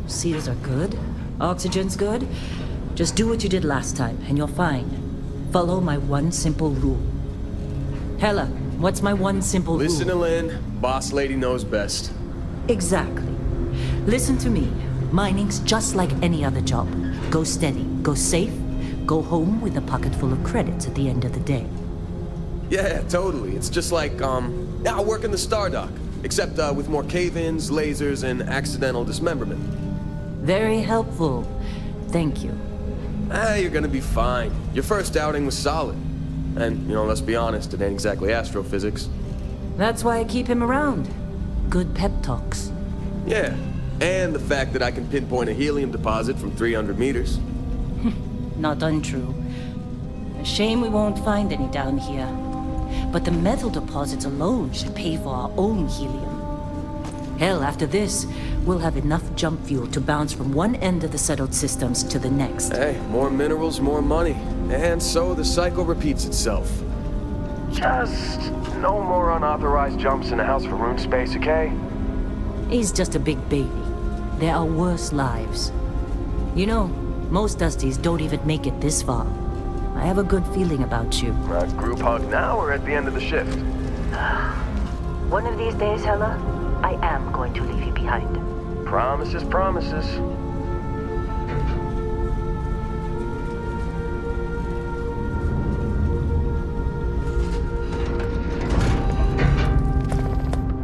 Seals are good. Oxygen's good. Just do what you did last time, and you're fine. Follow my one simple rule. Hella, what's my one simple rule? Listen to Lynn. Boss lady knows best. Exactly. Listen to me. Mining's just like any other job. Go steady, go safe, go home with a pocket full of credits at the end of the day. Yeah, totally. It's just like, I work in the Stardock. Except, with more cave-ins, lasers, and accidental dismemberment. Very helpful. Thank you. You're gonna be fine. Your first outing was solid. And, let's be honest, it ain't exactly astrophysics. That's why I keep him around. Good pep talks. Yeah, and the fact that I can pinpoint a helium deposit from 300 meters. Not untrue. A shame we won't find any down here. But the metal deposits alone should pay for our own helium. Hell, after this, we'll have enough jump fuel to bounce from one end of the settled systems to the next. Hey, more minerals, more money. And so the cycle repeats itself. Just no more unauthorized jumps in the house for rune space, okay? He's just a big baby. There are worse lives. Most Dusties don't even make it this far. I have a good feeling about you. Group hug now or at the end of the shift? One of these days, Hella, I am going to leave you behind. Promises, promises.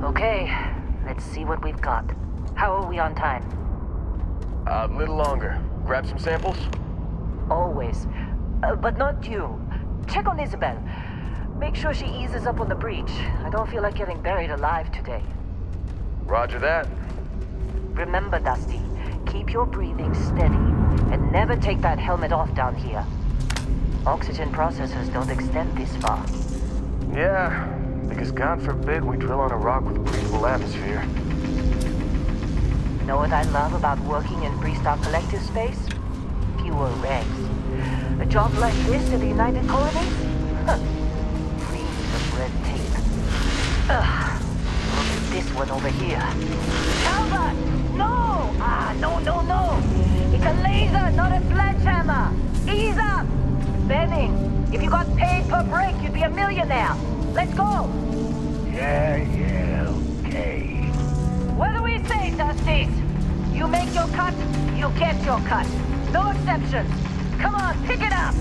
Okay, let's see what we've got. How are we on time? A little longer. Grab some samples? Always. But not you. Check on Isabel. Make sure she eases up on the breach. I don't feel like getting buried alive today. Roger that. Remember, Dusty, keep your breathing steady and never take that helmet off down here. Oxygen processors don't extend this far. Yeah, because God forbid we drill on a rock with a breathable atmosphere. Know what I love about working in Freestar Collective space? Fewer regs. A job like this in the United Colonies? Free of red tape. Ugh. Look at this one over here. Albert! No! No! It's a laser, not a sledgehammer! Ease up! Benning, if you got paid per break, you'd be a millionaire. Let's go! Yeah, okay. What do we say, Dusties? You make your cut, you get your cut. No exceptions. Come on, pick it up!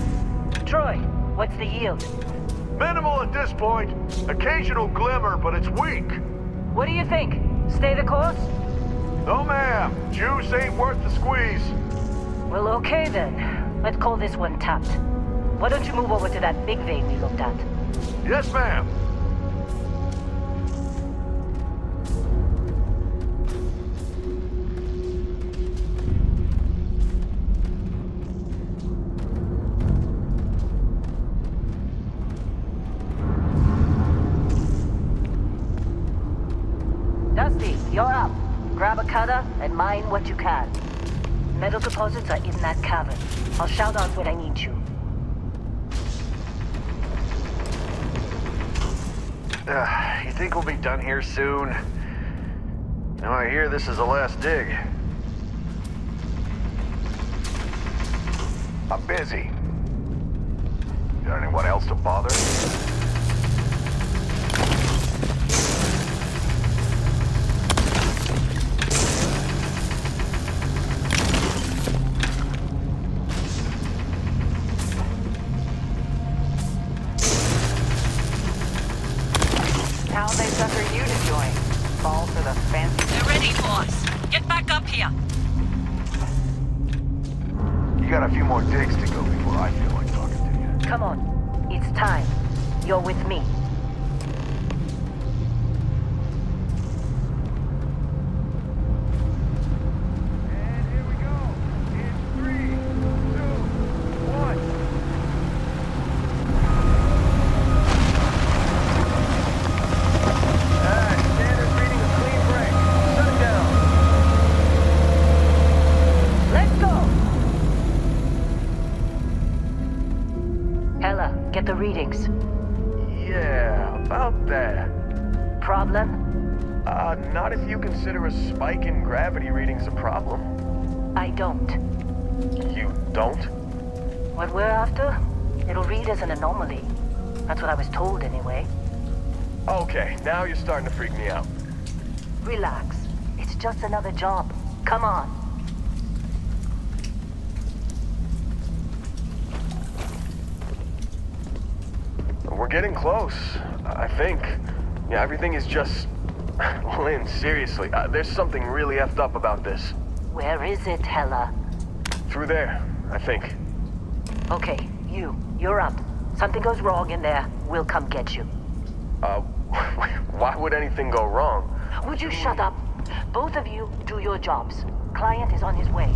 Troy, what's the yield? Minimal at this point. Occasional glimmer, but it's weak. What do you think? Stay the course? No, ma'am. Juice ain't worth the squeeze. Well, okay then. Let's call this one tapped. Why don't you move over to that big vein we looked at? Yes, ma'am. Dusty, you're up. Grab a cutter and mine what you can. Metal deposits are in that cavern. I'll shout out when I need you. You think we'll be done here soon? I hear this is the last dig. I'm busy. Got anyone else to bother? How they sucker you to join? Fall for the fancy... They're ready for us. Get back up here. You got a few more digs to go before I feel like talking to you. Come on. It's time. You're with me. And here we go. In 3, 2, 1. Standard reading of clean break. Shut it down. Let's go! Hella, get the readings. Yeah, about that. Problem? Not if you consider a spike in gravity readings a problem. I don't. You don't? What we're after, it'll read as an anomaly. That's what I was told anyway. Okay, now you're starting to freak me out. Relax. It's just another job. Come on. We're getting close, I think. Yeah, everything is just... Lynn, seriously, there's something really effed up about this. Where is it, Hella? Through there, I think. Okay, you're up. Something goes wrong in there, we'll come get you. Why would anything go wrong? Would you shut up? Both of you do your jobs. Client is on his way.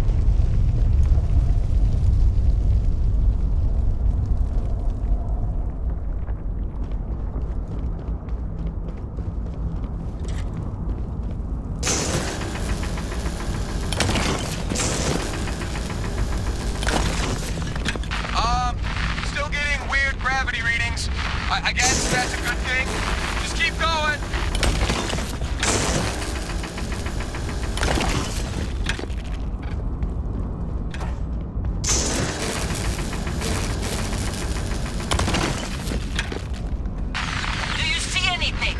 Still getting weird gravity readings. I guess that's a good thing. Just keep going. Do you see anything?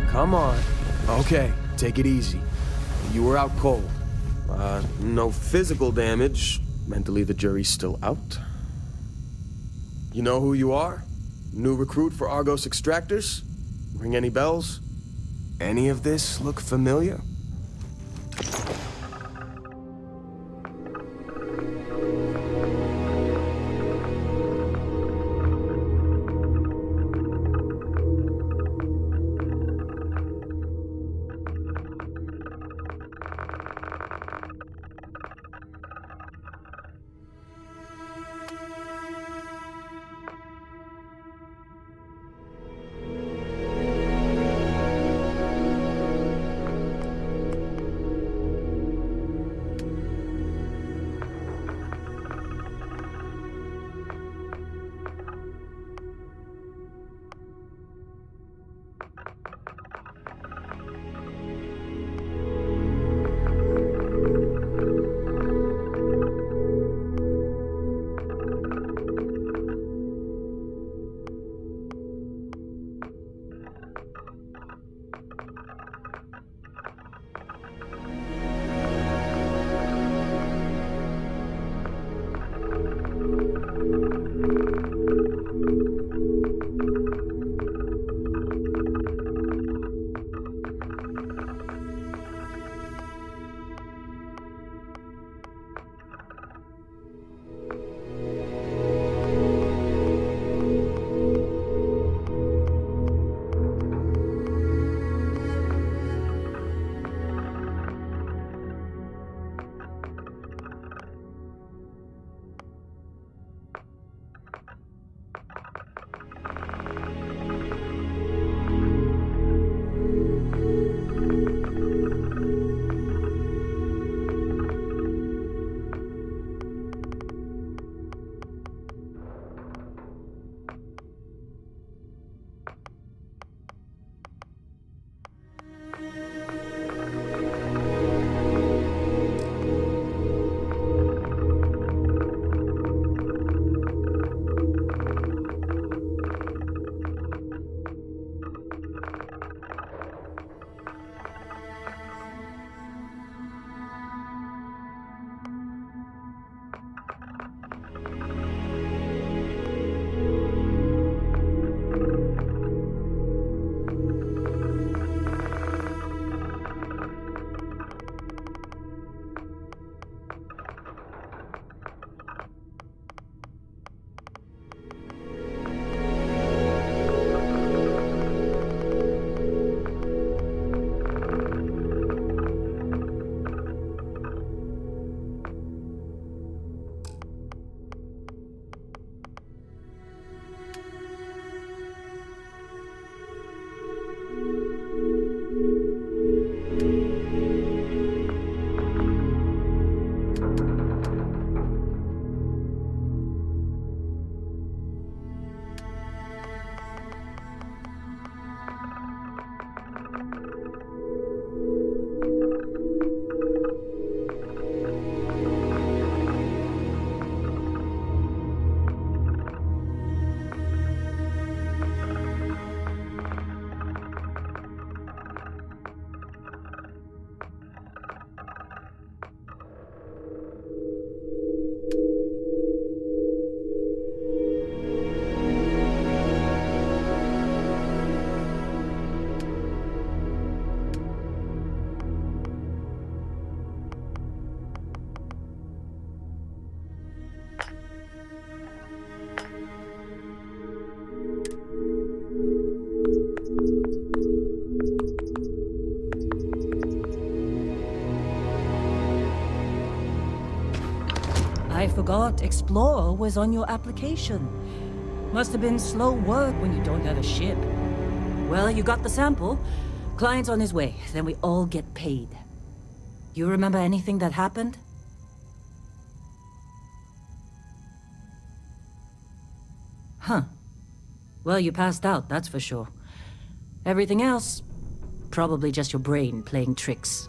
Come on. Okay, take it easy. You were out cold. No physical damage. Mentally, the jury's still out. You know who you are? New recruit for Argos Extractors? Ring any bells? Any of this look familiar? I forgot Explorer was on your application. Must have been slow work when you don't have a ship. Well, you got the sample. Client's on his way, then we all get paid. You remember anything that happened? Huh. Well, you passed out, that's for sure. Everything else, probably just your brain playing tricks.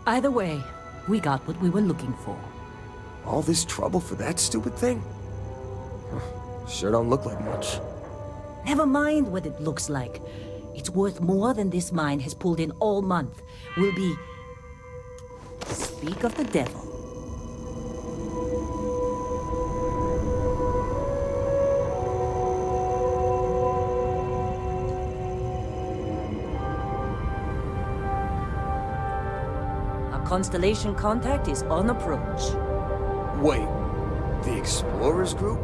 Either way, we got what we were looking for. All this trouble for that stupid thing? Sure don't look like much. Never mind what it looks like. It's worth more than this mine has pulled in all month. We'll be... Speak of the devil. Our Constellation contact is on approach. Wait, the Explorers group?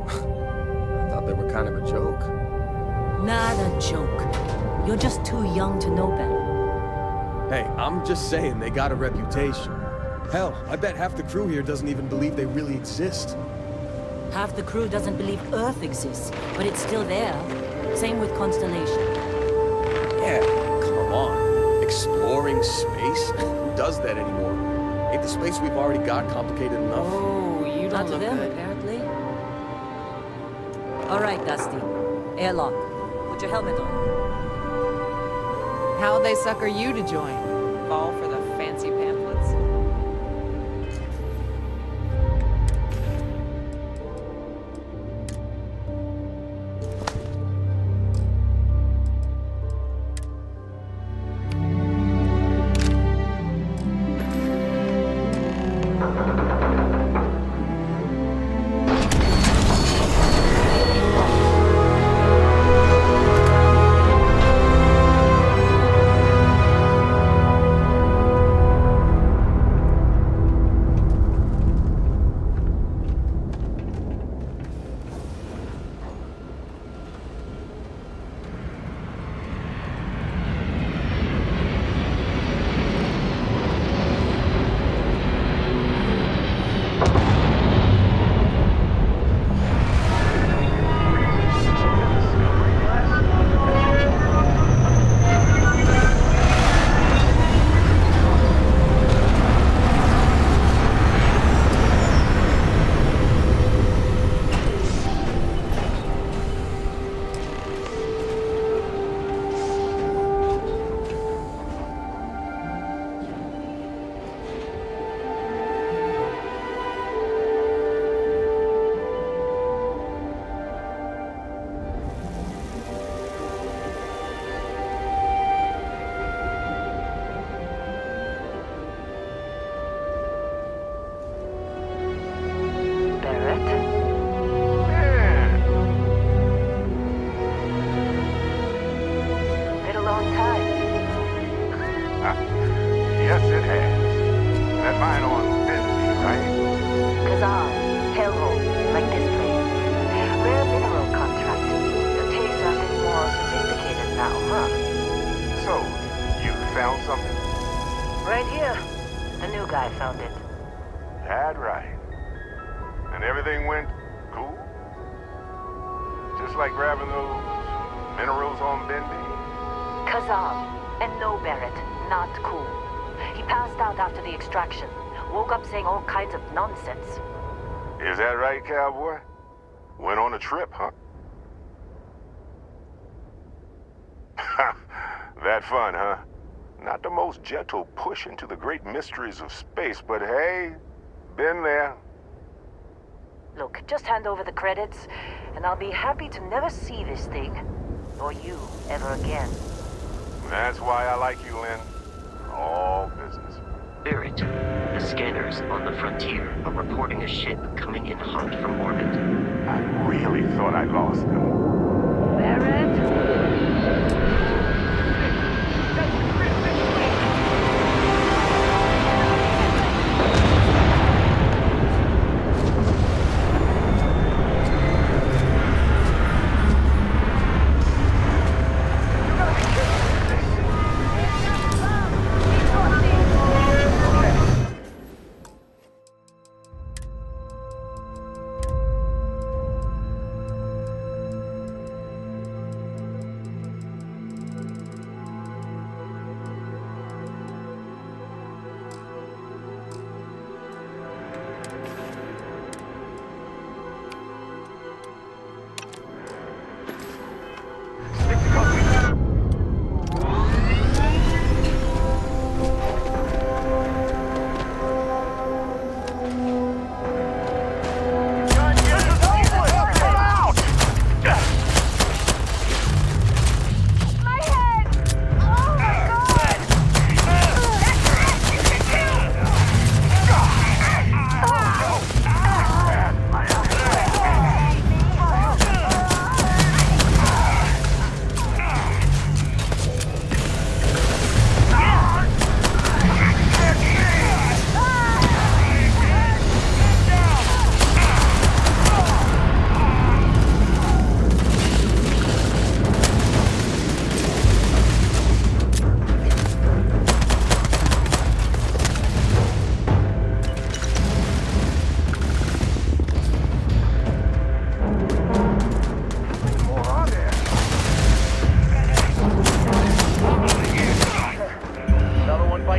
I thought they were kind of a joke. Not a joke. You're just too young to know better. Hey, I'm just saying they got a reputation. Hell, I bet half the crew here doesn't even believe they really exist. Half the crew doesn't believe Earth exists, but it's still there. Same with Constellation. Yeah, come on. Exploring space? Who does that anymore? Ain't the space we've already got complicated enough? Oh, you Not don't to look them, good. apparently. All right, Dusty. Airlock. Put your helmet on. How'd they sucker you to join? Fall for the fancy pamphlets? Yes, it has. That mine on Bentley, right? Kazan, hellhole, like this place. Rare mineral contract. The tastes are a bit more sophisticated now, huh? So, you found something? Right here. The new guy found it. That right. And everything went cool? Just like grabbing those minerals on Bentley? Kazan. And no, Barrett. Not cool. He passed out after the extraction. Woke up saying all kinds of nonsense. Is that right, cowboy? Went on a trip, huh? That fun, huh? Not the most gentle push into the great mysteries of space, but hey, been there. Look, just hand over the credits, and I'll be happy to never see this thing, or you, ever again. That's why I like you, Lynn. All business. Barrett, the scanners on the frontier are reporting a ship coming in hot from orbit. I really thought I lost them. Barrett?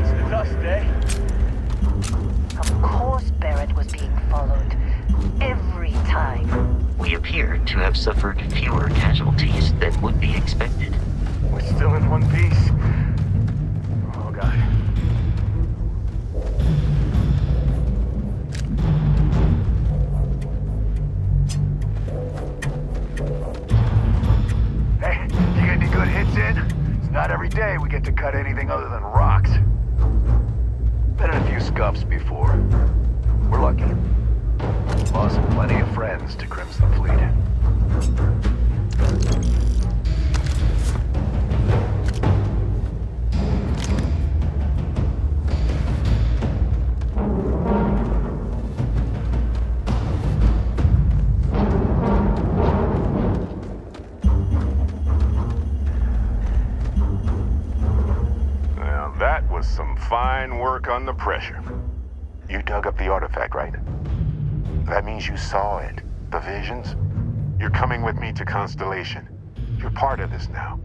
bites the dust, eh? Of course Barrett was being followed. Every time. We appear to have suffered fewer casualties than would be expected. We're still in one piece. Oh, God. Hey, you get any good hits in? It's not every day we get to cut anything other than rocks. Been in a few scuffs before. We're lucky. Lost plenty of friends to Crimson Fleet. Now that was some fine work under pressure. You dug up the artifact, right? That means you saw it. The visions? You're coming with me to Constellation. You're part of this now.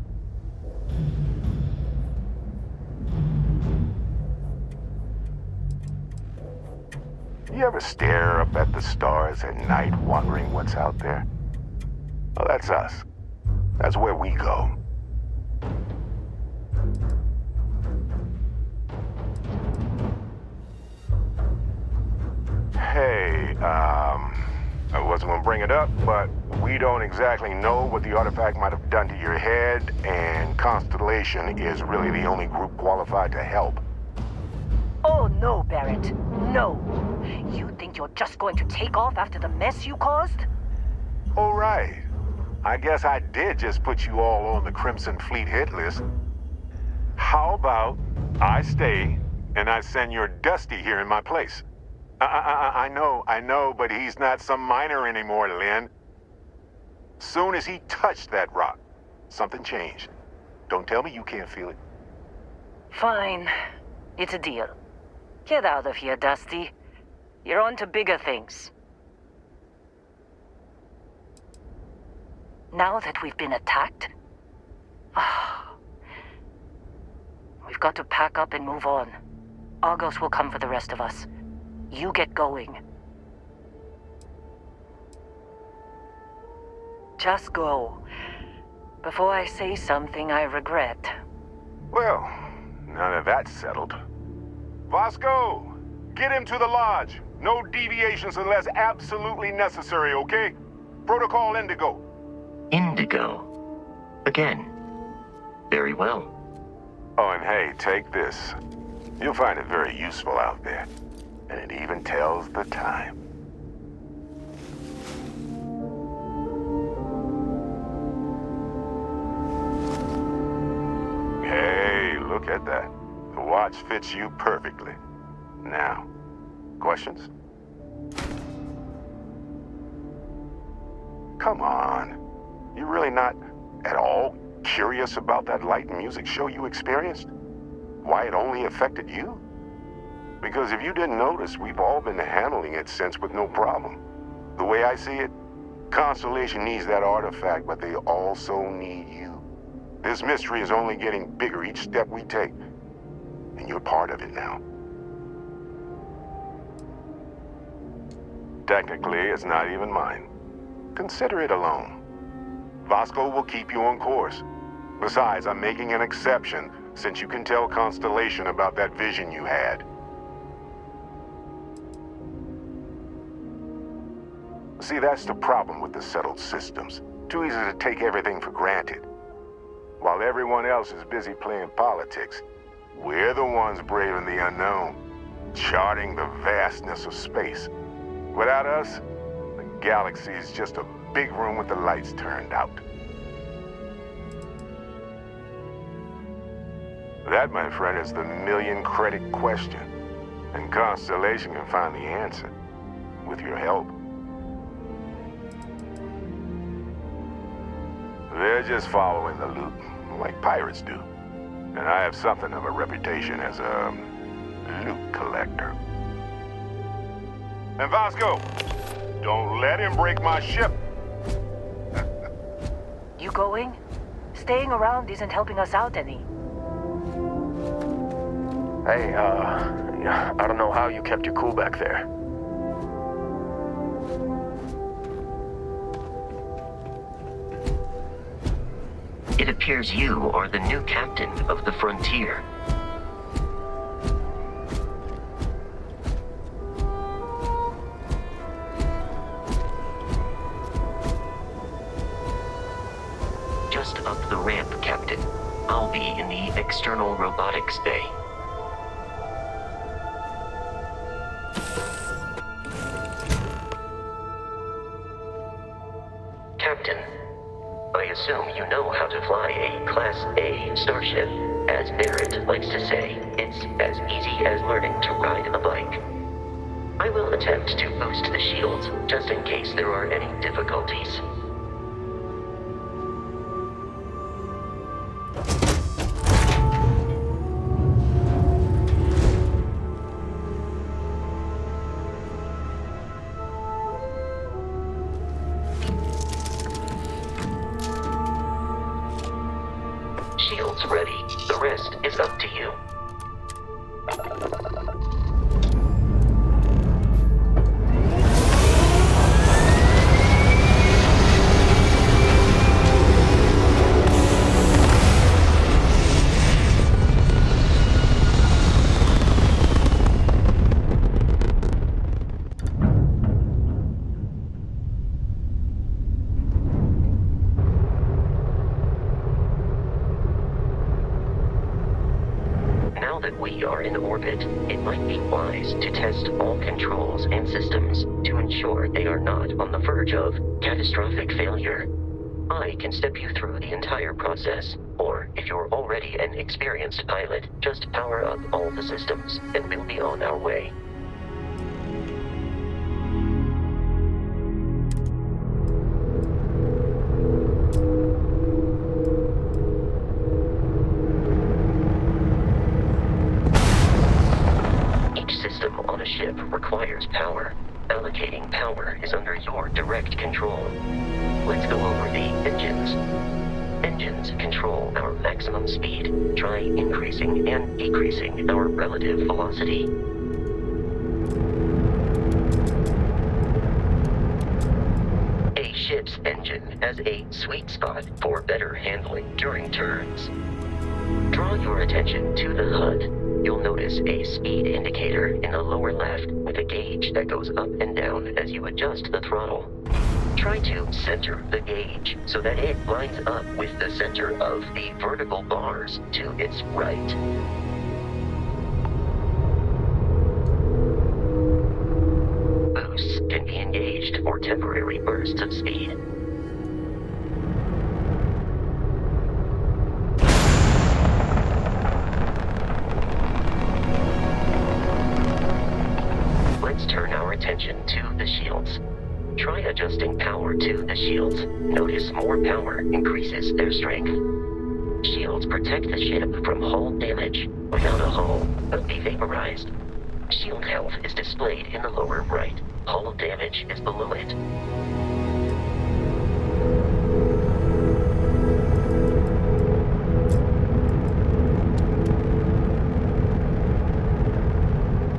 You ever stare up at the stars at night wondering what's out there? Well, that's us. That's where we go. Hey, I wasn't gonna bring it up, but we don't exactly know what the artifact might have done to your head, and Constellation is really the only group qualified to help. Oh no, Barrett. No. You think you're just going to take off after the mess you caused? All right. I guess I did just put you all on the Crimson Fleet hit list. How about I stay and I send your Dusty here in my place? I know, but he's not some miner anymore, Lynn. Soon as he touched that rock, something changed. Don't tell me you can't feel it. Fine. It's a deal. Get out of here, Dusty. You're on to bigger things. Now that we've been attacked, we've got to pack up and move on. Argos will come for the rest of us. You get going. Just go. Before I say something I regret. Well, now that that's settled. Vasco, get him to the lodge. No deviations unless absolutely necessary, okay? Protocol Indigo. Indigo. Again. Very well. Oh, and hey, take this. You'll find it very useful out there. And it even tells the time. Hey, look at that. The watch fits you perfectly. Now, questions? Come on. You're really not at all curious about that light and music show you experienced? Why it only affected you? Because if you didn't notice, we've all been handling it since with no problem. The way I see it, Constellation needs that artifact, but they also need you. This mystery is only getting bigger each step we take. And you're part of it now. Technically, it's not even mine. Consider it alone. Vasco will keep you on course. Besides, I'm making an exception since you can tell Constellation about that vision you had. See, that's the problem with the settled systems. Too easy to take everything for granted. While everyone else is busy playing politics, we're the ones braving the unknown, charting the vastness of space. Without us, the galaxy is just a big room with the lights turned out. That, my friend, is the million-credit question. And Constellation can find the answer, with your help. They're just following the loot, like pirates do. And I have something of a reputation as a loot collector. And Vasco, don't let him break my ship. You going? Staying around isn't helping us out any. Hey, I don't know how you kept your cool back there. It appears you are the new captain of the Frontier. Just up the ramp, Captain. I'll be in the external robotics bay. Captain, I assume you know how to fly a Class A starship. As Barrett likes to say, it's as easy as learning to ride a bike. I will attempt to boost the shields, just in case there are any difficulties. Shields ready. The rest is up to you. Now that we are in orbit, it might be wise to test all controls and systems to ensure they are not on the verge of catastrophic failure. I can step you through the entire process, or if you're already an experienced pilot, just power up all the systems, and we'll be on our way. Ship requires power. Allocating power is under your direct control. Let's go over the engines. Engines control our maximum speed. Try increasing and decreasing our relative velocity. A ship's engine has a sweet spot for better handling during turns. Draw your attention to the HUD. You'll notice a speed indicator in the lower left with a gauge that goes up and down as you adjust the throttle. Try to center the gauge so that it lines up with the center of the vertical bars to its right. Boosts can be engaged for temporary bursts of speed. Turn our attention to the shields. Try adjusting power to the shields. Notice more power increases their strength. Shields protect the ship from hull damage. Without a hull, it'll be vaporized. Shield health is displayed in the lower right. Hull damage is below it.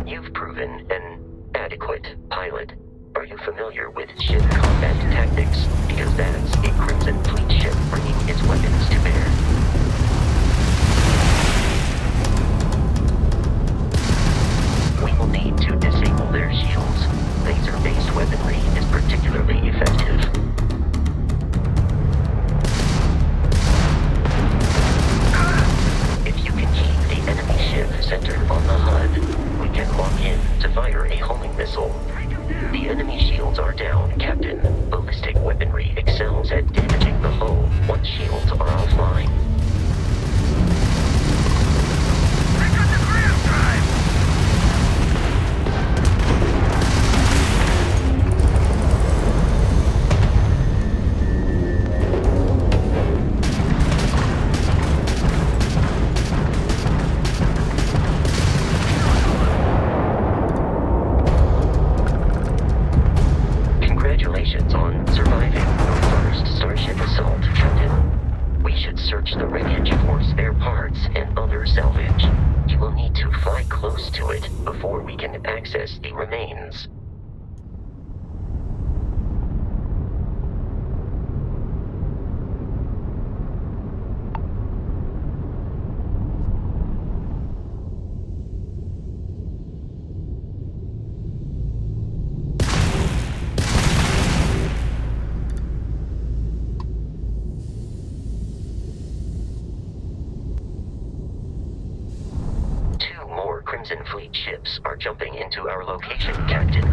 You've proven an adequate pilot. Are you familiar with ship combat tactics? Because that's a Crimson Fleet ship bringing its weapons to bear. We will need to disable their shields. Laser-based weaponry is particularly effective. If you can keep the enemy ship centered on the HUD, we can lock in to fire a homing missile. The enemy shields are down, Captain. Ballistic weaponry excels at damaging the hull once shields are offline. Congratulations on surviving your first Starship assault, Captain. We should search the to it before we can access the remains. Crimson Fleet ships are jumping into our location, Captain.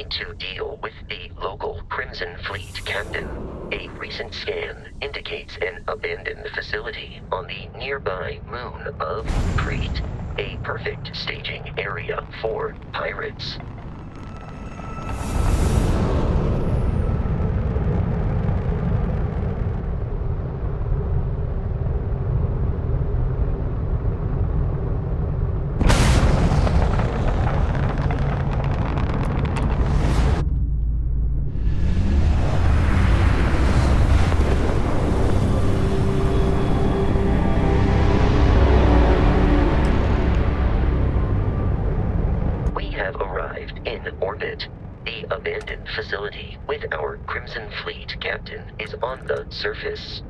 To deal with the local Crimson Fleet captain. A recent scan indicates an abandoned facility on the nearby moon of Kreet, a perfect staging area for pirates. Facility with our Crimson Fleet captain is on the surface.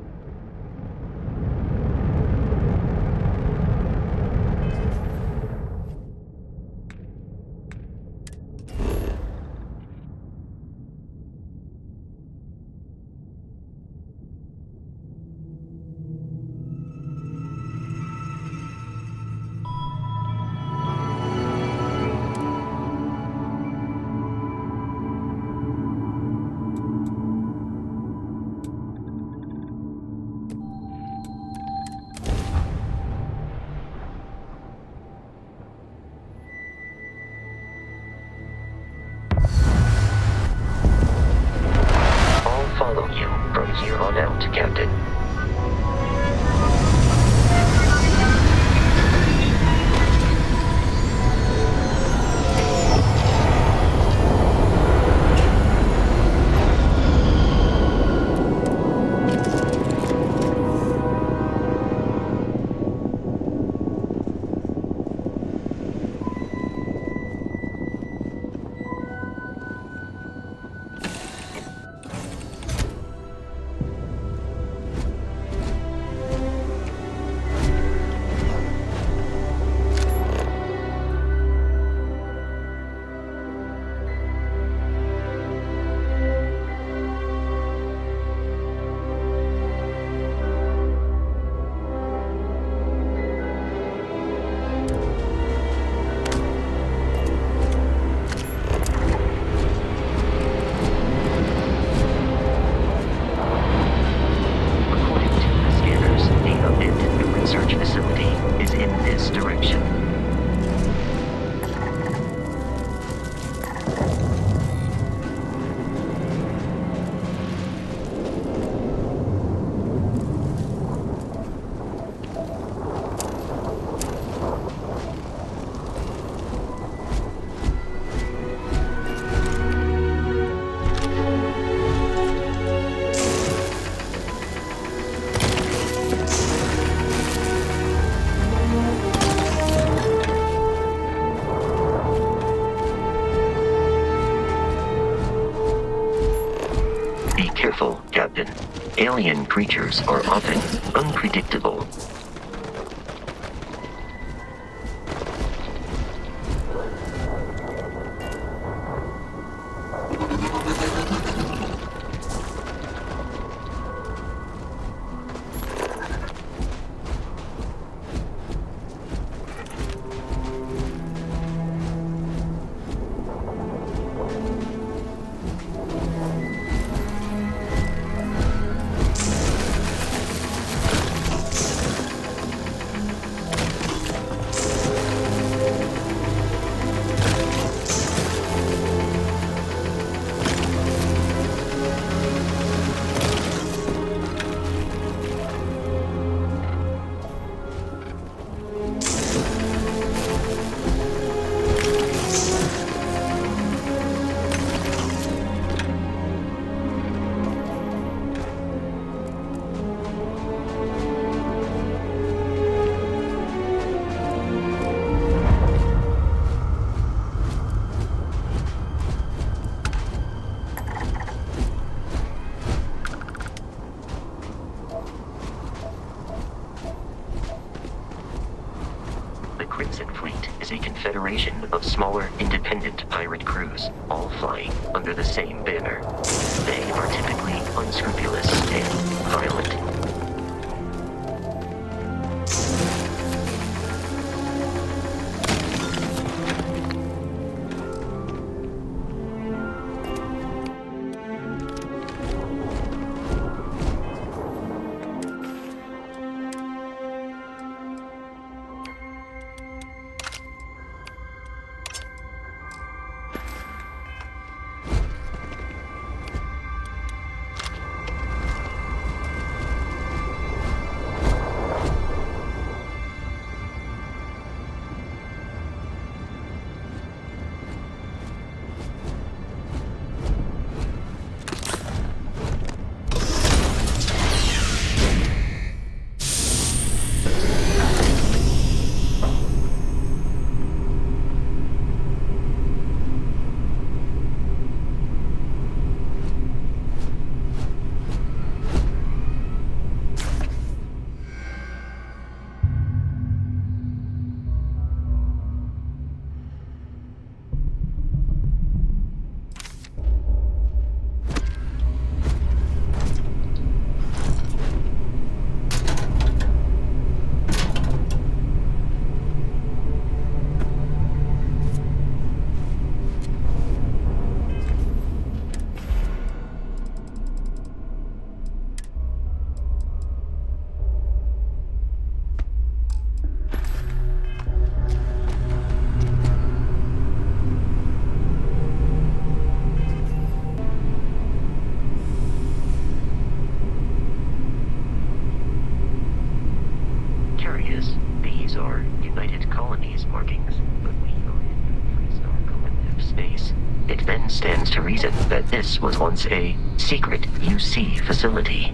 Careful, Captain. Alien creatures are often unpredictable. confederation of smaller, independent pirate crews, all flying under the same banner. They are typically unscrupulous and violent. These are United Colonies markings, but we are in Freestar Collective space. It then stands to reason that this was once a secret UC facility.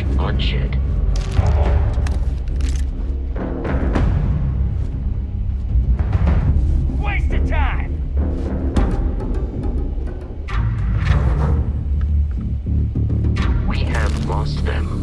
Unleash bloodshed. Waste of time! We have lost them.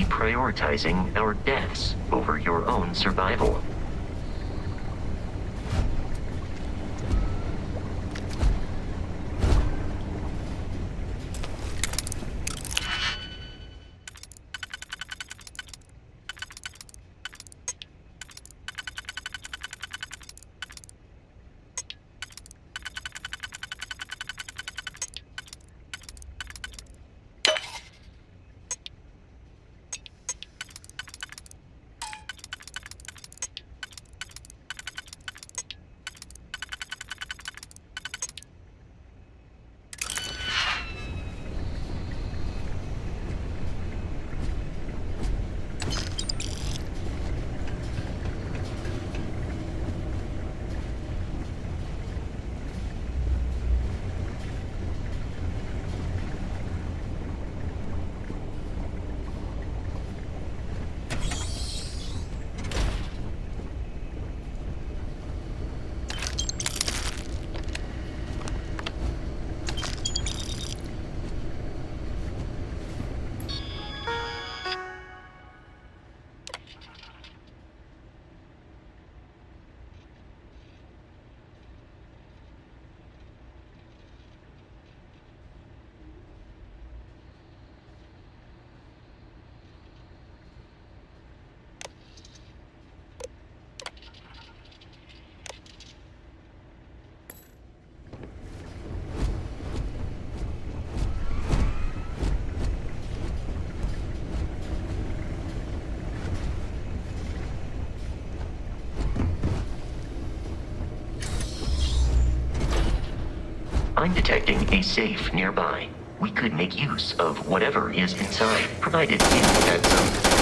Prioritizing our deaths over your own survival. I'm detecting a safe nearby. We could make use of whatever is inside, provided you had some.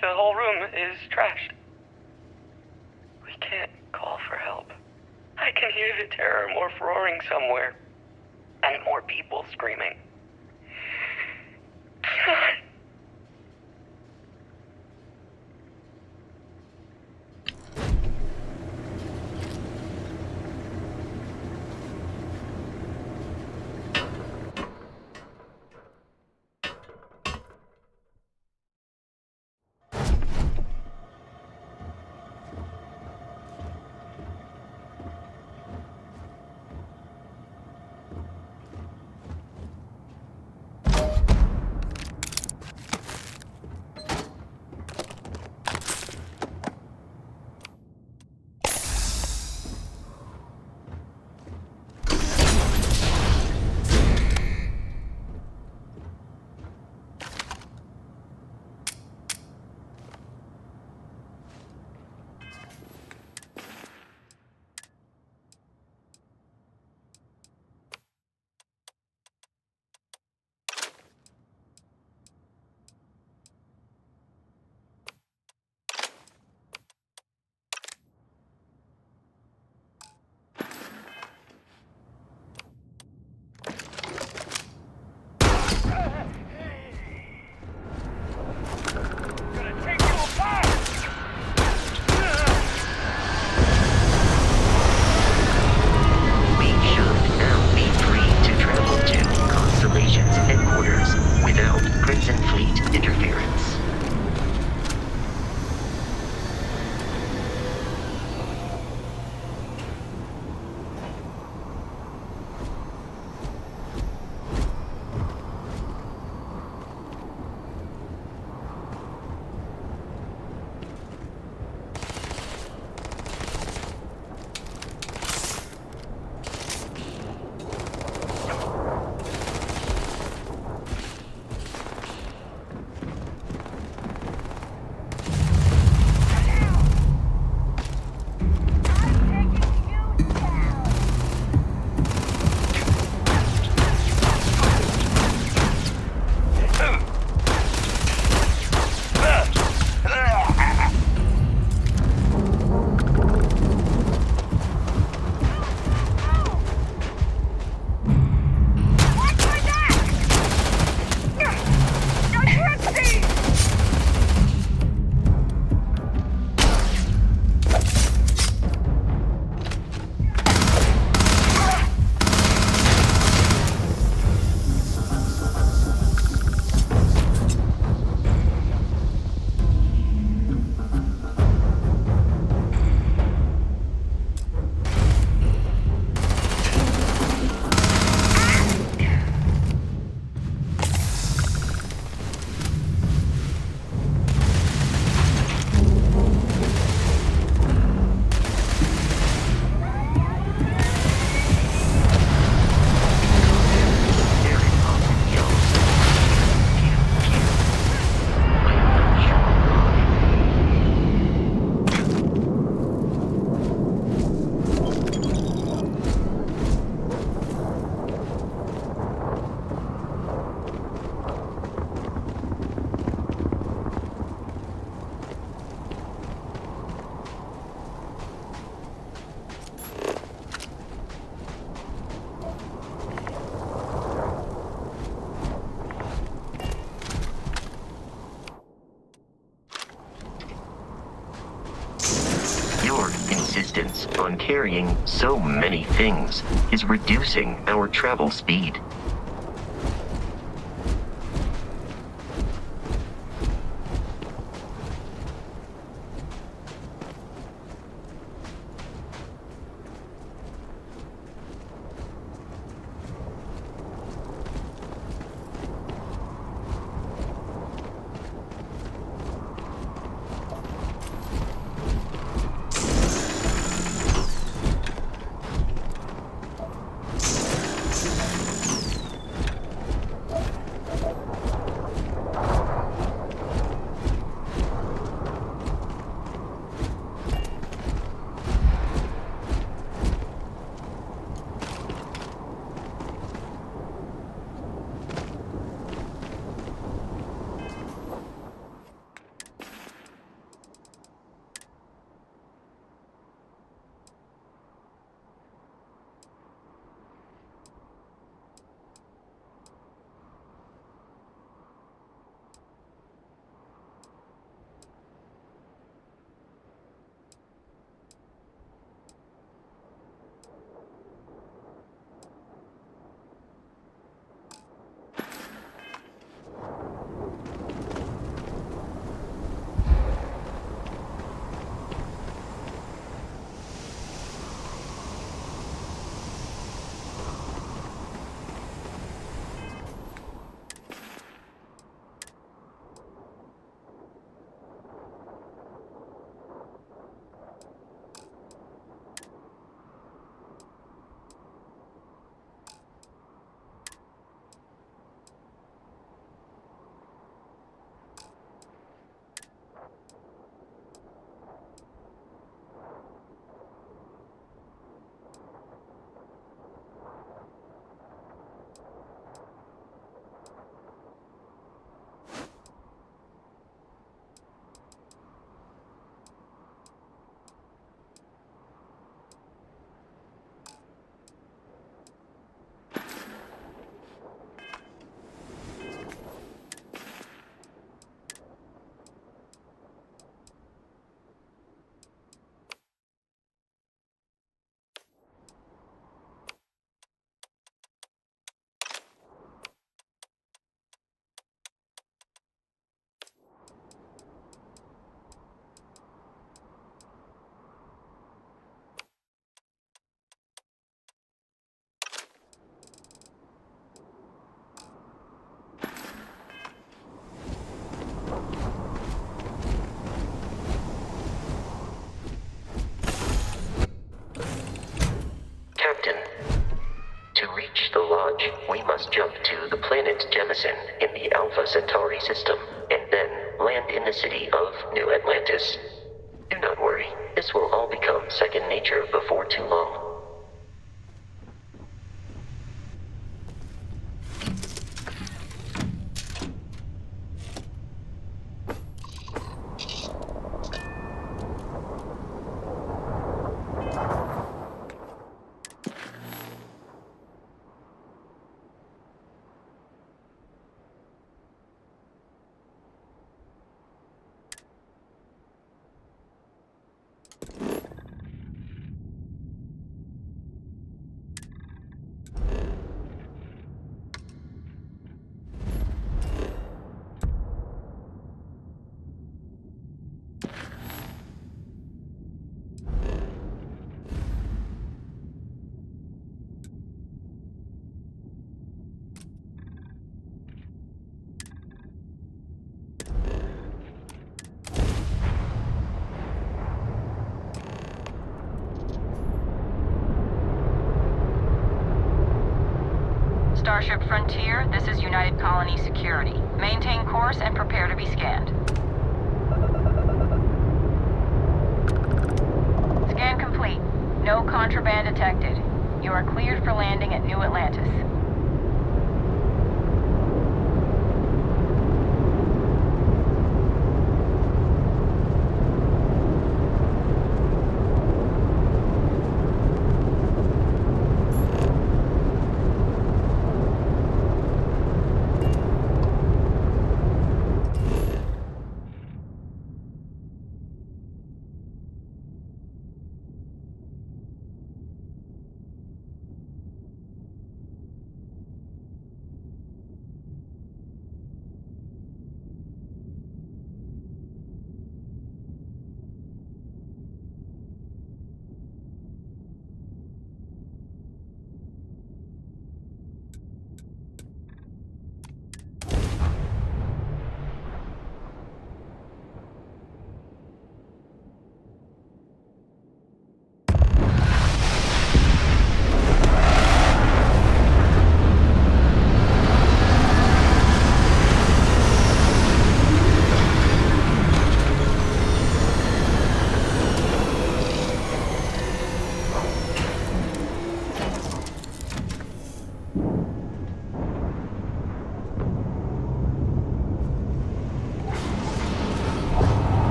The whole room is trashed. We can't call for help. I can hear the Terrormorph roaring somewhere. And more people screaming. insistence on carrying so many things is reducing our travel speed. your lodge, we must jump to the planet Jemison in the Alpha Centauri system, and then land in the city of New Atlantis. Do not worry, this will all become second nature before too long. Starship Frontier, this is United Colony Security. Maintain course and prepare to be scanned. Scan complete. No contraband detected. You are cleared for landing at New Atlantis.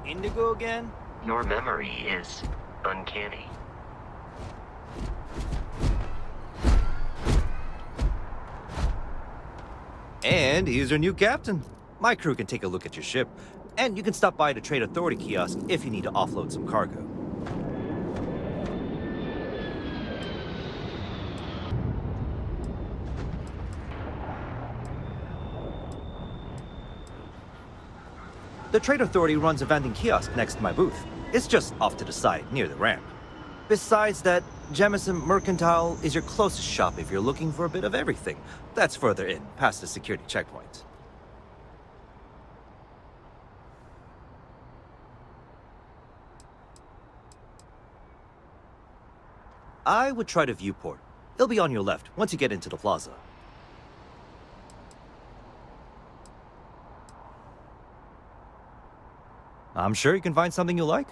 Indigo again? Your memory is uncanny. And here's your new captain. My crew can take a look at your ship, and you can stop by the Trade Authority kiosk if you need to offload some cargo. The Trade Authority runs a vending kiosk next to my booth. It's just off to the side, near the ramp. Besides that, Jemison Mercantile is your closest shop if you're looking for a bit of everything. That's further in, past the security checkpoint. I would try the viewport. It'll be on your left once you get into the plaza. I'm sure you can find something you like.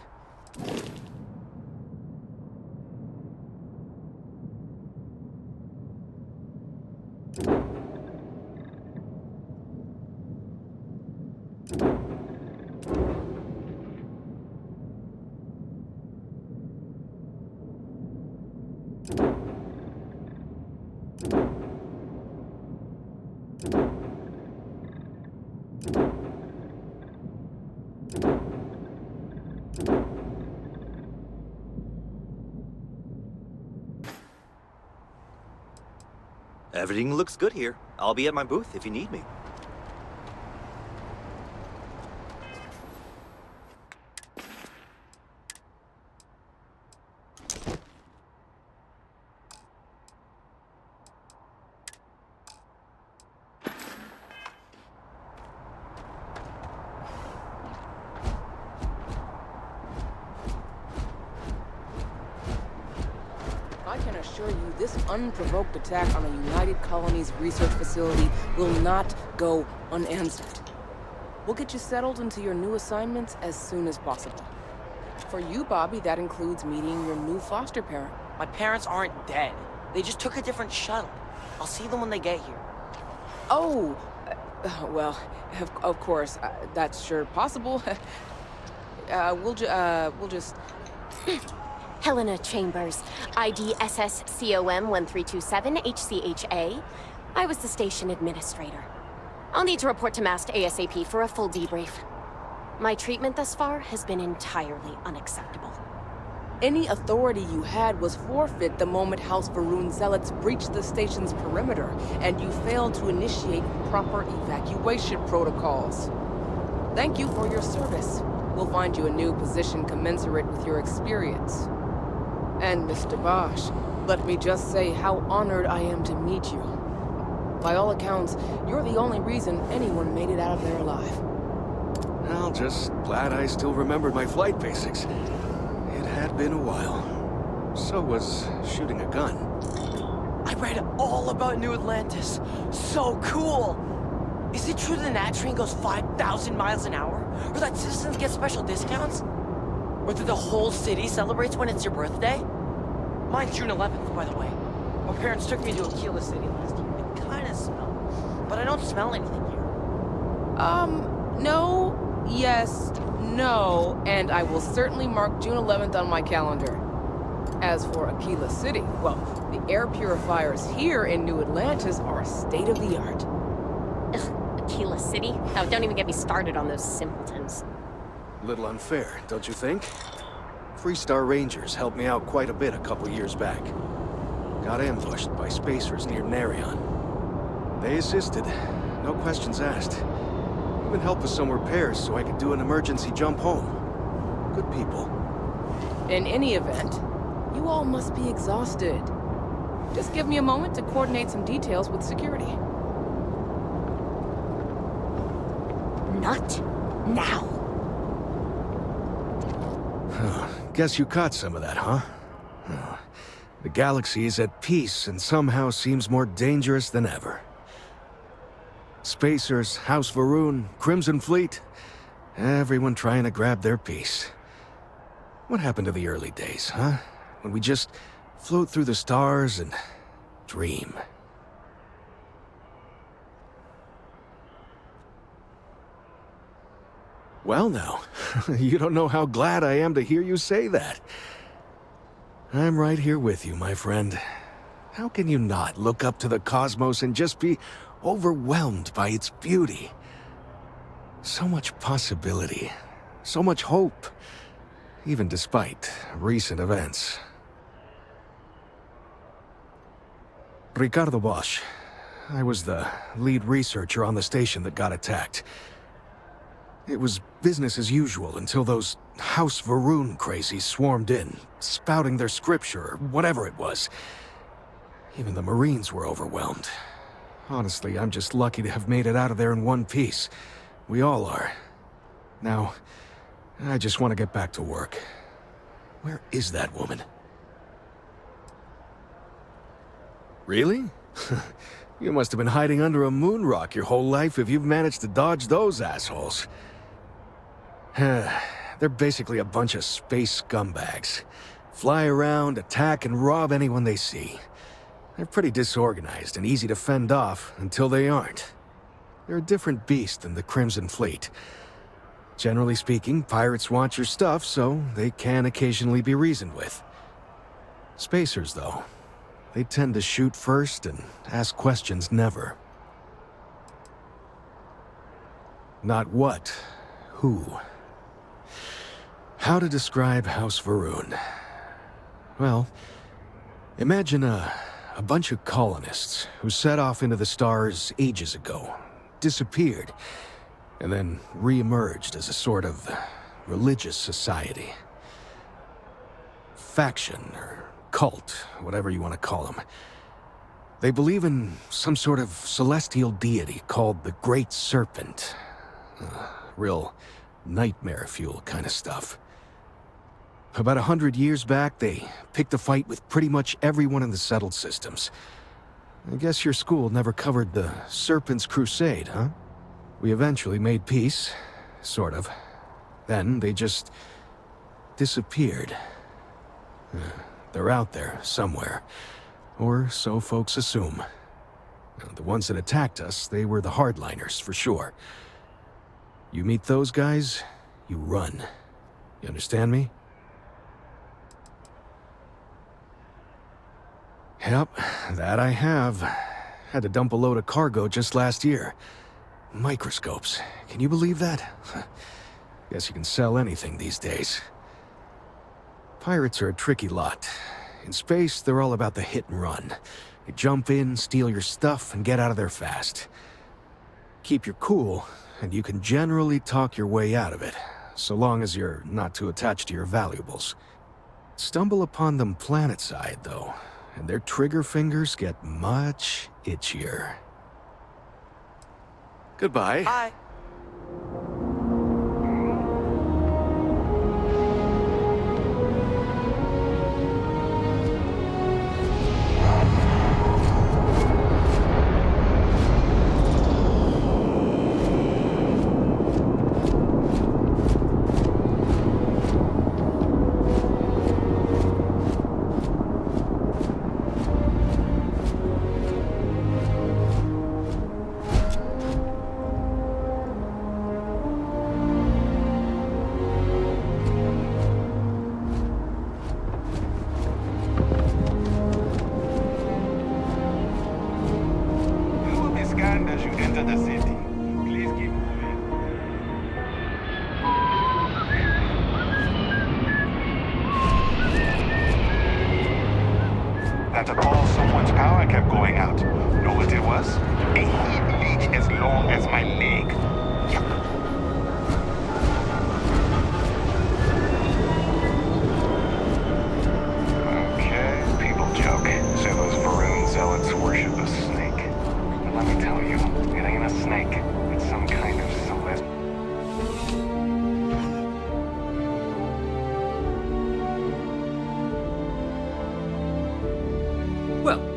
Everything looks good here. I'll be at my booth if you need me. assure you, this unprovoked attack on a United Colonies research facility will not go unanswered. We'll get you settled into your new assignments as soon as possible. For you, Bobby, that includes meeting your new foster parent. My parents aren't dead. They just took a different shuttle. I'll see them when they get here. Oh, well, of course, that's sure possible. We'll just... Helena Chambers, ID SSCOM 1327 HCHA. I was the station administrator. I'll need to report to MAST ASAP for a full debrief. My treatment thus far has been entirely unacceptable. Any authority you had was forfeit the moment House Varun zealots breached the station's perimeter, and you failed to initiate proper evacuation protocols. Thank you for your service. We'll find you a new position commensurate with your experience. And Mr. Bosch, let me just say how honored I am to meet you. By all accounts, you're the only reason anyone made it out of there alive. Well, just glad I still remembered my flight basics. It had been a while. So was shooting a gun. I read all about New Atlantis. So cool! Is it true the Nat train goes 5,000 miles an hour? Or that citizens get special discounts? Or that the whole city celebrates when it's your birthday? Mine's June 11th, by the way. My parents took me to Aquila City last year. It kinda smelled, but I don't smell anything here. No, yes, no, and I will certainly mark June 11th on my calendar. As for Aquila City, well, the air purifiers here in New Atlantis are state-of-the-art. Ugh, Aquila City? Oh, don't even get me started on those simpletons. A little unfair, don't you think? Freestar Rangers helped me out quite a bit a couple years back. Got ambushed by spacers near Narion. They assisted, no questions asked. Even helped with some repairs so I could do an emergency jump home. Good people. In any event, you all must be exhausted. Just give me a moment to coordinate some details with security. Not now. Guess you caught some of that, huh? The galaxy is at peace and somehow seems more dangerous than ever. Spacers, House Varun, Crimson Fleet, everyone trying to grab their piece. What happened to the early days, huh? When we just float through the stars and dream. Well now, you don't know how glad I am to hear you say that. I'm right here with you, my friend. How can you not look up to the cosmos and just be overwhelmed by its beauty? So much possibility, so much hope, even despite recent events. Ricardo Bosch. I was the lead researcher on the station that got attacked. It was business as usual until those House Varun crazies swarmed in, spouting their scripture or whatever it was. Even the Marines were overwhelmed. Honestly, I'm just lucky to have made it out of there in one piece. We all are. Now, I just want to get back to work. Where is that woman? Really? You must have been hiding under a moon rock your whole life if you've managed to dodge those assholes. They're basically a bunch of space scumbags. Fly around, attack, and rob anyone they see. They're pretty disorganized and easy to fend off until they aren't. They're a different beast than the Crimson Fleet. Generally speaking, pirates want your stuff, so they can occasionally be reasoned with. Spacers, though, they tend to shoot first and ask questions never. Not what, who. How to describe House Varun? Well, imagine a bunch of colonists who set off into the stars ages ago, disappeared, and then re-emerged as a sort of religious society. Faction, or cult, whatever you want to call them. They believe in some sort of celestial deity called the Great Serpent. Real nightmare fuel kind of stuff. About 100 years back, they picked a fight with pretty much everyone in the settled systems. I guess your school never covered the Serpent's Crusade, huh? We eventually made peace, sort of. Then they just disappeared. They're out there somewhere, or so folks assume. The ones that attacked us, they were the hardliners, for sure. You meet those guys, you run. You understand me? Yep, that I have. Had to dump a load of cargo just last year. Microscopes. Can you believe that? Guess you can sell anything these days. Pirates are a tricky lot. In space, they're all about the hit and run. You jump in, steal your stuff, and get out of there fast. Keep your cool, and you can generally talk your way out of it, so long as you're not too attached to your valuables. Stumble upon them planetside, though, and their trigger fingers get much itchier. Goodbye. Bye.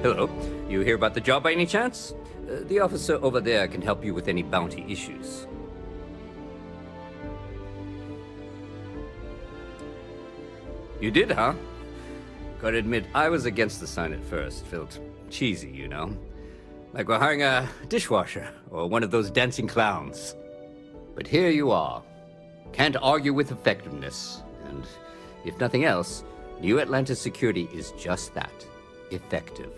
Hello. You hear about the job by any chance? The officer over there can help you with any bounty issues. You did, huh? Gotta admit, I was against the sign at first. Felt cheesy, you know? Like we're hiring a dishwasher or one of those dancing clowns. But here you are. Can't argue with effectiveness. And if nothing else, New Atlantis security is just that. Effective.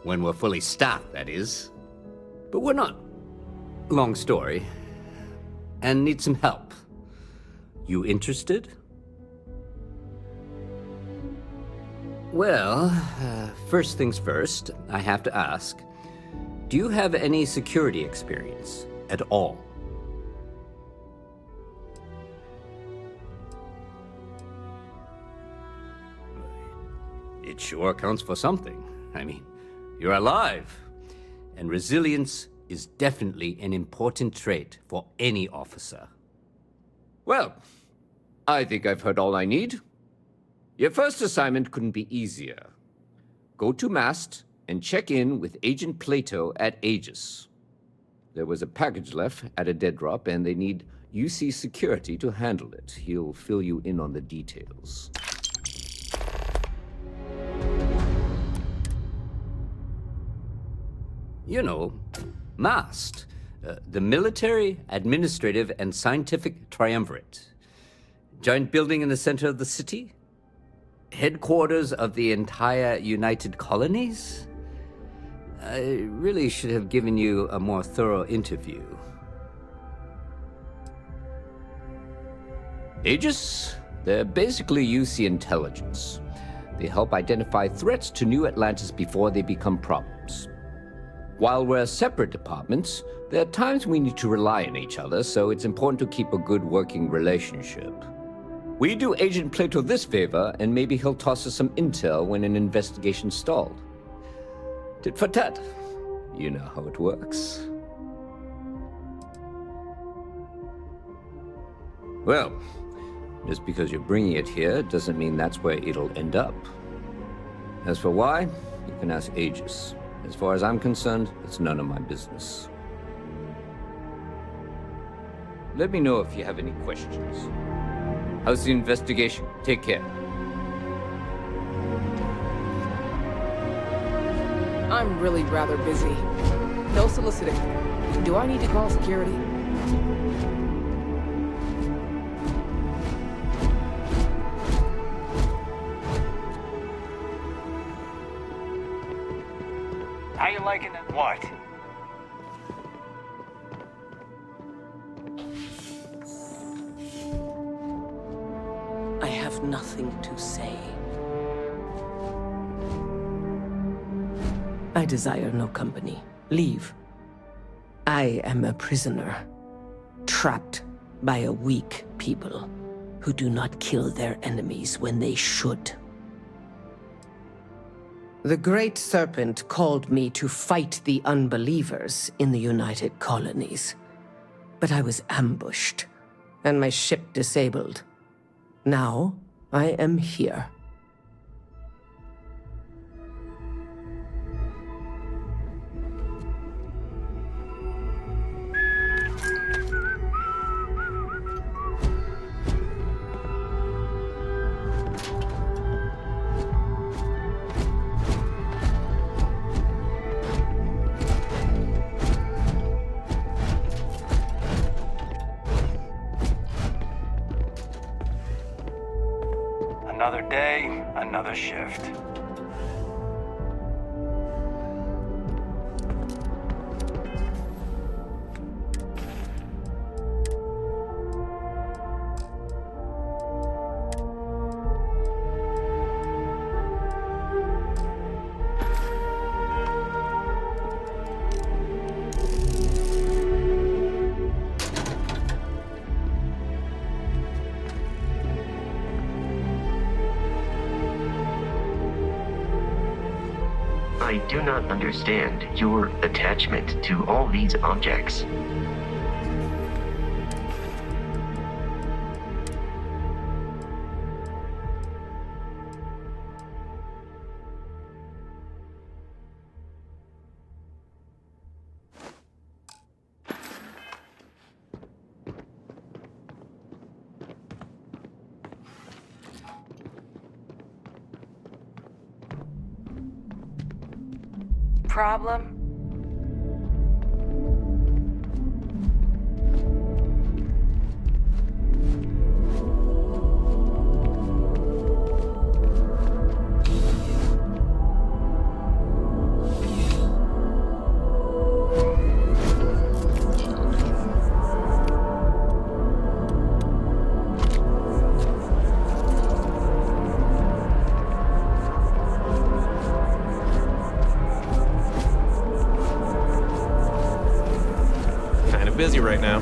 When we're fully staffed, that is. But we're not. Long story. And need some help. You interested? Well, first things first, I have to ask, do you have any security experience at all? It sure counts for something. I mean, you're alive. And resilience is definitely an important trait for any officer. Well, I think I've heard all I need. Your first assignment couldn't be easier. Go to MAST and check in with Agent Plato at Aegis. There was a package left at a dead drop, and they need UC security to handle it. He'll fill you in on the details. You know, MAST, the Military, Administrative, and Scientific Triumvirate. Giant building in the center of the city? Headquarters of the entire United Colonies? I really should have given you a more thorough interview. Aegis? They're basically UC intelligence. They help identify threats to New Atlantis before they become problems. While we're separate departments, there are times we need to rely on each other, so it's important to keep a good working relationship. We do Agent Plato this favor, and maybe he'll toss us some intel when an investigation stalled. Tit for tat. You know how it works. Well, Just because you're bringing it here doesn't mean that's where it'll end up. As for why, you can ask Aegis. As far as I'm concerned, it's none of my business. Let me know if you have any questions. How's the investigation? Take care. I'm really rather busy. No soliciting. Do I need to call security? How you liking it? What? I have nothing to say. I desire no company. Leave. I am a prisoner, trapped by a weak people who do not kill their enemies when they should. The Great Serpent called me to fight the unbelievers in the United Colonies. But I was ambushed, and my ship disabled. Now, I am here. Another day, another shift. I do not understand your attachment to all these objects. Problem? Busy right now.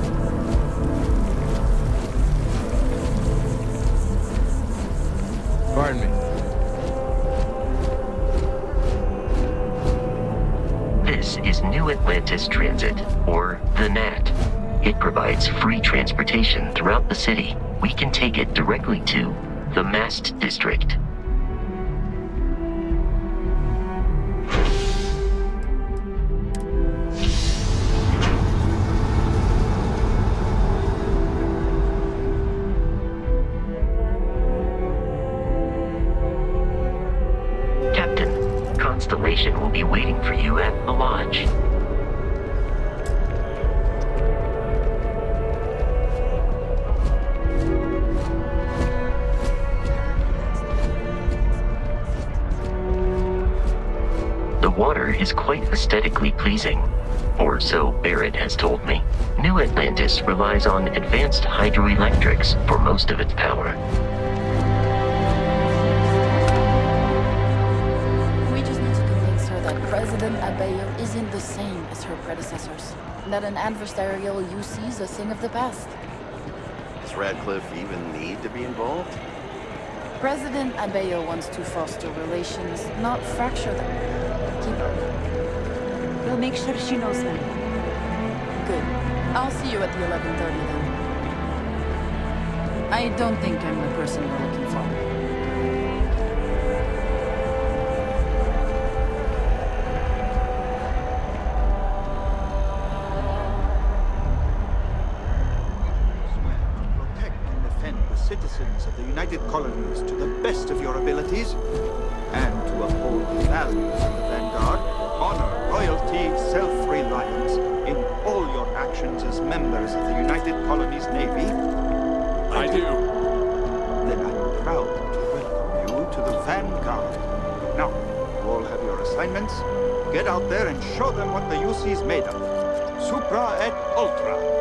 Pardon me. This is New Atlantis Transit, or the NAT. It provides free transportation throughout the city. We can take it directly to the MAST district. Constellation will be waiting for you at the lodge. The water is quite aesthetically pleasing, or so Barrett has told me. New Atlantis relies on advanced hydroelectrics for most of its power. President Abeyo isn't the same as her predecessors. That an adversarial UC is a thing of the past. Does Radcliffe even need to be involved? President Abeyo wants to foster relations, not fracture them. Keep her. We'll make sure she knows that. Good. I'll see you at the 11:30 then. I don't think I'm the person you're looking for. Citizens of the United Colonies to the best of your abilities, and to uphold the values of the Vanguard, honor, loyalty, self-reliance in all your actions as members of the United Colonies Navy. I do. Then I'm proud to welcome you to the Vanguard. Now, you all have your assignments. Get out there and show them what the UC's made of. Supra et Ultra.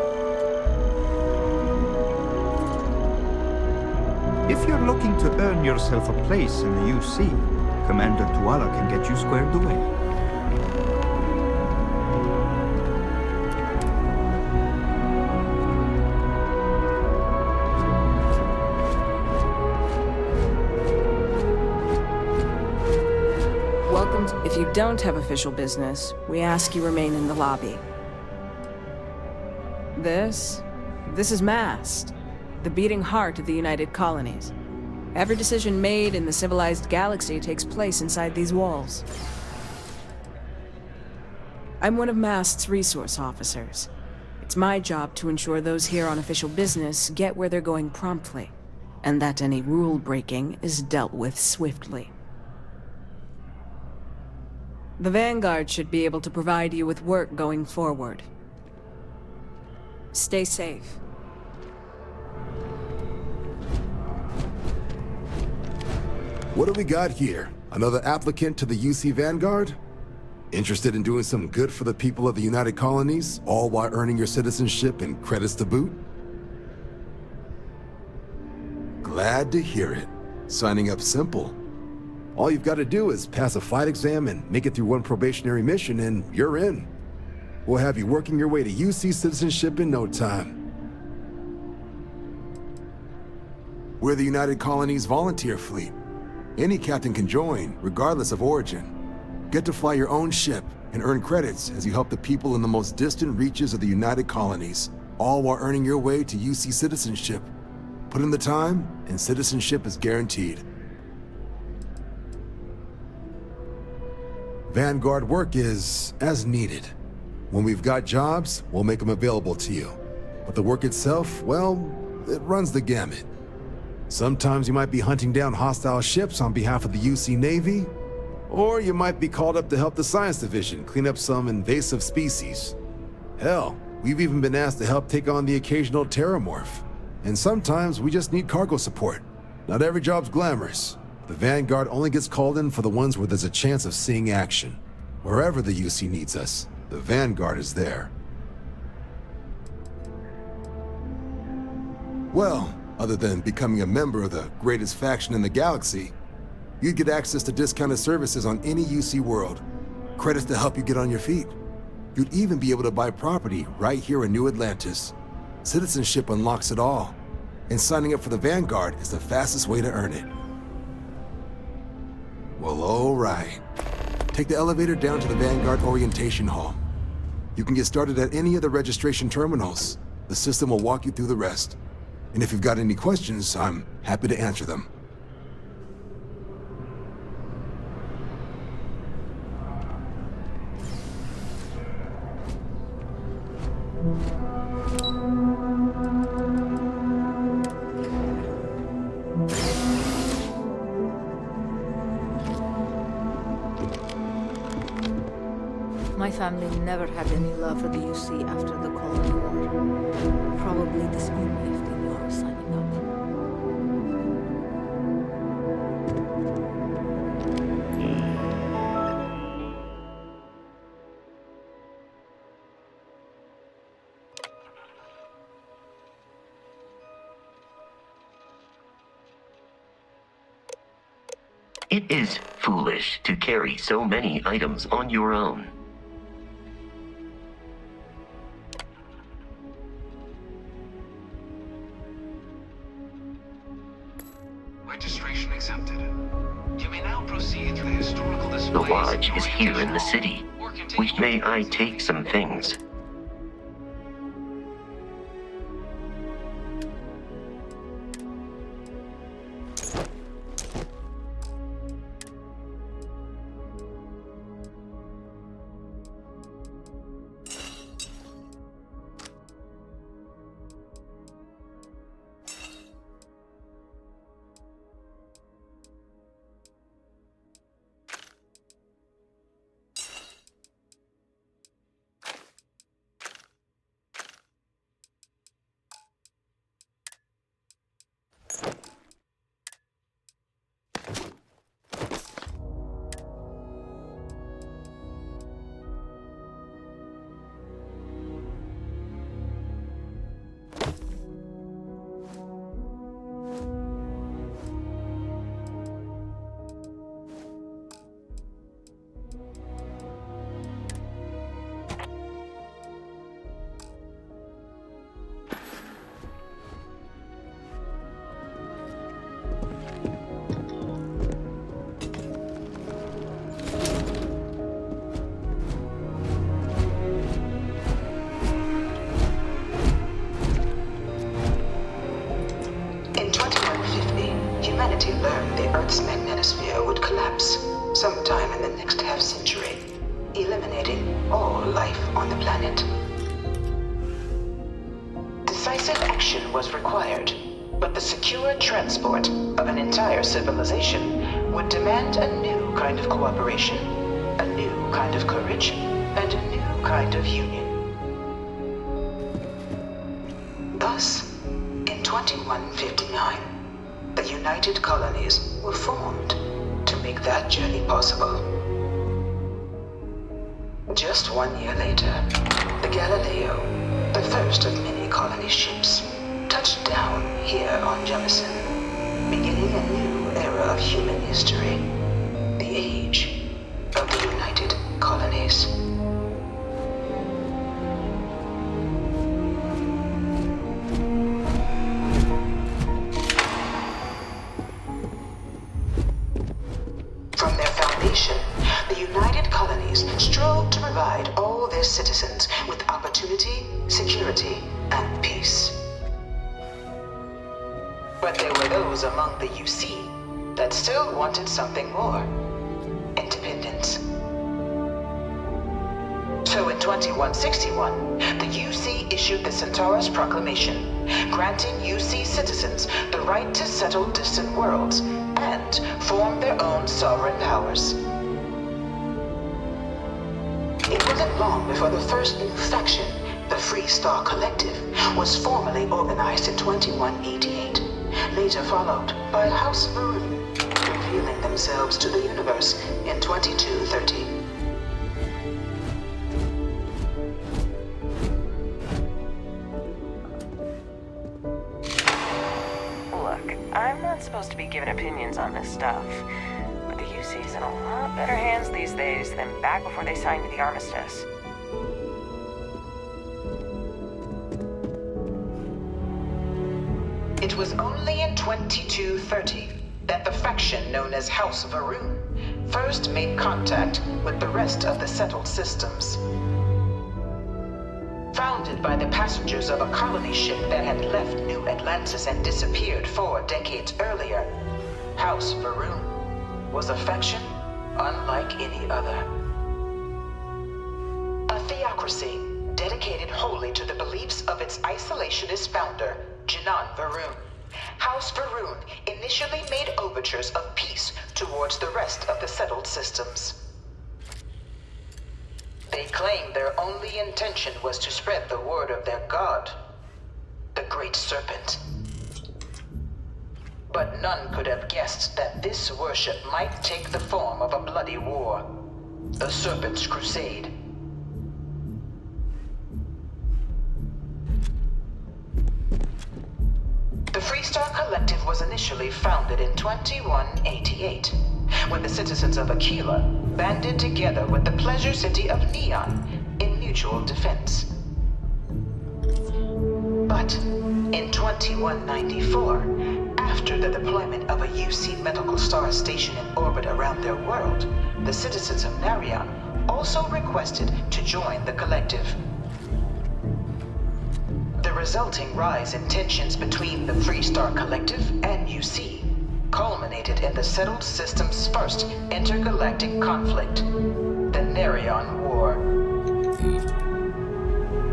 If you're looking to earn yourself a place in the UC, Commander Tuala can get you squared away. Welcome to... If you don't have official business, we ask you remain in the lobby. This is MAST. The beating heart of the United Colonies. Every decision made in the civilized galaxy takes place inside these walls. I'm one of MAST's resource officers. It's my job to ensure those here on official business get where they're going promptly, and that any rule breaking is dealt with swiftly. The Vanguard should be able to provide you with work going forward. Stay safe. What do we got here? Another applicant to the UC Vanguard? Interested in doing some good for the people of the United Colonies, all while earning your citizenship and credits to boot? Glad to hear it. Signing up simple. All you've got to do is pass a fight exam and make it through one probationary mission and you're in. We'll have you working your way to UC citizenship in no time. We're the United Colonies Volunteer Fleet. Any captain can join, regardless of origin. Get to fly your own ship and earn credits as you help the people in the most distant reaches of the United Colonies, all while earning your way to UC citizenship. Put in the time, and citizenship is guaranteed. Vanguard work is as needed. When we've got jobs, we'll make them available to you. But the work itself, well, it runs the gamut. Sometimes you might be hunting down hostile ships on behalf of the UC Navy, or you might be called up to help the Science Division clean up some invasive species. Hell, we've even been asked to help take on the occasional Terrormorph. And sometimes we just need cargo support. Not every job's glamorous. The Vanguard only gets called in for the ones where there's a chance of seeing action. Wherever the UC needs us, the Vanguard is there. Well, other than becoming a member of the greatest faction in the galaxy, you'd get access to discounted services on any UC world, credits to help you get on your feet. You'd even be able to buy property right here in New Atlantis. Citizenship unlocks it all, and signing up for the Vanguard is the fastest way to earn it. Well, all right. Take the elevator down to the Vanguard Orientation Hall. You can get started at any of the registration terminals. The system will walk you through the rest. And if you've got any questions, I'm happy to answer them. My family never had any love for the UC after the Colony War. Probably disowned me if they knew I was signing up. It is foolish to carry so many items on your own. Registration accepted. You may now proceed to the historical displays. The lodge is here in the city. May I take some things? In 2150, humanity learned the Earth's magnetosphere would collapse sometime in the next half-century, eliminating all life on the planet. Decisive action was required, but the secure transport of an entire civilization would demand a new kind of cooperation, a new kind of courage, and a new kind of union. Thus, in 2159, the United Colonies were formed to make that journey possible. Just 1 year later, the Galileo, the first of many colony ships, touched down here on Jemison, beginning a new era of human history, the age of the United Colonies. From their foundation, the United Colonies strove to provide all their citizens with opportunity, security, and peace. But there were those among the UC that still wanted something more: independence. So in 2161, the UC issued the Centaurus Proclamation, granting UC citizens the right to settle distant worlds and form their own sovereign powers. It wasn't long before the first new faction, the Free Star Collective, was formally organized in 2188, later followed by House Varun, revealing themselves to the universe in 2230. I'm not supposed to be giving opinions on this stuff, but the UC's in a lot better hands these days than back before they signed the armistice. It was only in 2230 that the faction known as House Varun first made contact with the rest of the settled systems. Founded by the passengers of a colony ship that had left New Atlantis and disappeared 4 decades earlier, House Varun was a faction unlike any other. A theocracy dedicated wholly to the beliefs of its isolationist founder, Jinan Varun. House Varun initially made overtures of peace towards the rest of the settled systems. They claimed their only intention was to spread the word of their god, the Great Serpent. But none could have guessed that this worship might take the form of a bloody war, the Serpent's Crusade. The Freestar Collective was initially founded in 2188, when the citizens of Aquila banded together with the pleasure city of Neon in mutual defense. But in 2194, after the deployment of a UC medical star station in orbit around their world, the citizens of Narion also requested to join the collective. The resulting rise in tensions between the Freestar Collective and UC culminated in the settled system's first intergalactic conflict, the Narion War.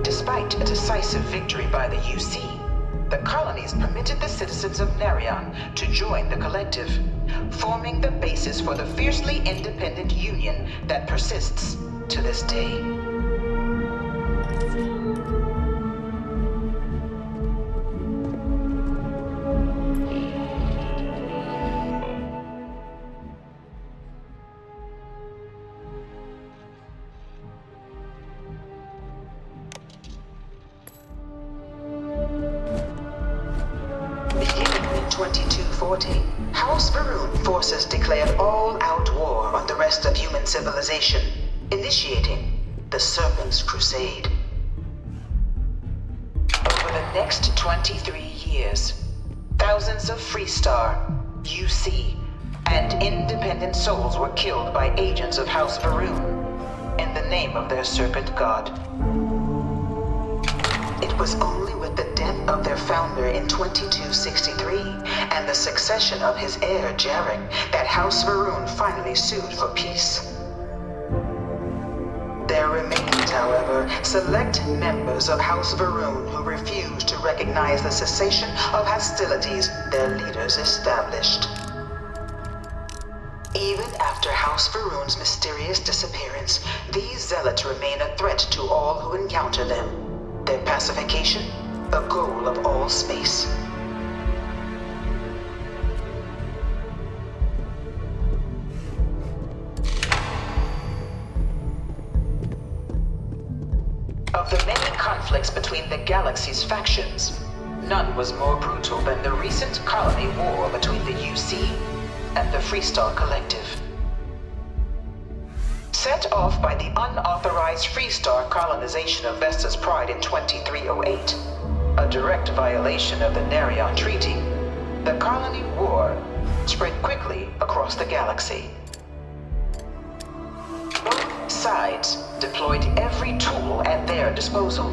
Despite a decisive victory by the UC, the colonies permitted the citizens of Narion to join the collective, forming the basis for the fiercely independent union that persists to this day. 1940, House Varun forces declared all-out war on the rest of human civilization, initiating the Serpent's Crusade. Over the next 23 years, thousands of Freestar, UC, and independent souls were killed by agents of House Varun in the name of their serpent god. It was only with the death of their founder in 2263 and the succession of his heir, Jarek, that House Varun finally sued for peace. There remained, however, select members of House Varun who refused to recognize the cessation of hostilities their leaders established. Even after House Varun's mysterious disappearance, these zealots remain a threat to all who encounter them. Their pacification, a goal of all space. Of the many conflicts between the galaxy's factions, none was more brutal than the recent colony war between the UC and the Freestar Collective. Set off by the unauthorized Freestar colonization of Vesta's Pride in 2308, a direct violation of the Nerion Treaty, the colony war spread quickly across the galaxy. Both sides deployed every tool at their disposal.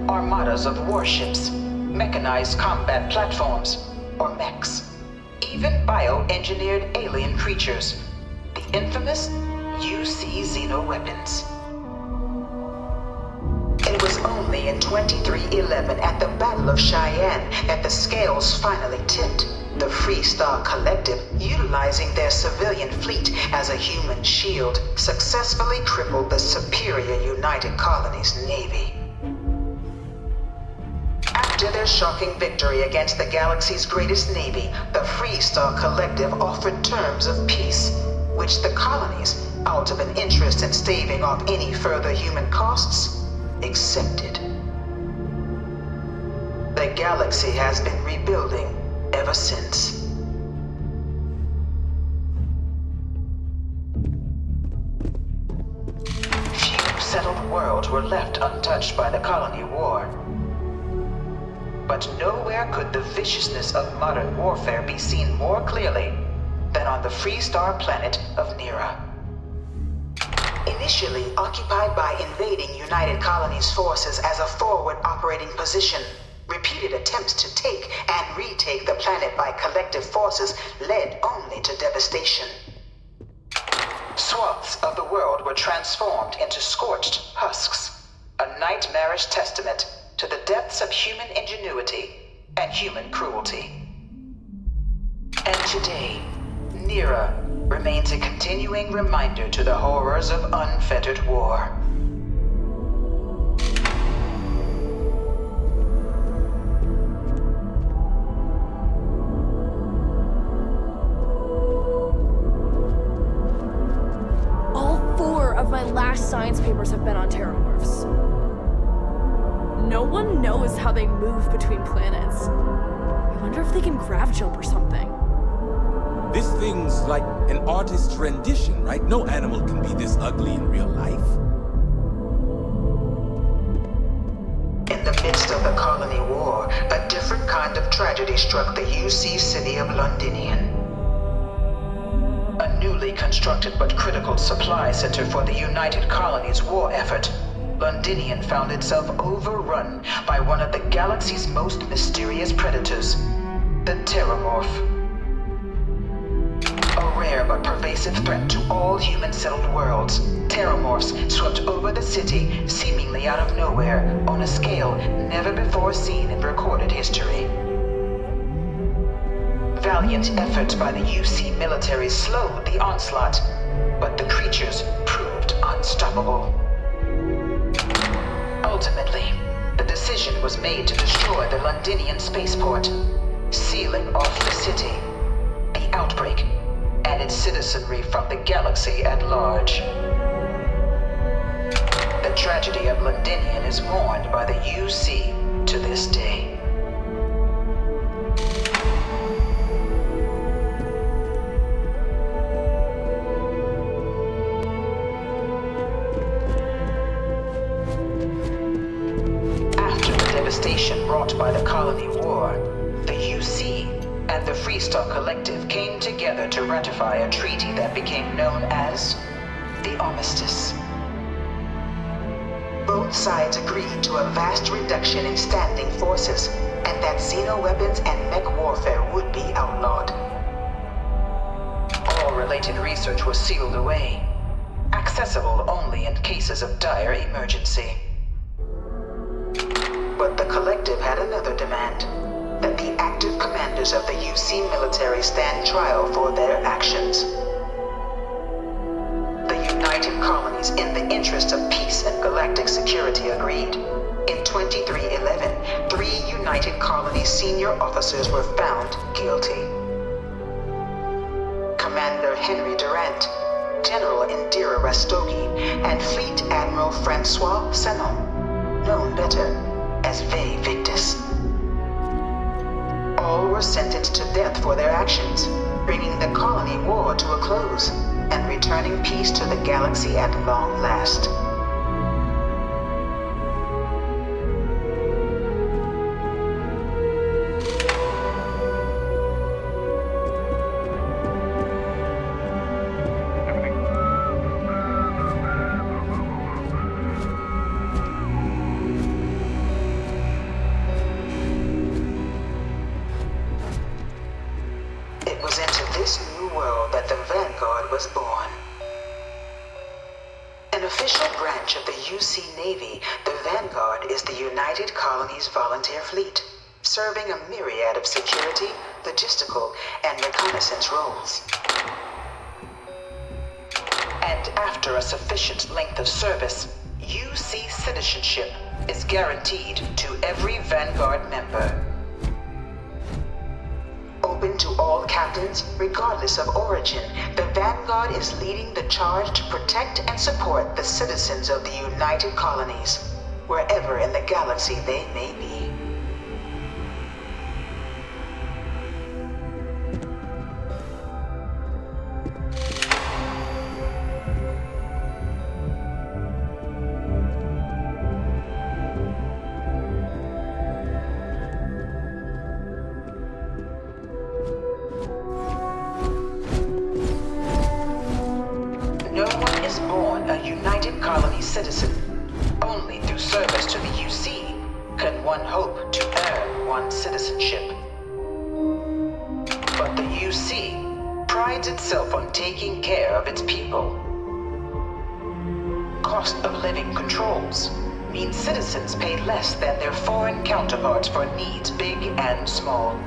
Armadas of warships, mechanized combat platforms, or mechs, even bioengineered alien creatures, the infamous UC xeno-weapons. It was only in 2311 at the Battle of Cheyenne that the scales finally tipped, the Freestar Collective, utilizing their civilian fleet as a human shield, successfully crippled the superior United Colonies Navy. After their shocking victory against the galaxy's greatest navy, the Freestar Collective offered terms of peace, which the colonies, out of an interest in staving off any further human costs, accepted. The galaxy has been rebuilding ever since. Few settled worlds were left untouched by the colony war. But nowhere could the viciousness of modern warfare be seen more clearly than on the Freestar planet of Nera. Initially occupied by invading United Colonies forces as a forward operating position, repeated attempts to take and retake the planet by collective forces led only to devastation. Swaths of the world were transformed into scorched husks, a nightmarish testament to the depths of human ingenuity and human cruelty. And today, Nera remains a continuing reminder to the horrors of unfettered war. All 4 of my last science papers have been on terrormorphs. No one knows how they move between planets. I wonder if they can grav jump or something. This thing's like an artist's rendition, right? No animal can be this ugly in real life. In the midst of the colony war, a different kind of tragedy struck the UC city of Londinian. A newly constructed but critical supply center for the United Colonies' war effort, Londinian found itself overrun by one of the galaxy's most mysterious predators, the Terrormorph. A rare but pervasive threat to all human-settled worlds, Terrormorphs swept over the city seemingly out of nowhere on a scale never before seen in recorded history. Valiant efforts by the UC military slowed the onslaught, but the creatures proved unstoppable. Ultimately, the decision was made to destroy the Londinian spaceport, sealing off the city, the outbreak, and its citizenry from the galaxy at large. The tragedy of Londinian is mourned by the UC to this day. devastation wrought by the Colony War, the UC and the Freestar Collective came together to ratify a treaty that became known as the Armistice. Both sides agreed to a vast reduction in standing forces, and that xeno-weapons and mech warfare would be outlawed. All related research was sealed away, accessible only in cases of dire emergency. But the Collective had another demand, that the active commanders of the UC military stand trial for their actions. The United Colonies, in the interest of peace and galactic security, agreed. In 2311, 3 United Colonies senior officers were found guilty. Commander Henry Durant, General Indira Rastogi, and Fleet Admiral Francois Sanon, known better as Ve Victus. All were sentenced to death for their actions, bringing the colony war to a close and returning peace to the galaxy at long last. It was into this new world that the Vanguard was born. An official branch of the UC Navy, the Vanguard is the United Colonies Volunteer Fleet, serving a myriad of security, logistical, and reconnaissance roles. And after a sufficient length of service, UC citizenship is guaranteed to every Vanguard member. Open to all captains, regardless of origin, the Vanguard is leading the charge to protect and support the citizens of the United Colonies, wherever in the galaxy they may be. Citizen. Only through service to the UC can one hope to earn one's citizenship. But the UC prides itself on taking care of its people. Cost of living controls mean citizens pay less than their foreign counterparts for needs big and small.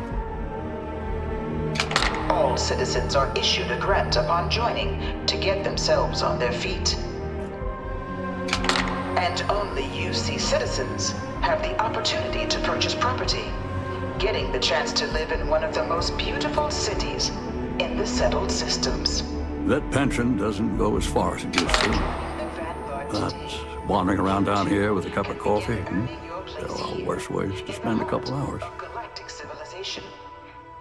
All citizens are issued a grant upon joining to get themselves on their feet. And only UC citizens have the opportunity to purchase property, getting the chance to live in one of the most beautiful cities in the settled systems. That pension doesn't go as far as it used to. But wandering around down here with a cup of coffee, there are worse ways to spend a couple hours. Galactic civilization,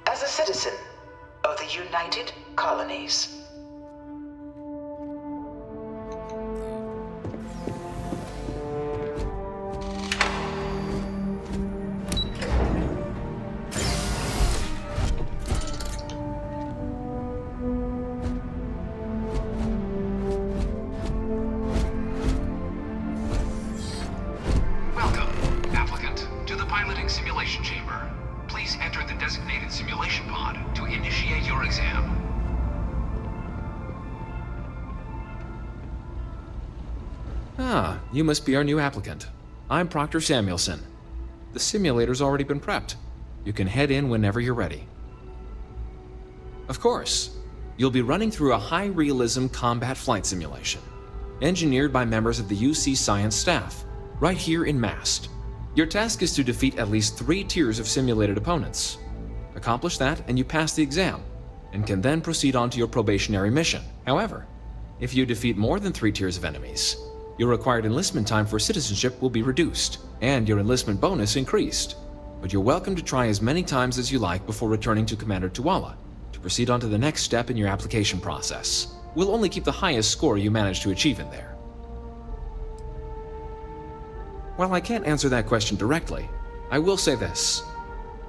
as a citizen of the United Colonies. You must be our new applicant. I'm Proctor Samuelson. The simulator's already been prepped. You can head in whenever you're ready. Of course, you'll be running through a high-realism combat flight simulation, engineered by members of the UC science staff, right here in MAST. Your task is to defeat at least 3 tiers of simulated opponents. Accomplish that and you pass the exam, and can then proceed on to your probationary mission. However, if you defeat more than 3 tiers of enemies, your required enlistment time for citizenship will be reduced, and your enlistment bonus increased. But you're welcome to try as many times as you like before returning to Commander Tuala to proceed on to the next step in your application process. We'll only keep the highest score you manage to achieve in there. While I can't answer that question directly, I will say this.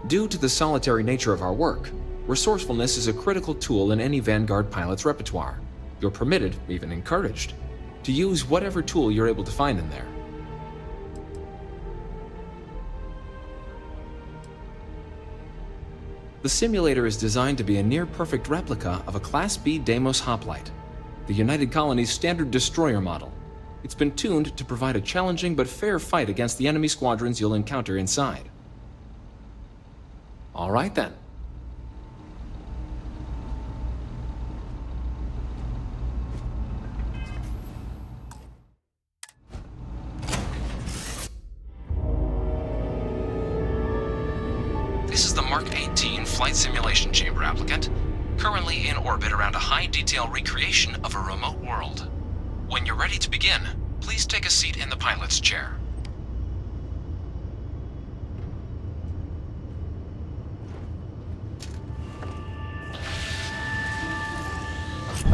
Due to the solitary nature of our work, resourcefulness is a critical tool in any Vanguard pilot's repertoire. You're permitted, even encouraged, to use whatever tool you're able to find in there. The simulator is designed to be a near-perfect replica of a Class B Deimos hoplite, the United Colony's standard destroyer model. It's been tuned to provide a challenging but fair fight against the enemy squadrons you'll encounter inside. All right then. This is the Mark 18 Flight Simulation Chamber applicant, currently in orbit around a high-detail recreation of a remote world. When you're ready to begin, please take a seat in the pilot's chair.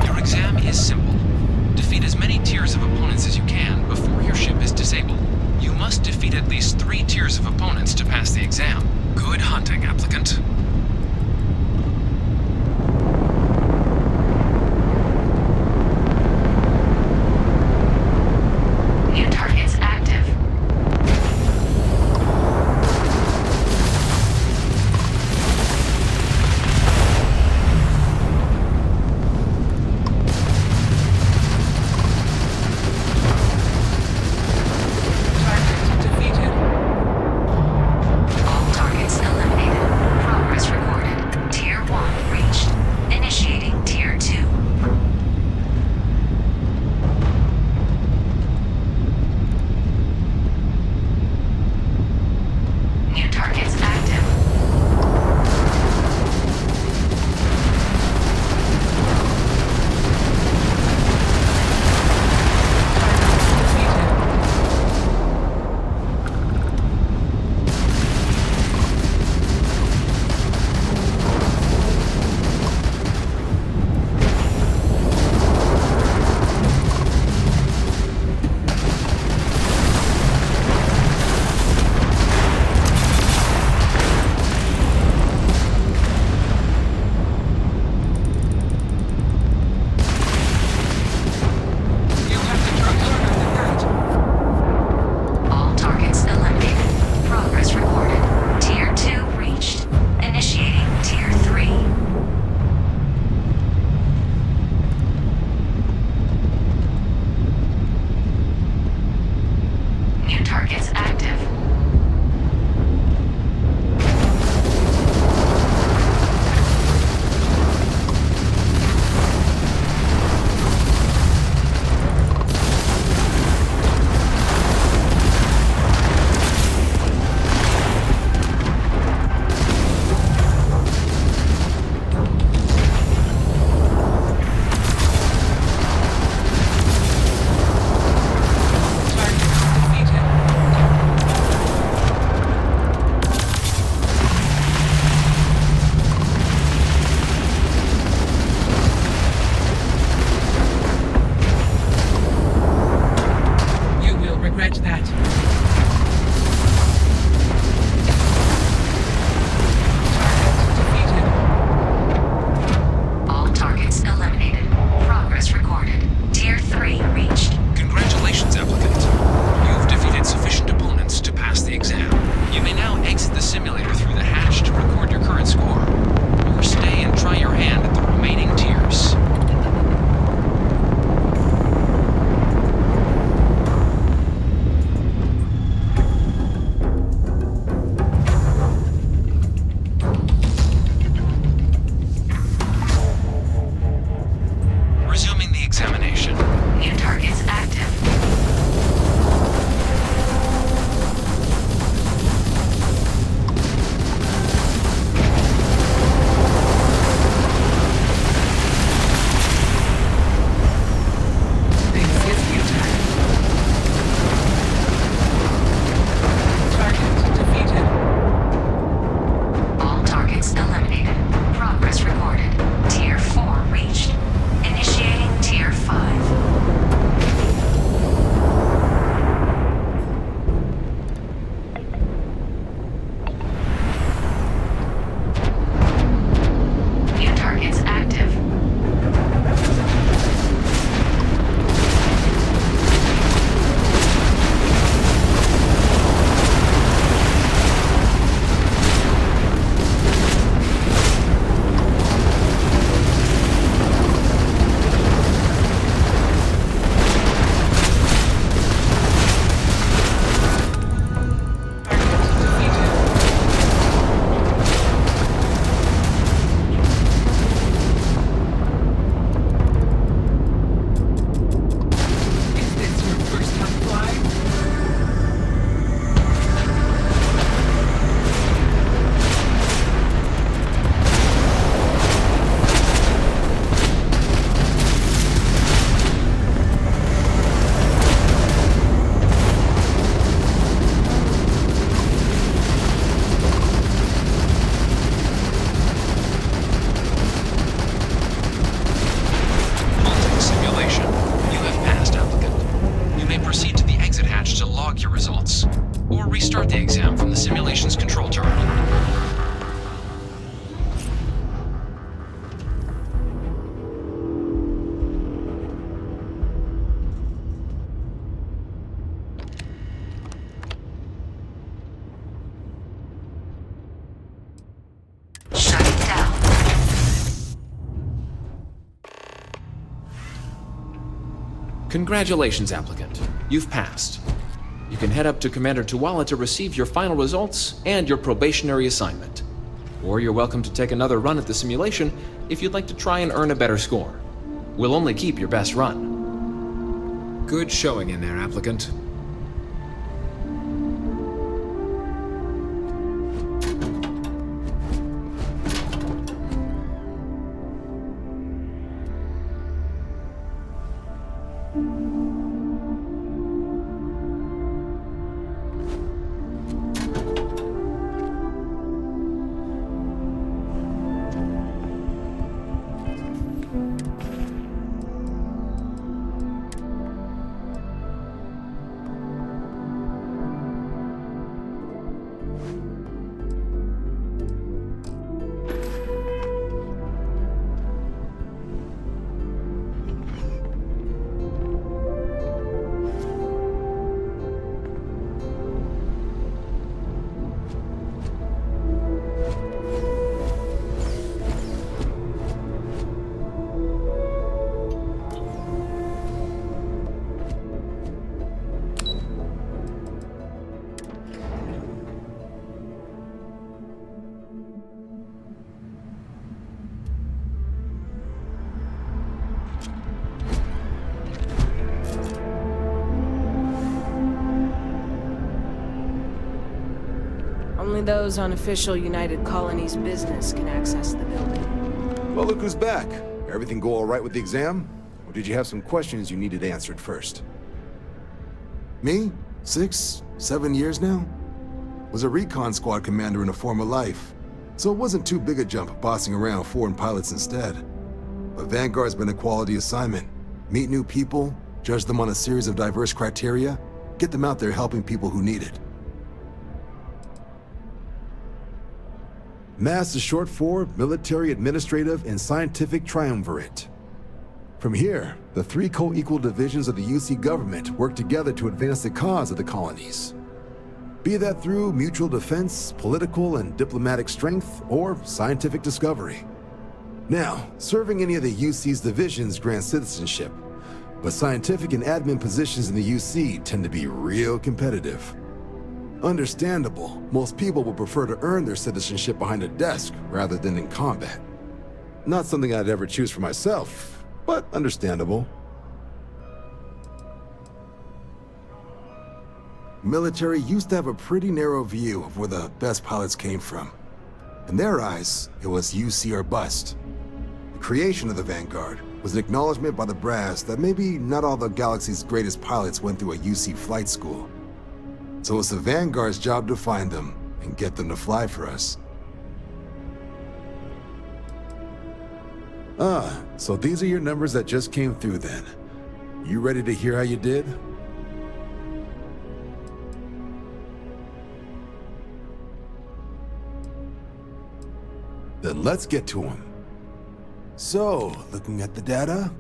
Your exam is simple. Defeat as many tiers of opponents as you can before your ship is disabled. You must defeat at least 3 tiers of opponents to pass the exam. Good hunting, applicant. New targets active. Target defeated. All targets eliminated. Progress Congratulations, applicant. You've passed. You can head up to Commander Tuala to receive your final results and your probationary assignment. Or you're welcome to take another run at the simulation if you'd like to try and earn a better score. We'll only keep your best run. Good showing in there, applicant. Only those on official United Colonies business can access the building. Well, look who's back. Everything go all right with the exam? Or did you have some questions you needed answered first? Me? 6, 7 years now? Was a recon squad commander in a former life, so it wasn't too big a jump bossing around foreign pilots instead. But Vanguard's been a quality assignment. Meet new people, judge them on a series of diverse criteria, get them out there helping people who need it. MAST is short for Military, Administrative, and Scientific Triumvirate. From here, the 3 co-equal divisions of the UC government work together to advance the cause of the colonies. Be that through mutual defense, political and diplomatic strength, or scientific discovery. Now, serving any of the UC's divisions grants citizenship, but scientific and admin positions in the UC tend to be real competitive. Understandable, most people would prefer to earn their citizenship behind a desk rather than in combat. Not something I'd ever choose for myself, but understandable. Military used to have a pretty narrow view of where the best pilots came from. In their eyes, it was UC or bust. The creation of the Vanguard was an acknowledgement by the brass that maybe not all the galaxy's greatest pilots went through a UC flight school. So it's the Vanguard's job to find them and get them to fly for us. Ah, so these are your numbers that just came through then. You ready to hear how you did? Then let's get to them. So, looking at the data,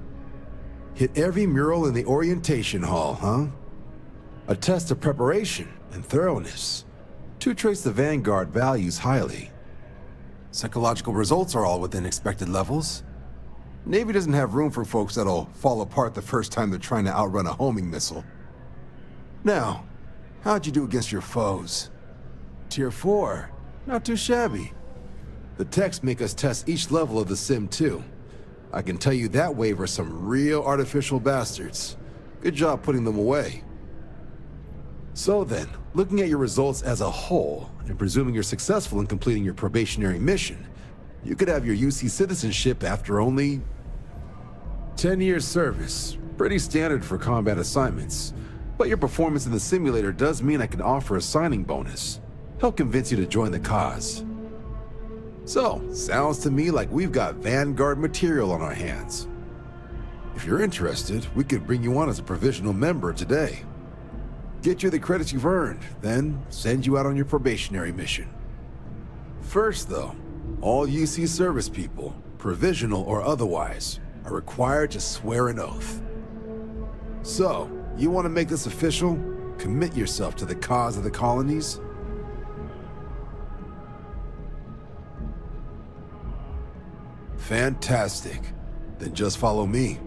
hit every mural in the Orientation Hall, huh? A test of preparation and thoroughness. 2 traits the Vanguard values highly. Psychological results are all within expected levels. Navy doesn't have room for folks that'll fall apart the first time they're trying to outrun a homing missile. Now, how'd you do against your foes? Tier 4, not too shabby. The techs make us test each level of the sim too. I can tell you that wave are some real artificial bastards. Good job putting them away. So then, looking at your results as a whole, and presuming you're successful in completing your probationary mission, you could have your UC citizenship after only 10 years service. Pretty standard for combat assignments. But your performance in the simulator does mean I can offer a signing bonus. Help convince you to join the cause. So, sounds to me like we've got Vanguard material on our hands. If you're interested, we could bring you on as a provisional member today. Get you the credits you've earned, then send you out on your probationary mission. First though, all UC service people, provisional or otherwise, are required to swear an oath. So, you want to make this official? Commit yourself to the cause of the colonies? Fantastic. Then just follow me.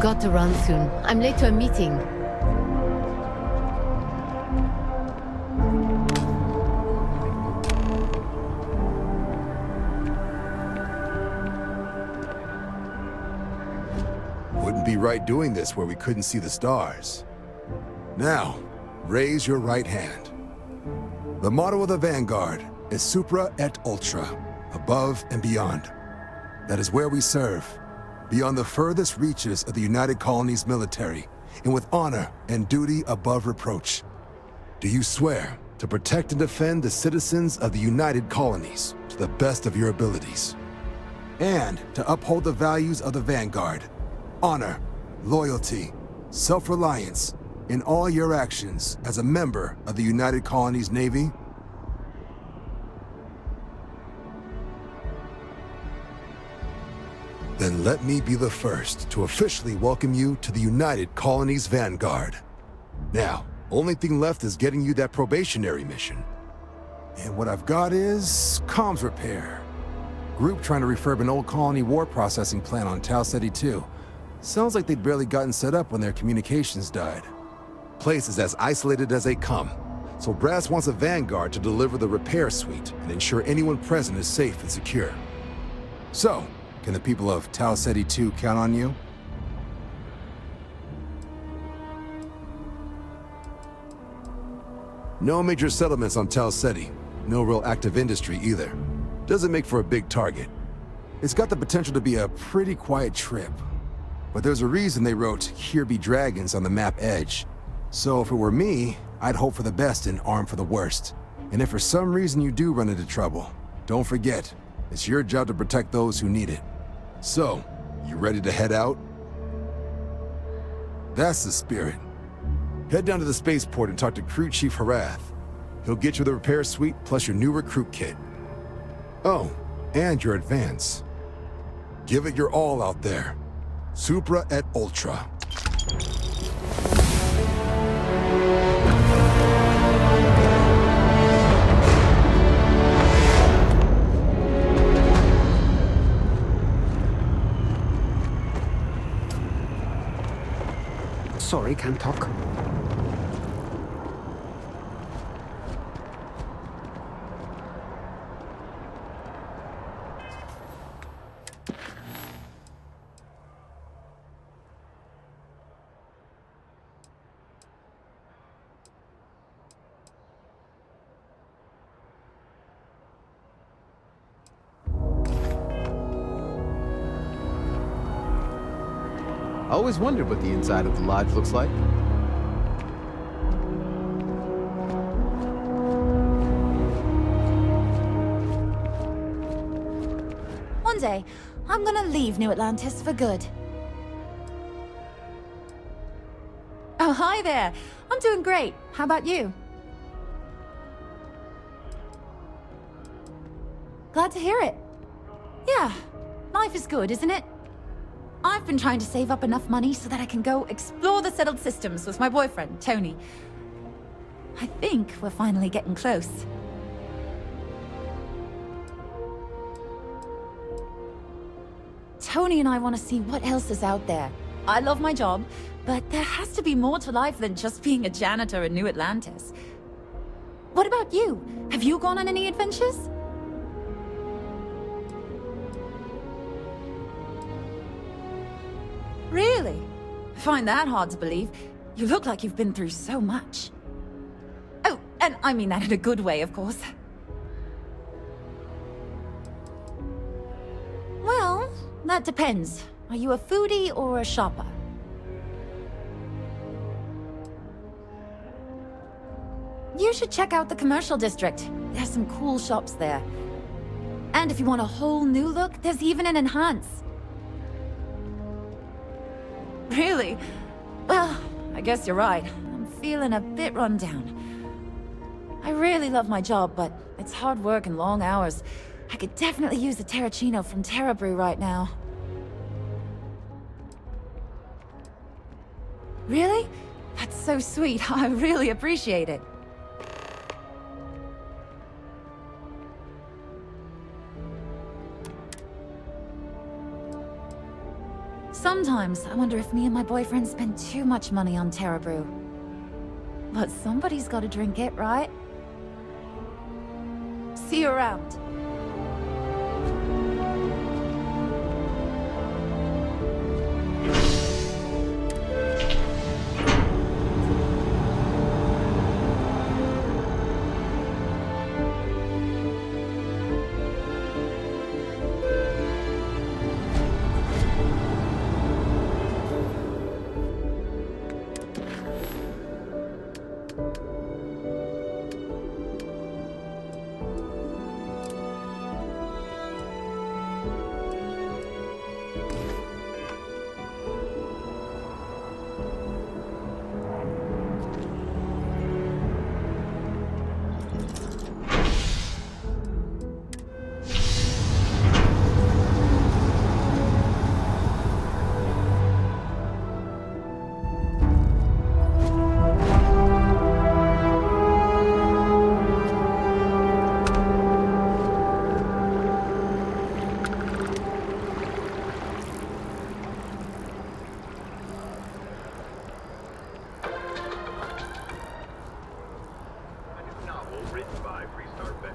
Got to run soon. I'm late to a meeting. Wouldn't be right doing this where we couldn't see the stars. Now, raise your right hand. The motto of the Vanguard is Supra et Ultra, above and beyond. That is where we serve, beyond the furthest reaches of the United Colonies military, and with honor and duty above reproach. Do you swear to protect and defend the citizens of the United Colonies to the best of your abilities, and to uphold the values of the Vanguard, honor, loyalty, self-reliance, in all your actions as a member of the United Colonies Navy? Then let me be the first to officially welcome you to the United Colonies Vanguard. Now, only thing left is getting you that probationary mission. And what I've got is comms repair. Group trying to refurb an old colony war processing plant on Tau Ceti II. Sounds like they'd barely gotten set up when their communications died. Place is as isolated as they come, so Brass wants a Vanguard to deliver the repair suite and ensure anyone present is safe and secure. So, can the people of Tau Ceti II count on you? No major settlements on Tau Ceti. No real active industry either. Doesn't make for a big target. It's got the potential to be a pretty quiet trip. But there's a reason they wrote "Here be dragons" on the map edge. So if it were me, I'd hope for the best and arm for the worst. And if for some reason you do run into trouble, don't forget, it's your job to protect those who need it. So, you ready to head out? That's the spirit. Head down to the spaceport and talk to Crew Chief Harath. He'll get you the repair suite plus your new recruit kit. Oh, and your advance. Give it your all out there. Supra et Ultra. Sorry, can't talk. I always wondered what the inside of the lodge looks like. One day, I'm gonna leave New Atlantis for good. Oh, hi there. I'm doing great. How about you? Glad to hear it. Yeah, life is good, isn't it? I've been trying to save up enough money so that I can go explore the settled systems with my boyfriend, Tony. I think we're finally getting close. Tony and I want to see what else is out there. I love my job, but there has to be more to life than just being a janitor in New Atlantis. What about you? Have you gone on any adventures? Really? I find that hard to believe. You look like you've been through so much. Oh, and I mean that in a good way, of course. Well, that depends. Are you a foodie or a shopper? You should check out the commercial district. There's some cool shops there. And if you want a whole new look, there's even an enhance. Really? Well, I guess you're right. I'm feeling a bit run down. I really love my job, but it's hard work and long hours. I could definitely use a Terracino from Terra Brew right now. Really? That's so sweet. I really appreciate it. Sometimes I wonder if me and my boyfriend spend too much money on Terra Brew. But somebody's gotta drink it, right? See you around.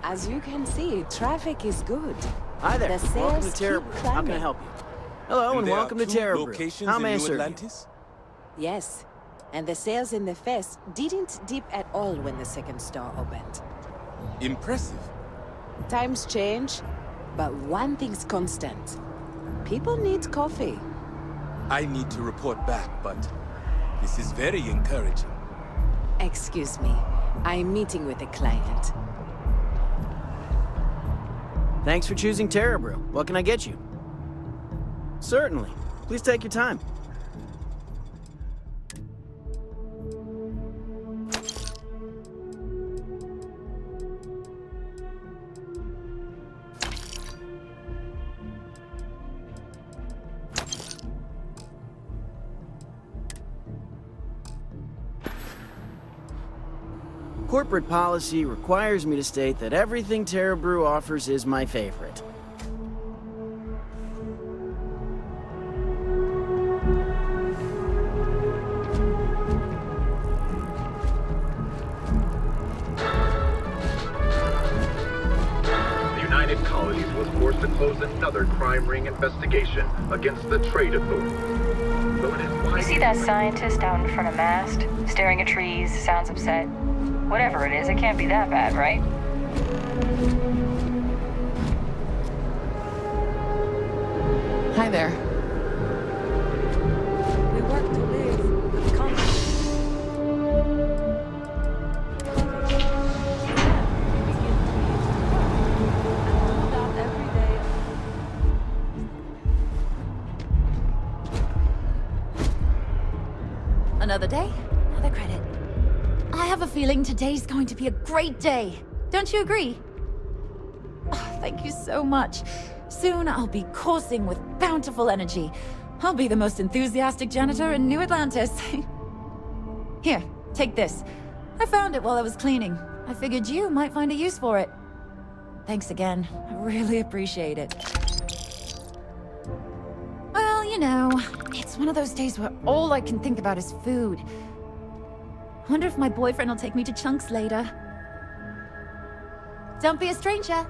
As you can see, traffic is good. Hi there. The Welcome to sales Terra keep Brew. How can I climbing. help you? Hello and there welcome are to two Terra Brew. locations How in may I New serve you? Atlantis? Yes, and the sales in the fest didn't dip at all when the second store opened. Impressive. Times change, but one thing's constant. People need coffee. I need to report back, but this is very encouraging. Excuse me, I'm meeting with a client. Thanks for choosing Terra Brew. What can I get you? Certainly. Please take your time. Corporate policy requires me to state that everything Terra Brew offers is my favorite. The United Colonies was forced to close another crime ring investigation against the trade authorities. So it is You see that scientist out in front of MAST, staring at trees, sounds upset? Whatever it is, it can't be that bad, right? Hi there. We work to live, but can't. Another day, another credit. I have a feeling today's going to be a great day. Don't you agree? Oh, thank you so much. Soon I'll be coursing with bountiful energy. I'll be the most enthusiastic janitor in New Atlantis. Here, take this. I found it while I was cleaning. I figured you might find a use for it. Thanks again. I really appreciate it. Well, you know, it's one of those days where all I can think about is food. I wonder if my boyfriend will take me to Chunks later. Don't be a stranger.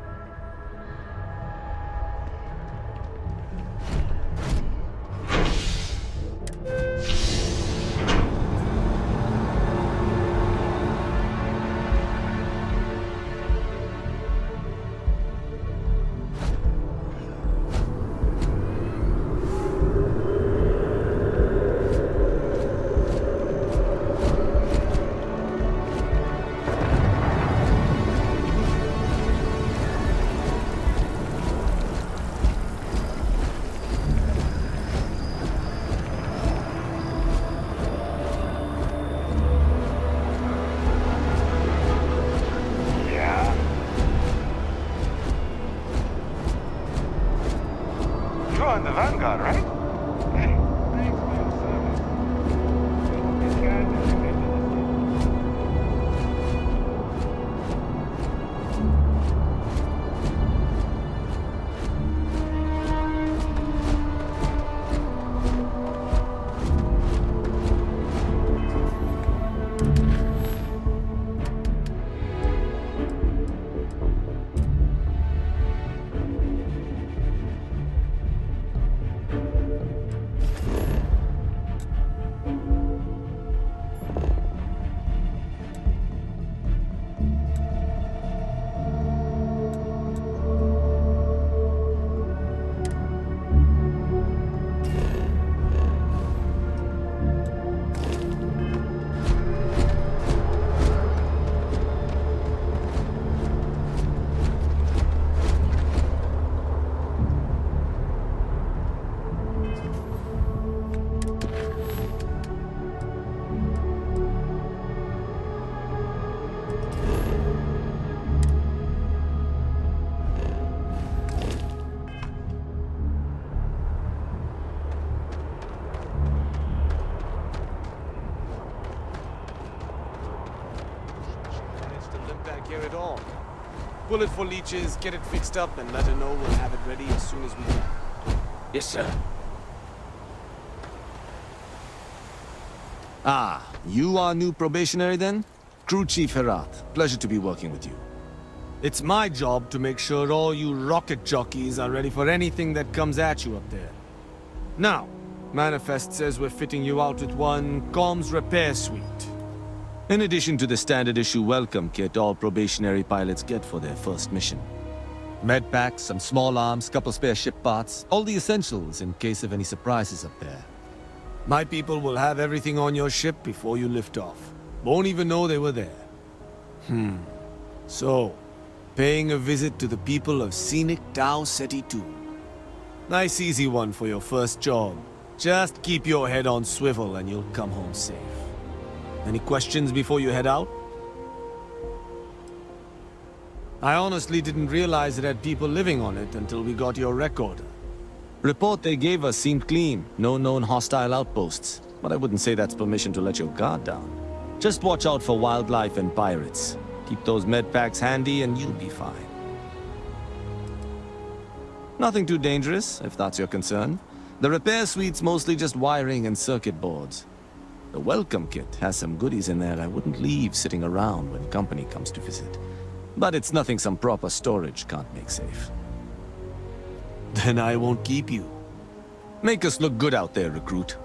care at all. Bullet for leeches, get it fixed up, and let her know we'll have it ready as soon as we can. Yes, sir. Ah, you are new probationary then? Crew Chief Herat. Pleasure to be working with you. It's my job to make sure all you rocket jockeys are ready for anything that comes at you up there. Now, Manifest says we're fitting you out with one comms repair suite. In addition to the standard issue welcome kit all probationary pilots get for their first mission. Med packs, some small arms, couple spare ship parts, all the essentials in case of any surprises up there. My people will have everything on your ship before you lift off. Won't even know they were there. So, paying a visit to the people of scenic Tau Ceti II. Nice easy one for your first job. Just keep your head on swivel and you'll come home safe. Any questions before you head out? I honestly didn't realize it had people living on it until we got your recorder. Report they gave us seemed clean. No known hostile outposts. But I wouldn't say that's permission to let your guard down. Just watch out for wildlife and pirates. Keep those med packs handy and you'll be fine. Nothing too dangerous, if that's your concern. The repair suite's mostly just wiring and circuit boards. The welcome kit has some goodies in there I wouldn't leave sitting around when company comes to visit. But it's nothing some proper storage can't make safe. Then I won't keep you. Make us look good out there, recruit.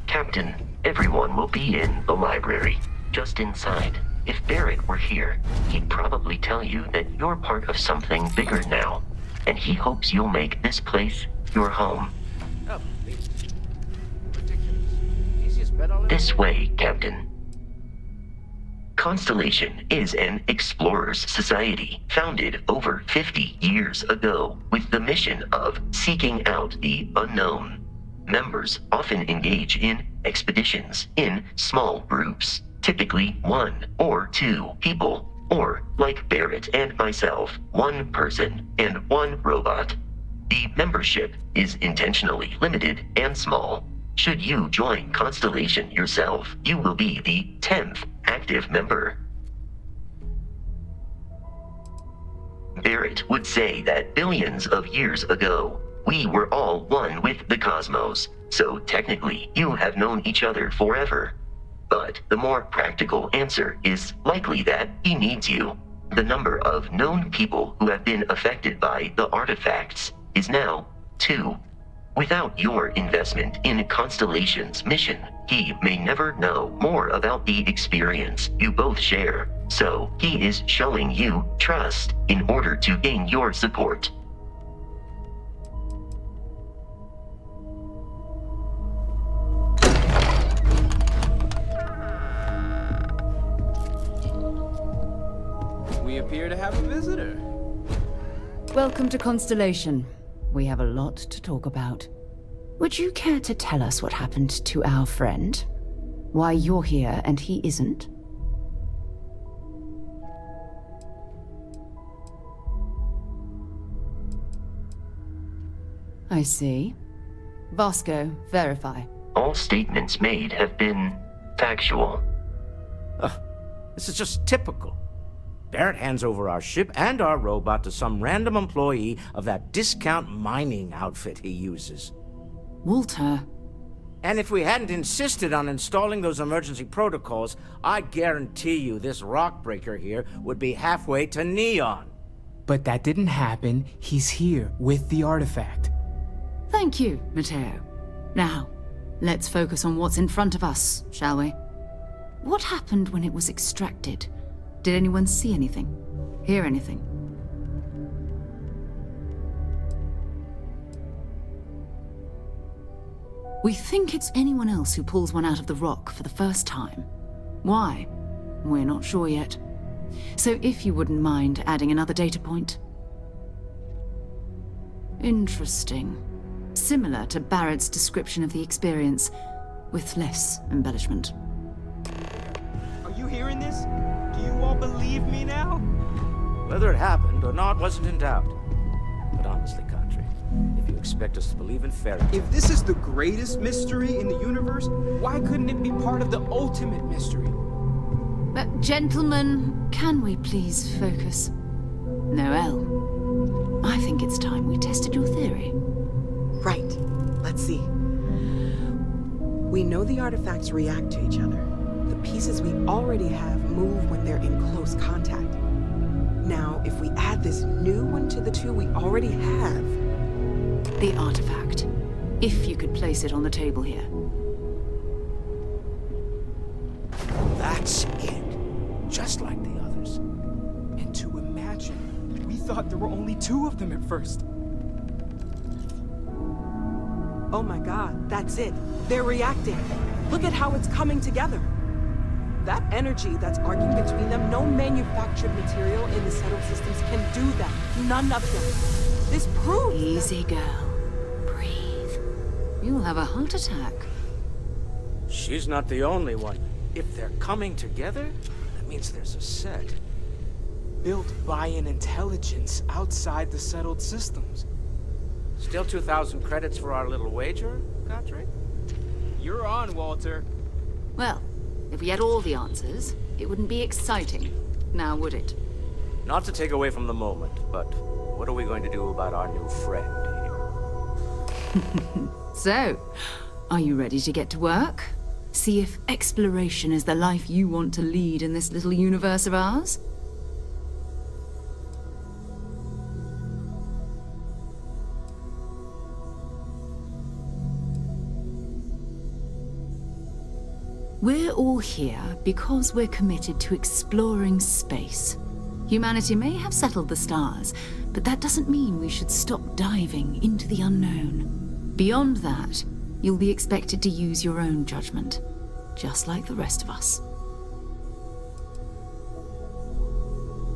Captain, everyone will be in the library, just inside. If Barrett were here, he'd probably tell you that you're part of something bigger now, and he hopes you'll make this place your home. This way, Captain. Constellation is an explorers society founded over 50 years ago with the mission of seeking out the unknown. Members often engage in expeditions in small groups, typically 1 or 2 people, or, like Barrett and myself, 1 person and 1 robot. The membership is intentionally limited and small. Should you join Constellation yourself, you will be the 10th active member. Barrett would say that billions of years ago, we were all one with the cosmos, so technically you have known each other forever. But the more practical answer is likely that he needs you. The number of known people who have been affected by the artifacts is now 2. Without your investment in Constellation's mission, he may never know more about the experience you both share. So he is showing you trust in order to gain your support. We appear to have a visitor. Welcome to Constellation. We have a lot to talk about. Would you care to tell us what happened to our friend? Why you're here and he isn't? I see. Vasco, verify. All statements made have been factual. This is just typical. Barrett hands over our ship and our robot to some random employee of that discount mining outfit he uses. Walter. And if we hadn't insisted on installing those emergency protocols, I guarantee you this rock breaker here would be halfway to Neon. But that didn't happen. He's here with the artifact. Thank you, Matteo. Now, let's focus on what's in front of us, shall we? What happened when it was extracted? Did anyone see anything? Hear anything? We think it's anyone else who pulls one out of the rock for the first time. Why? We're not sure yet. So if you wouldn't mind adding another data point. Interesting. Similar to Barrett's description of the experience, with less embellishment. Are you hearing this? Do you all believe me now? Whether it happened or not wasn't in doubt. But honestly, Country, if you expect us to believe in fairy tales... If this is the greatest mystery in the universe, why couldn't it be part of the ultimate mystery? Gentlemen, can we please focus? Noelle, I think it's time we tested your theory. Right. Let's see. We know the artifacts react to each other. The pieces we already have move when they're in close contact. Now, if we add this new one to the two we already have... The artifact. If you could place it on the table here. That's it. Just like the others. And to imagine, we thought there were only 2 of them at first. Oh my god, that's it. They're reacting. Look at how it's coming together. That energy that's arcing between them, no manufactured material in the settled systems can do that. None of them. This proves... Easy, girl. Breathe. You'll have a heart attack. She's not the only one. If they're coming together, that means there's a set. Built by an intelligence outside the settled systems. Still 2,000 credits for our little wager, Country? You're on, Walter. Well, if we had all the answers, it wouldn't be exciting, now would it? Not to take away from the moment, but what are we going to do about our new friend here? So, are you ready to get to work? See if exploration is the life you want to lead in this little universe of ours? We're all here because we're committed to exploring space. Humanity may have settled the stars, but that doesn't mean we should stop diving into the unknown. Beyond that, you'll be expected to use your own judgment, just like the rest of us.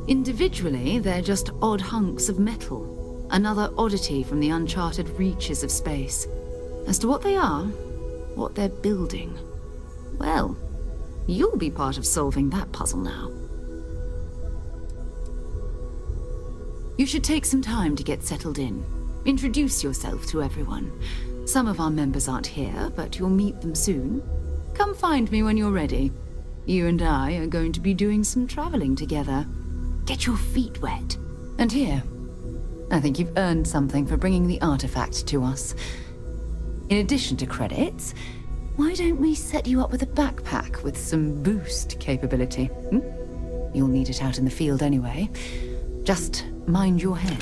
Individually, they're just odd hunks of metal, another oddity from the uncharted reaches of space. As to what they are, what they're building, well, you'll be part of solving that puzzle now. You should take some time to get settled in. Introduce yourself to everyone. Some of our members aren't here, but you'll meet them soon. Come find me when you're ready. You and I are going to be doing some traveling together. Get your feet wet. And here, I think you've earned something for bringing the artifact to us. In addition to credits, why don't we set you up with a backpack with some boost capability? You'll need it out in the field anyway. Just mind your head.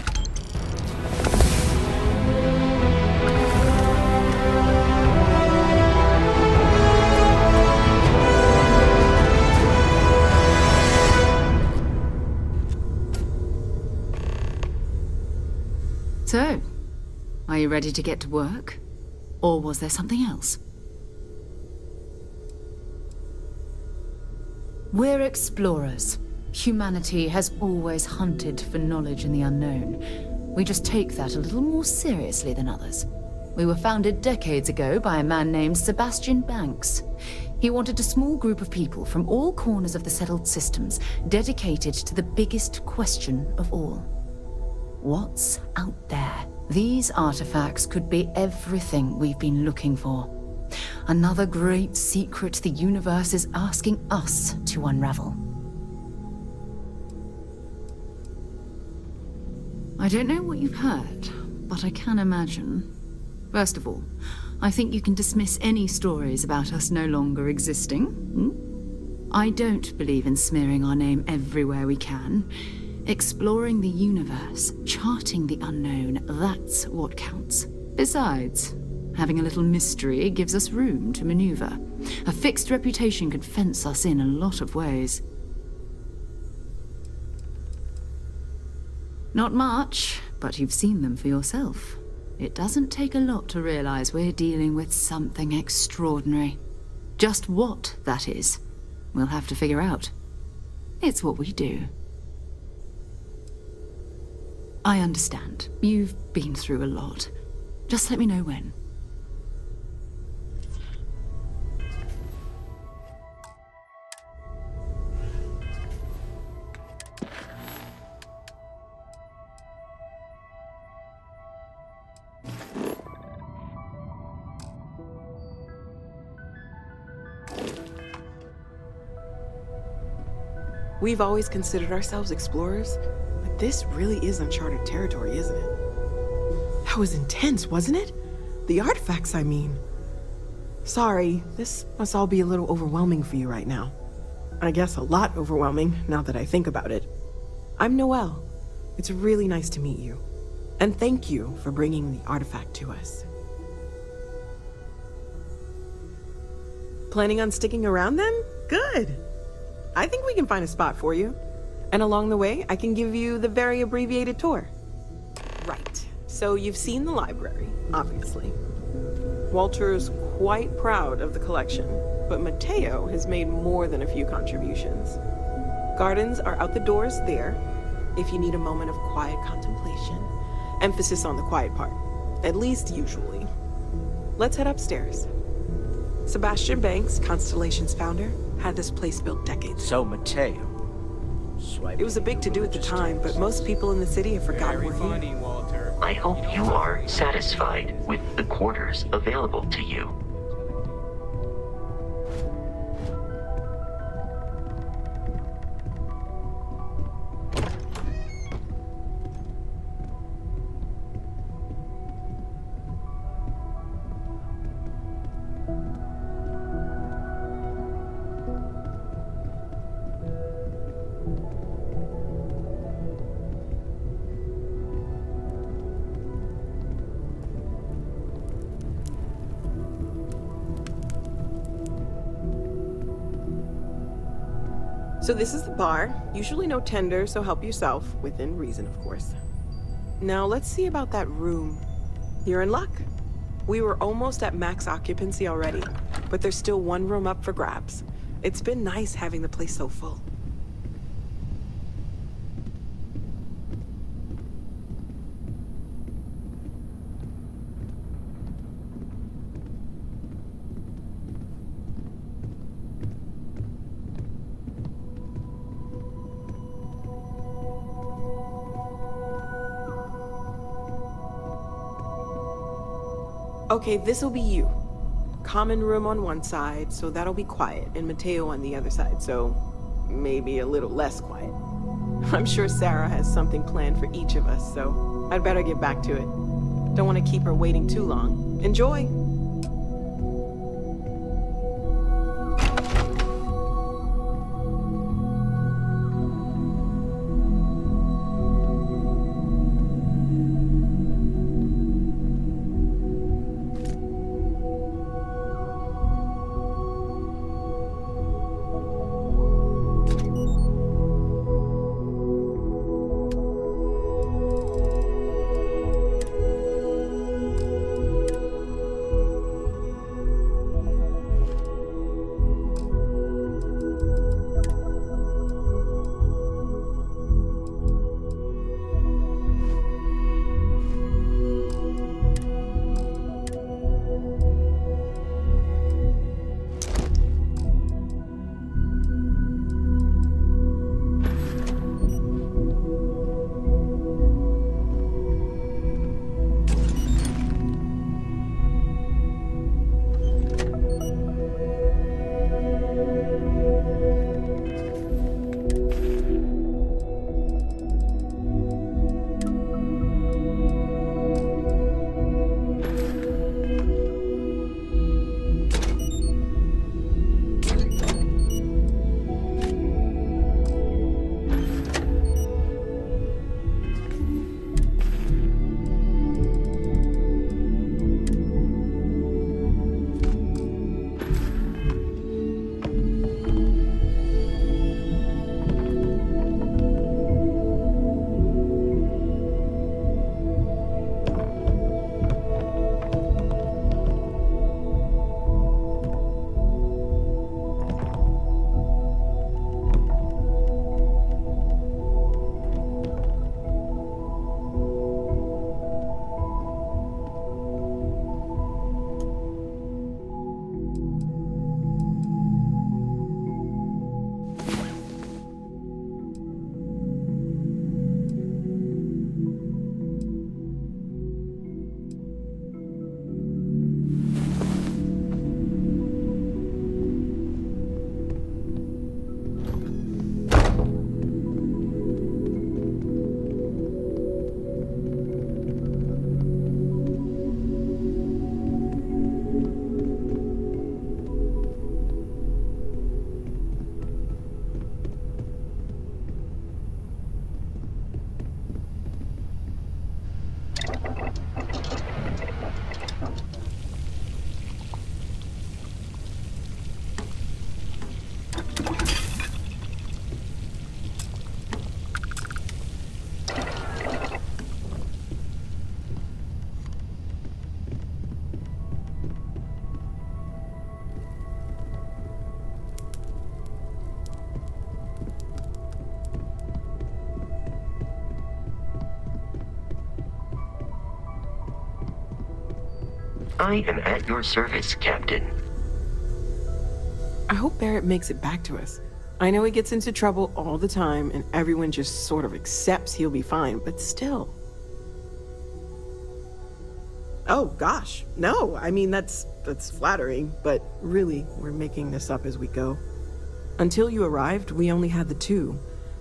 So, are you ready to get to work? Or was there something else? We're explorers. Humanity has always hunted for knowledge in the unknown. We just take that a little more seriously than others. We were founded decades ago by a man named Sebastian Banks. He wanted a small group of people from all corners of the settled systems dedicated to the biggest question of all. What's out there? These artifacts could be everything we've been looking for. Another great secret the universe is asking us to unravel. I don't know what you've heard, but I can imagine. First of all, I think you can dismiss any stories about us no longer existing. I don't believe in smearing our name everywhere we can. Exploring the universe, charting the unknown, that's what counts. Besides, having a little mystery gives us room to maneuver. A fixed reputation could fence us in a lot of ways. Not much, but you've seen them for yourself. It doesn't take a lot to realize we're dealing with something extraordinary. Just what that is, we'll have to figure out. It's what we do. I understand. You've been through a lot. Just let me know when. We've always considered ourselves explorers, but this really is uncharted territory, isn't it? That was intense, wasn't it? The artifacts, I mean. Sorry, this must all be a little overwhelming for you right now. I guess a lot overwhelming, now that I think about it. I'm Noelle. It's really nice to meet you. And thank you for bringing the artifact to us. Planning on sticking around then? Good. I think we can find a spot for you. And along the way, I can give you the very abbreviated tour. Right. So you've seen the library, obviously. Walter's quite proud of the collection, but Mateo has made more than a few contributions. Gardens are out the doors there, if you need a moment of quiet contemplation. Emphasis on the quiet part, at least usually. Let's head upstairs. Sebastian Banks, Constellation's founder, had this place built decades ago. So Mateo. It was a big to-do at the time, but most people in the city have forgotten we're here. Walter. I hope you are satisfied with the quarters available to you. So this is the bar. Usually no tender, so help yourself, within reason, of course. Now let's see about that room. You're in luck. We were almost at max occupancy already, but there's still one room up for grabs. It's been nice having the place so full. Okay, this'll be you. Common room on one side, so that'll be quiet, and Mateo on the other side, so maybe a little less quiet. I'm sure Sarah has something planned for each of us, so I'd better get back to it. Don't want to keep her waiting too long. Enjoy! I am at your service, Captain. I hope Barrett makes it back to us. I know he gets into trouble all the time, and everyone just sort of accepts he'll be fine, but still. Oh, gosh. No, I mean, that's flattering, but really, we're making this up as we go. Until you arrived, we only had the two,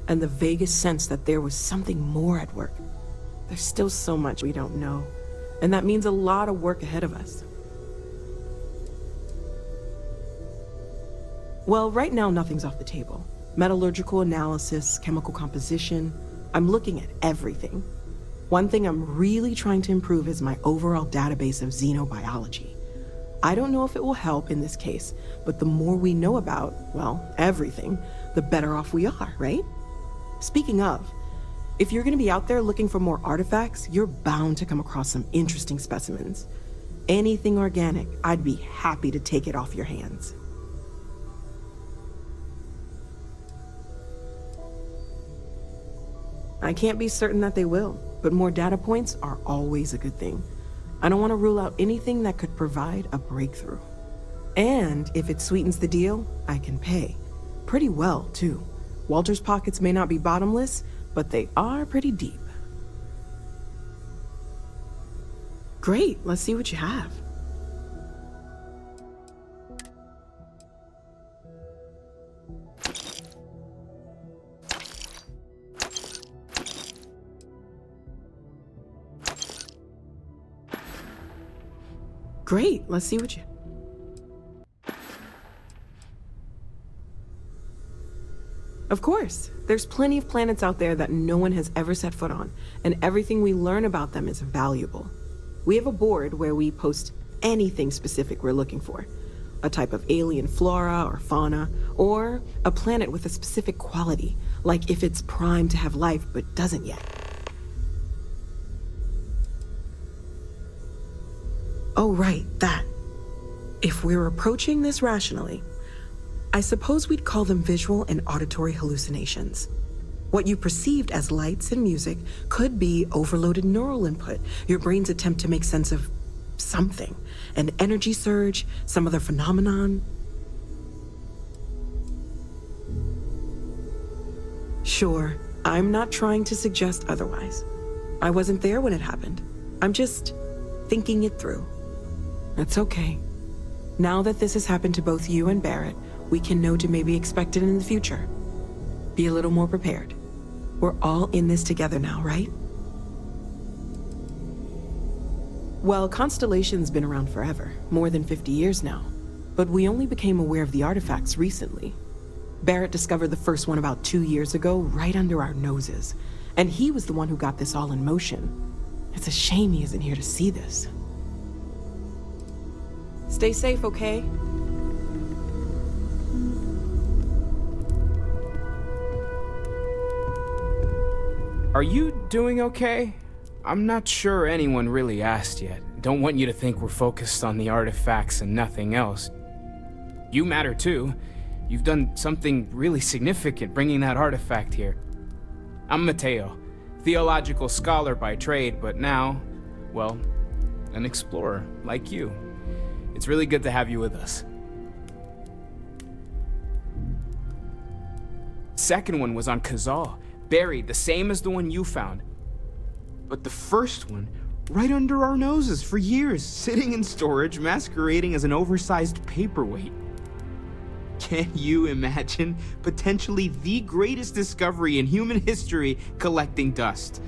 and the vaguest sense that there was something more at work. There's still so much we don't know, and that means a lot of work ahead of us. Well, right now, nothing's off the table. Metallurgical analysis, chemical composition, I'm looking at everything. One thing I'm really trying to improve is my overall database of xenobiology. I don't know if it will help in this case, but the more we know about, well, everything, the better off we are, right? Speaking of, if you're gonna be out there looking for more artifacts, you're bound to come across some interesting specimens. Anything organic, I'd be happy to take it off your hands. I can't be certain that they will, but more data points are always a good thing. I don't want to rule out anything that could provide a breakthrough. And if it sweetens the deal, I can pay. Pretty well, too. Walter's pockets may not be bottomless, but they are pretty deep. Great, let's see what you have. Great, let's see what you... Of course, there's plenty of planets out there that no one has ever set foot on, and everything we learn about them is valuable. We have a board where we post anything specific we're looking for. A type of alien flora or fauna, or a planet with a specific quality, like if it's primed to have life but doesn't yet. Oh, right, that. If we're approaching this rationally, I suppose we'd call them visual and auditory hallucinations. What you perceived as lights and music could be overloaded neural input, your brain's attempt to make sense of something, an energy surge, some other phenomenon. Sure, I'm not trying to suggest otherwise. I wasn't there when it happened. I'm just thinking it through. It's okay. Now that this has happened to both you and Barrett, we can know to maybe expect it in the future. Be a little more prepared. We're all in this together now, right? Well, Constellation's been around forever, more than 50 years now. But we only became aware of the artifacts recently. Barrett discovered the first one about 2 years ago, right under our noses. And he was the one who got this all in motion. It's a shame he isn't here to see this. Stay safe, okay? Are you doing okay? I'm not sure anyone really asked yet. Don't want you to think we're focused on the artifacts and nothing else. You matter too. You've done something really significant bringing that artifact here. I'm Mateo, theological scholar by trade, but now, well, an explorer like you. It's really good to have you with us. Second one was on Kazal, buried, the same as the one you found. But the first one, right under our noses for years, sitting in storage, masquerading as an oversized paperweight. Can you imagine potentially the greatest discovery in human history collecting dust?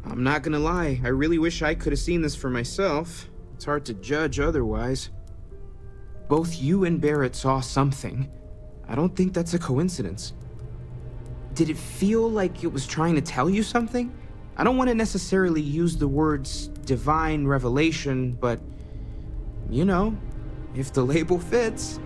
I'm not gonna lie, I really wish I could have seen this for myself. It's hard to judge otherwise. Both you and Barrett saw something. I don't think that's a coincidence. Did it feel like it was trying to tell you something? I don't want to necessarily use the words divine revelation, but, you know, if the label fits.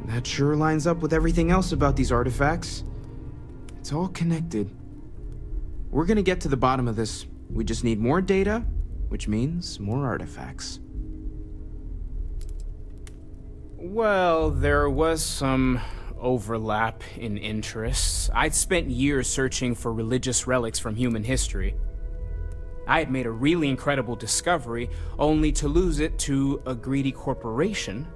That sure lines up with everything else about these artifacts. It's all connected. We're gonna get to the bottom of this. We just need more data, which means more artifacts. Well, there was some overlap in interests. I'd spent years searching for religious relics from human history. I had made a really incredible discovery, only to lose it to a greedy corporation.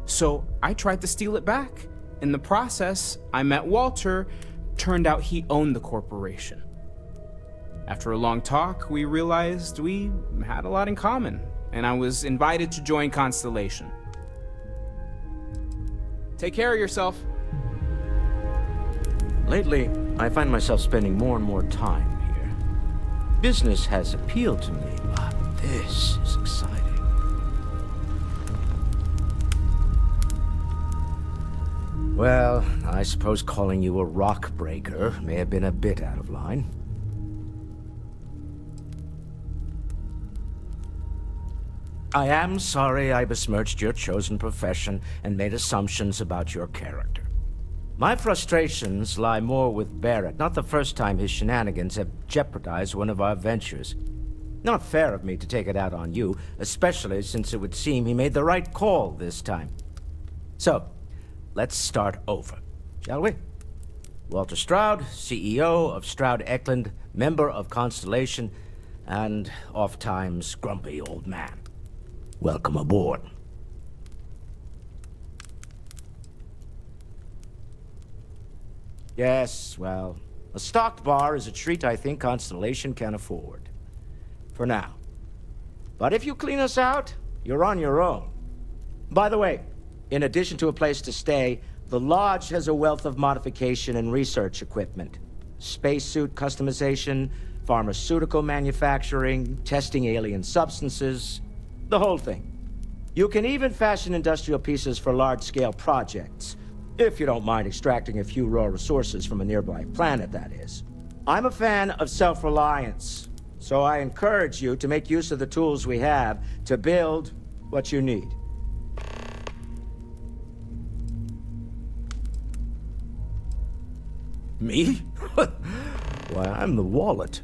So I tried to steal it back. In the process, I met Walter. Turned out he owned the corporation. After a long talk, we realized we had a lot in common, and I was invited to join Constellation. Take care of yourself. Lately, I find myself spending more and more time here. Business has appealed to me, but this is exciting. Well, I suppose calling you a rock breaker may have been a bit out of line. I am sorry I besmirched your chosen profession and made assumptions about your character. My frustrations lie more with Barrett, not the first time his shenanigans have jeopardized one of our ventures. Not fair of me to take it out on you, especially since it would seem he made the right call this time. So, let's start over, shall we? Walter Stroud, CEO of Stroud Eklund, member of Constellation, and oft-times grumpy old man. Welcome aboard. Yes, well, a stocked bar is a treat I think Constellation can afford. For now. But if you clean us out, you're on your own. By the way, in addition to a place to stay, the Lodge has a wealth of modification and research equipment. Spacesuit customization, pharmaceutical manufacturing, testing alien substances, the whole thing. You can even fashion industrial pieces for large-scale projects, if you don't mind extracting a few raw resources from a nearby planet, that is. I'm a fan of self-reliance, so I encourage you to make use of the tools we have to build what you need. Me? Why, I'm the wallet.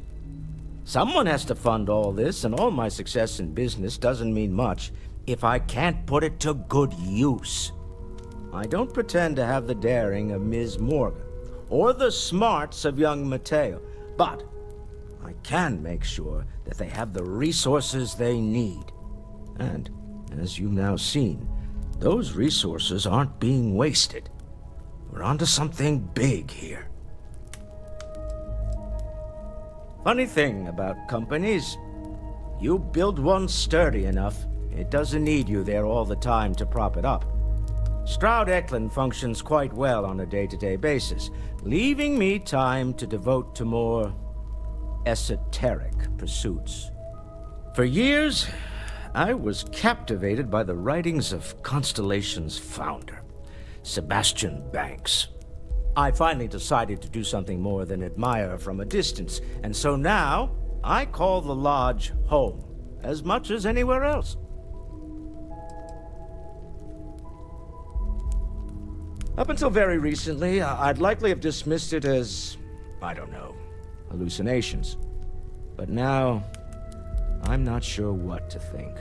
Someone has to fund all this, and all my success in business doesn't mean much if I can't put it to good use. I don't pretend to have the daring of Ms. Morgan, or the smarts of young Mateo, but I can make sure that they have the resources they need. And, as you've now seen, those resources aren't being wasted. We're onto something big here. Funny thing about companies, you build one sturdy enough, it doesn't need you there all the time to prop it up. Stroud Eklund functions quite well on a day-to-day basis, leaving me time to devote to more esoteric pursuits. For years, I was captivated by the writings of Constellation's founder, Sebastian Banks. I finally decided to do something more than admire from a distance, and so now I call the Lodge home, as much as anywhere else. Up until very recently, I'd likely have dismissed it as, I don't know, hallucinations. But now, I'm not sure what to think.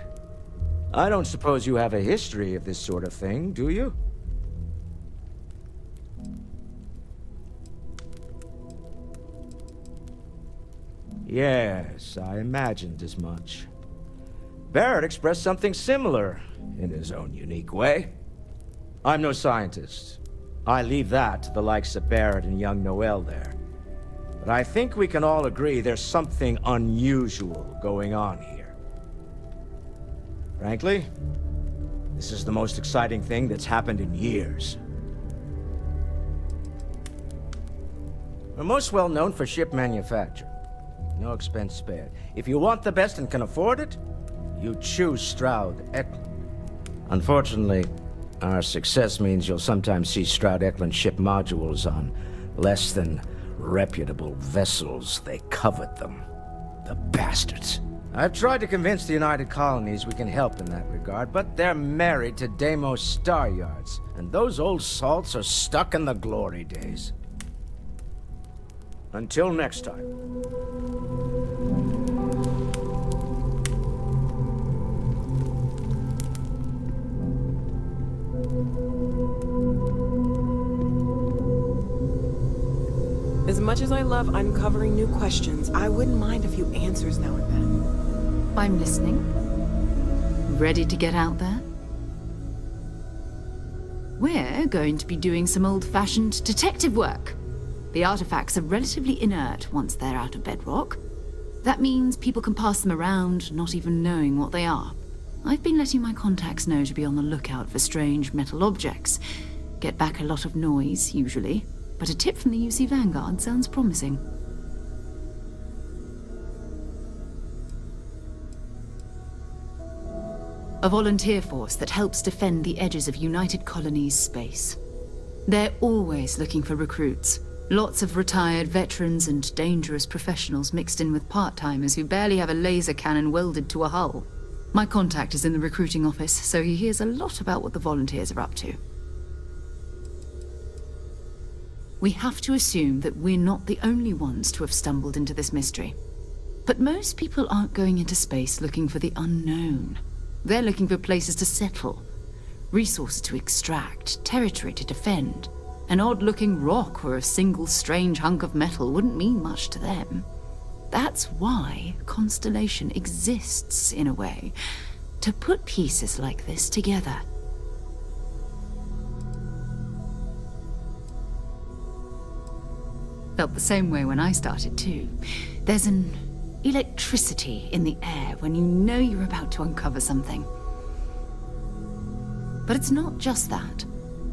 I don't suppose you have a history of this sort of thing, do you? Yes, I imagined as much. Barrett expressed something similar, in his own unique way. I'm no scientist. I leave that to the likes of Barrett and young Noel there. But I think we can all agree there's something unusual going on here. Frankly, this is the most exciting thing that's happened in years. We're most well known for ship manufacture. No expense spared. If you want the best and can afford it, you choose Stroud Eklund. Unfortunately, our success means you'll sometimes see Stroud Eklund ship modules on less than reputable vessels. They covet them. The bastards. I've tried to convince the United Colonies we can help in that regard, but they're married to Deimos Star Yards, and those old salts are stuck in the glory days. Until next time. much as I love uncovering new questions, I wouldn't mind a few answers now and then. I'm listening. Ready to get out there? We're going to be doing some old-fashioned detective work. The artifacts are relatively inert once they're out of bedrock. That means people can pass them around, not even knowing what they are. I've been letting my contacts know to be on the lookout for strange metal objects. Get back a lot of noise, usually, but a tip from the UC Vanguard sounds promising. A volunteer force that helps defend the edges of United Colonies space. They're always looking for recruits. Lots of retired veterans and dangerous professionals mixed in with part-timers who barely have a laser cannon welded to a hull. My contact is in the recruiting office, so he hears a lot about what the volunteers are up to. We have to assume that we're not the only ones to have stumbled into this mystery. But most people aren't going into space looking for the unknown. They're looking for places to settle, resources to extract, territory to defend. An odd-looking rock or a single strange hunk of metal wouldn't mean much to them. That's why Constellation exists, in a way, to put pieces like this together. Felt the same way when I started, too. There's an electricity in the air when you know you're about to uncover something. But it's not just that.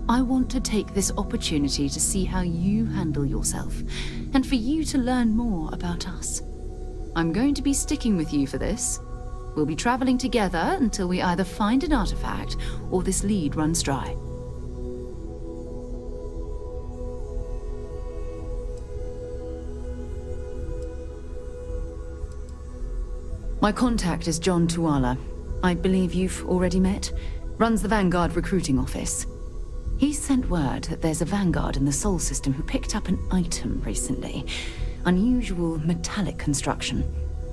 I want to take this opportunity to see how you handle yourself, and for you to learn more about us. I'm going to be sticking with you for this. We'll be traveling together until we either find an artifact or this lead runs dry. My contact is John Tuala. I believe you've already met. Runs the Vanguard recruiting office. He sent word that there's a Vanguard in the Sol system who picked up an item recently. Unusual metallic construction.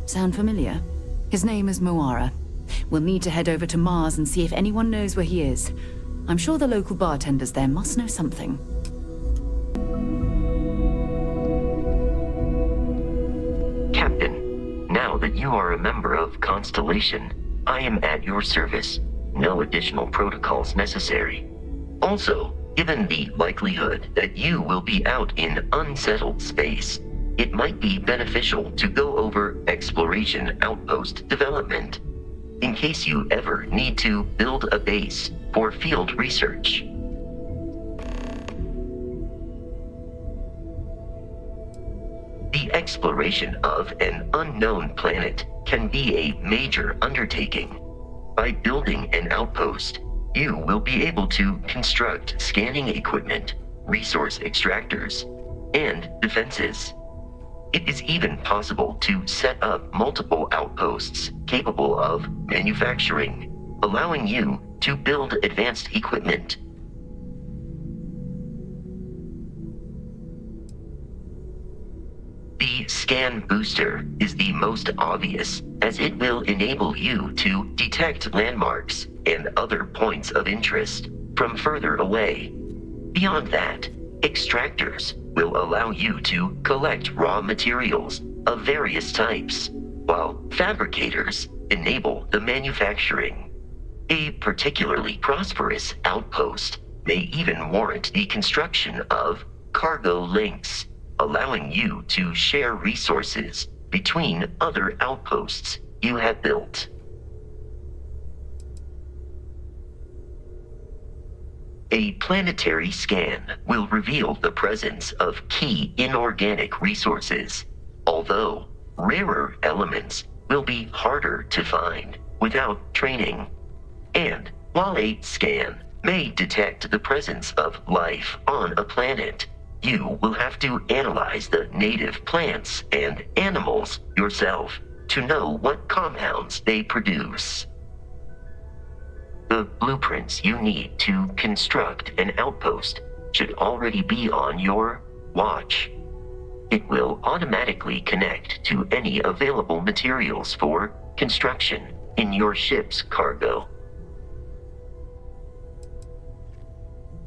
Sound familiar? His name is Moara. We'll need to head over to Mars and see if anyone knows where he is. I'm sure the local bartenders there must know something. Captain, now that you are a member of Constellation, I am at your service. No additional protocols necessary. Also, given the likelihood that you will be out in unsettled space, it might be beneficial to go over exploration outpost development, in case you ever need to build a base for field research. The exploration of an unknown planet can be a major undertaking. By building an outpost, you will be able to construct scanning equipment, resource extractors, and defenses. It is even possible to set up multiple outposts capable of manufacturing, allowing you to build advanced equipment. The scan booster is the most obvious, as it will enable you to detect landmarks and other points of interest from further away. Beyond that, extractors will allow you to collect raw materials of various types, while fabricators enable the manufacturing. A particularly prosperous outpost may even warrant the construction of cargo links, allowing you to share resources between other outposts you have built. A planetary scan will reveal the presence of key inorganic resources, although rarer elements will be harder to find without training. And while a scan may detect the presence of life on a planet, you will have to analyze the native plants and animals yourself to know what compounds they produce. The blueprints you need to construct an outpost should already be on your watch. It will automatically connect to any available materials for construction in your ship's cargo.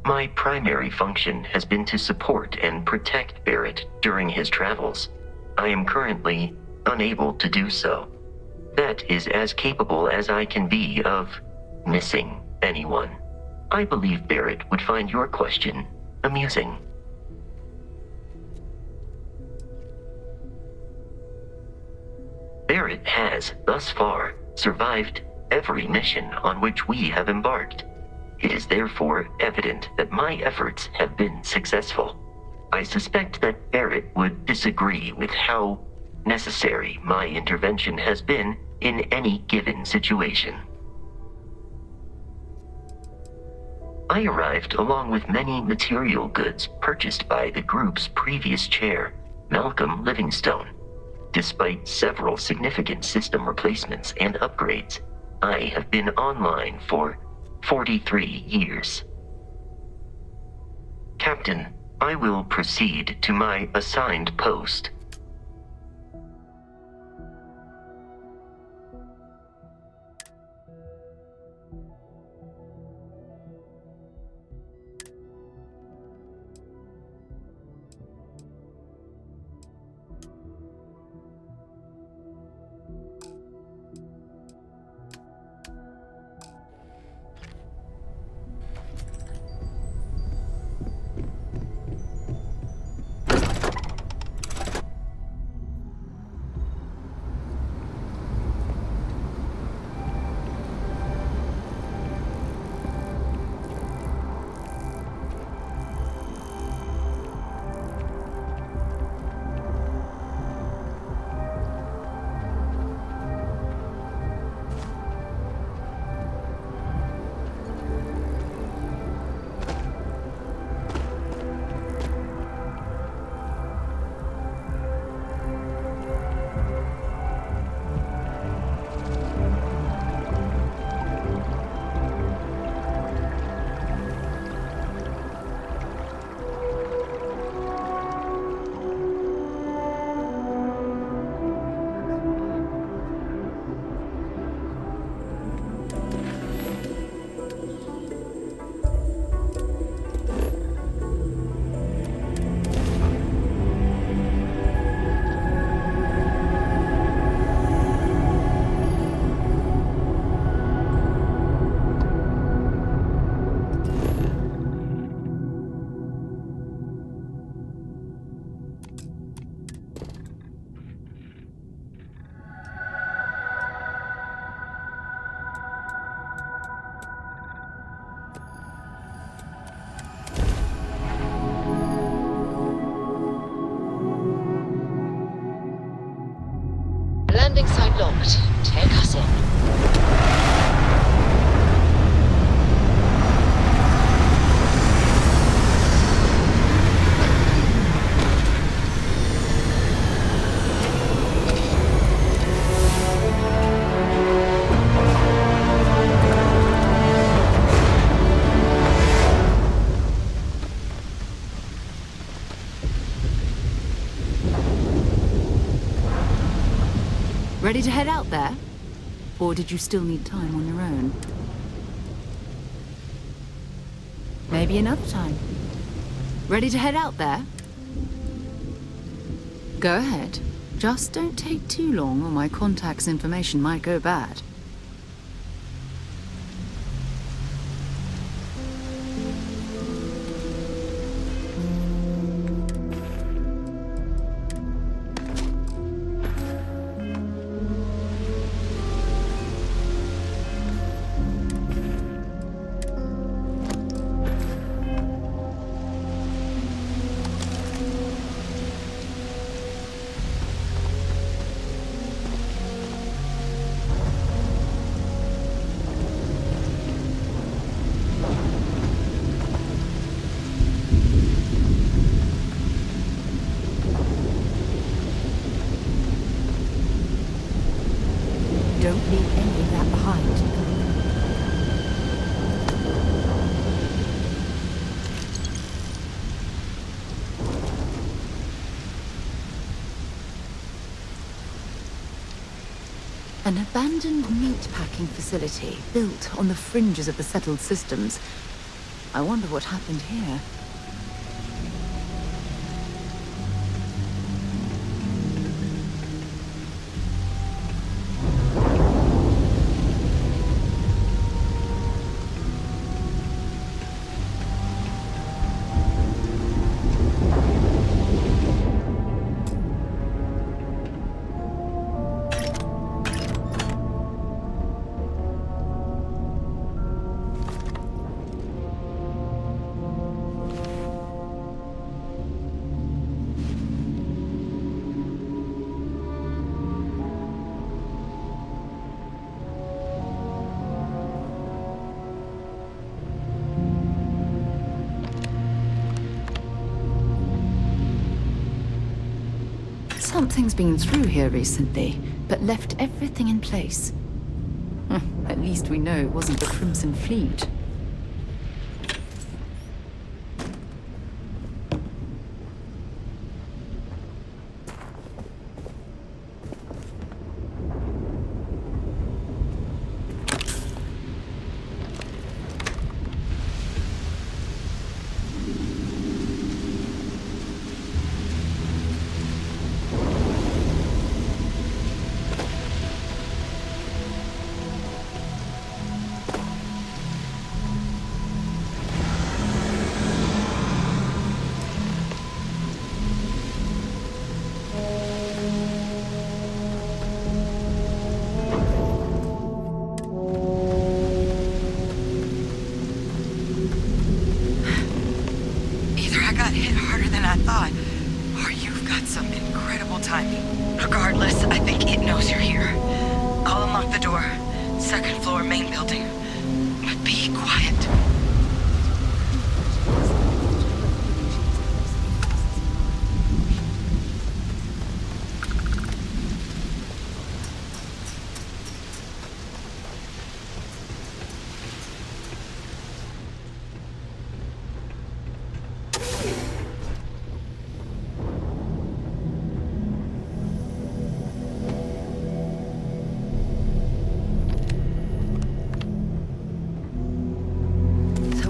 My primary function has been to support and protect Barrett during his travels. I am currently unable to do so. That is as capable as I can be of missing anyone. I believe Barrett would find your question amusing. Barrett has, thus far, survived every mission on which we have embarked. It is therefore evident that my efforts have been successful. I suspect that Barrett would disagree with how necessary my intervention has been in any given situation. I arrived along with many material goods purchased by the group's previous chair, Malcolm Livingstone. Despite several significant system replacements and upgrades, I have been online for 43 years. Captain, I will proceed to my assigned post. Landing site locked. Take us in. Ready to head out there? Or did you still need time on your own? Maybe another time. Ready to head out there? Go ahead. Just don't take too long or my contact's information might go bad. Don't leave any of that behind. An abandoned meatpacking facility built on the fringes of the settled systems. I wonder what happened here. Something's been through here recently, but left everything in place. At least we know it wasn't the Crimson Fleet.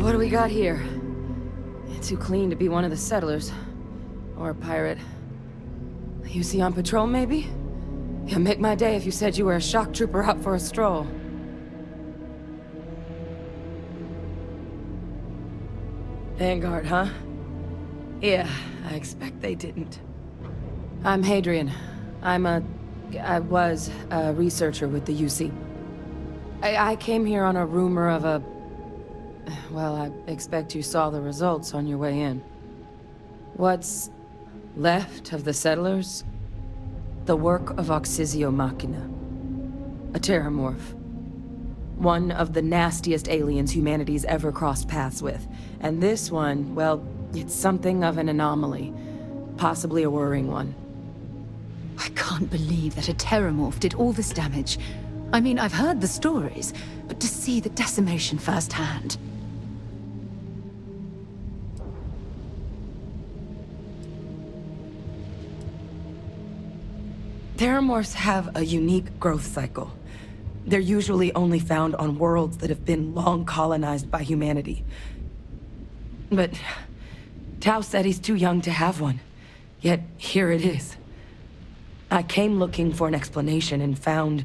What do we got here? Too clean to be one of the settlers. Or a pirate. UC on patrol, maybe? Yeah, make my day if you said you were a shock trooper out for a stroll. Vanguard, huh? Yeah, I expect they didn't. I'm Hadrian. I was a researcher with the UC. I came here on a rumor of a... Well, I expect you saw the results on your way in. What's left of the settlers? The work of Auxisio Machina. A Terrormorph. One of the nastiest aliens humanity's ever crossed paths with. And this one, well, it's something of an anomaly. Possibly a worrying one. I can't believe that a Terrormorph did all this damage. I mean, I've heard the stories, but to see the decimation firsthand... Terrormorphs have a unique growth cycle. They're usually only found on worlds that have been long colonized by humanity. But Tau Ceti's too young to have one. Yet here it is. I came looking for an explanation and found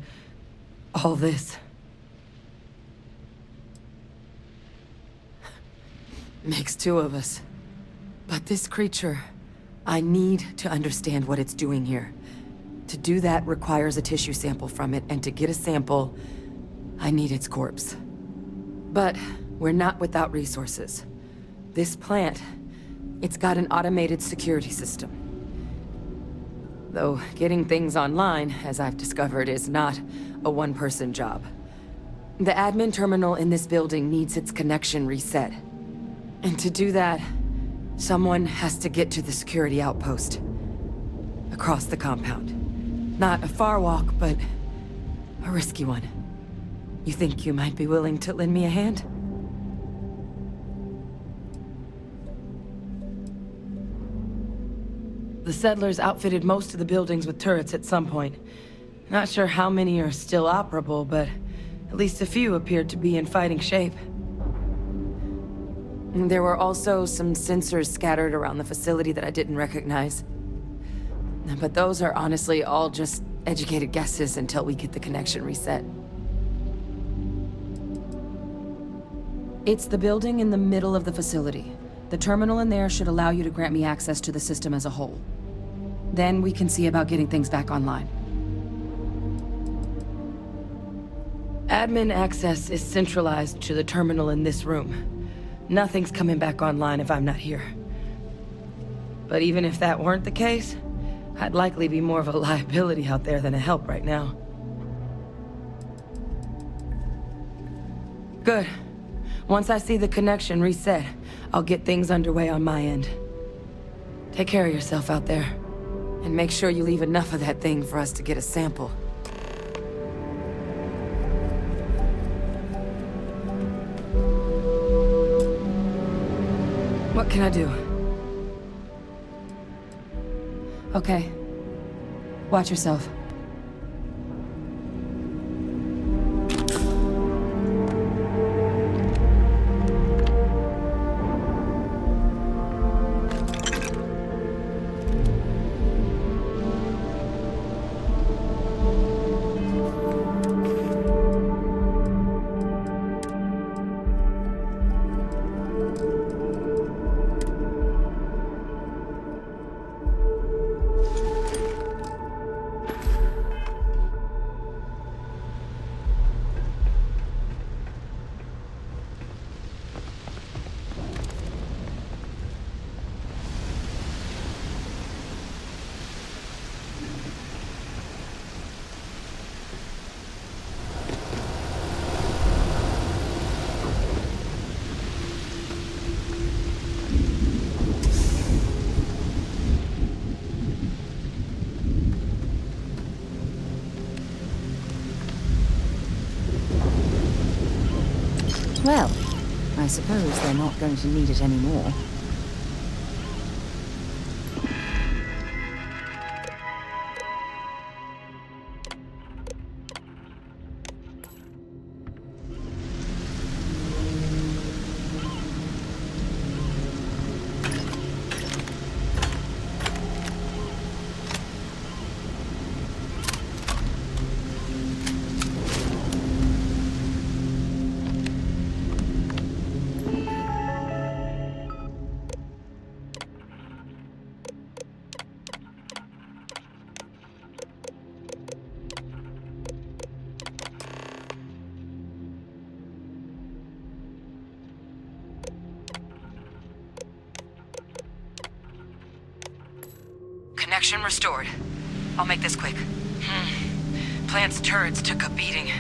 all this. Makes two of us. But this creature, I need to understand what it's doing here. To do that requires a tissue sample from it, and to get a sample, I need its corpse. But we're not without resources. This plant, it's got an automated security system. Though getting things online, as I've discovered, is not a one-person job. The admin terminal in this building needs its connection reset. And to do that, someone has to get to the security outpost. Across the compound. Not a far walk, but a risky one. You think you might be willing to lend me a hand? The settlers outfitted most of the buildings with turrets at some point. Not sure how many are still operable, but at least a few appeared to be in fighting shape. There were also some sensors scattered around the facility that I didn't recognize. But those are honestly all just educated guesses until we get the connection reset. It's the building in the middle of the facility. The terminal in there should allow you to grant me access to the system as a whole. Then we can see about getting things back online. Admin access is centralized to the terminal in this room. Nothing's coming back online if I'm not here. But even if that weren't the case, I'd likely be more of a liability out there than a help right now. Good. Once I see the connection reset, I'll get things underway on my end. Take care of yourself out there. And make sure you leave enough of that thing for us to get a sample. What can I do? Okay. Watch yourself. Well, I suppose they're not going to need it anymore. Connection restored. I'll make this quick. Plant's turrets took a beating,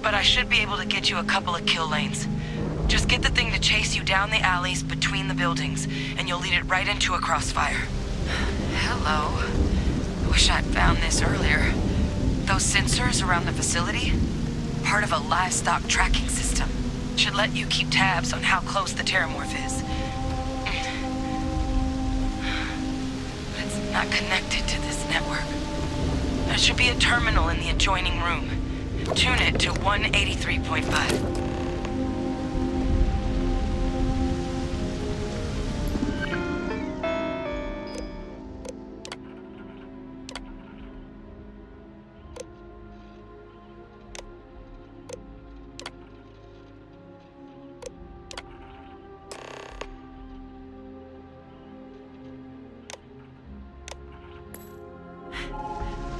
but I should be able to get you a couple of kill lanes. Just get the thing to chase you down the alleys between the buildings, and you'll lead it right into a crossfire. Hello. Wish I'd found this earlier. Those sensors around the facility? Part of a livestock tracking system. Should let you keep tabs on how close the Terrormorph is. Not connected to this network. There should be a terminal in the adjoining room. Tune it to 183.5.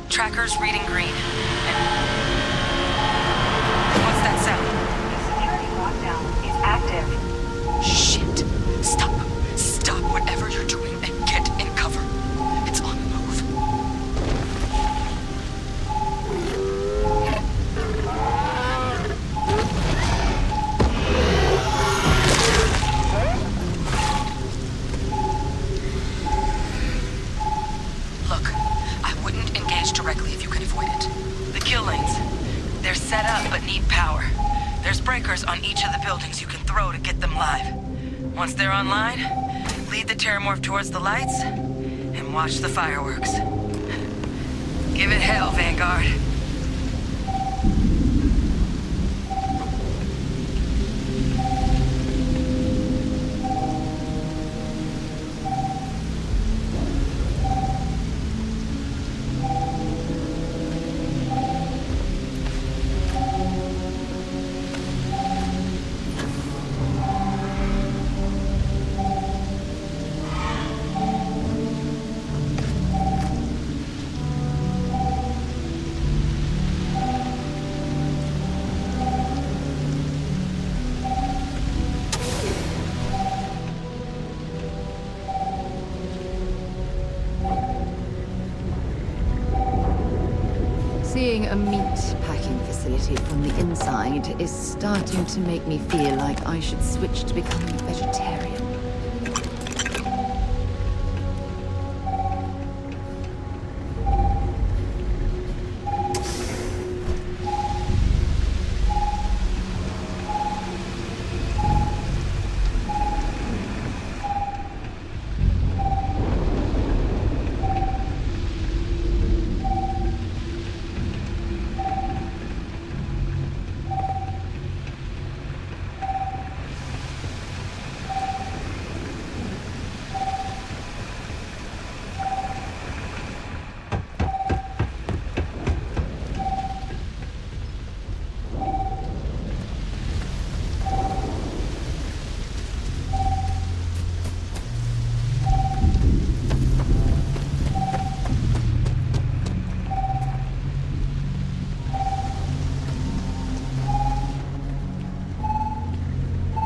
Tracker's reading green. What's that sound? The security lockdown is active. Shit. Stop. Stop whatever you're doing and get in cover. It's on the move. Look, I wouldn't engage directly if you can avoid it. The kill lanes. They're set up but need power. There's breakers on each of the buildings you can throw to get them live. Once they're online, lead the Terrormorph towards the lights and watch the fireworks. Give it hell, Vanguard. Seeing a meat packing facility from the inside is starting to make me feel like I should switch to becoming a vegetarian.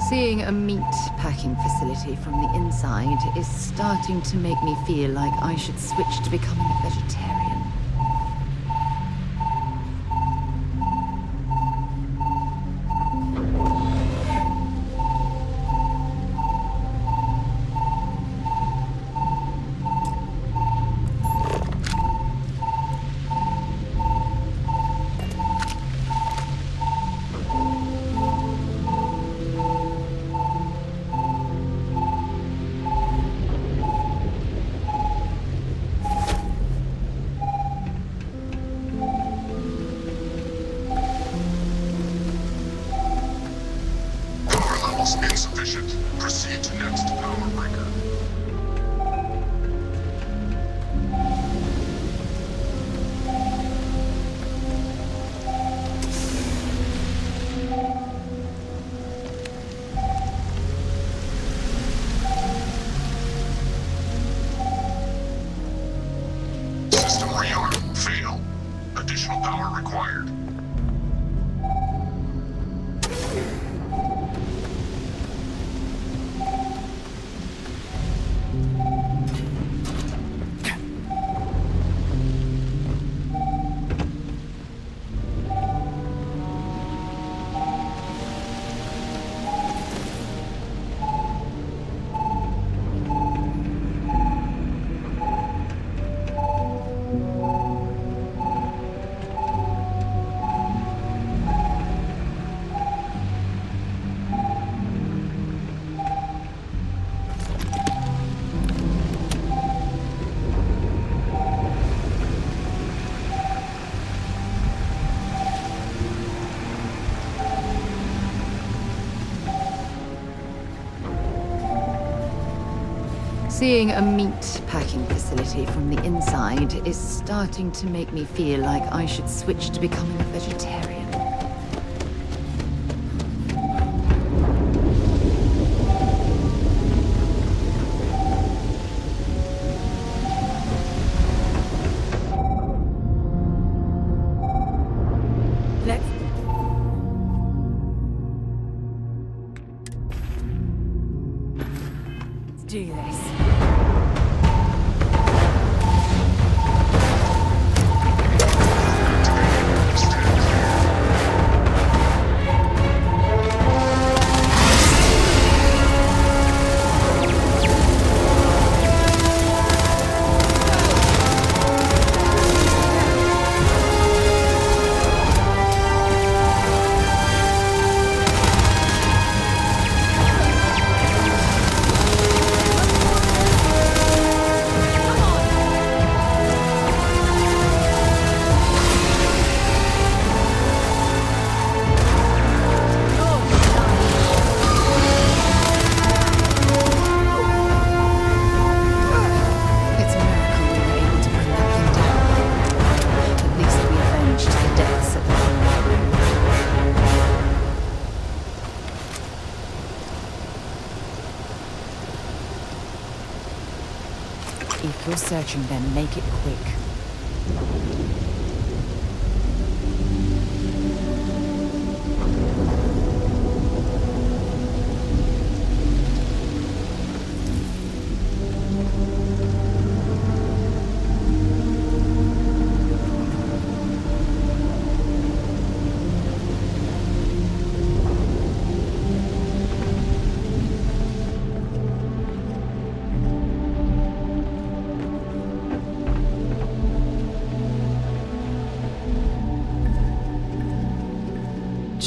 Seeing a meat packing facility from the inside is starting to make me feel like I should switch to becoming a vegetarian. Insufficient. Proceed to next power breaker. System rearm. Fail. Additional power required. Seeing a meat packing facility from the inside is starting to make me feel like I should switch to becoming a vegetarian. Let's do this. If you're searching, then make it quick.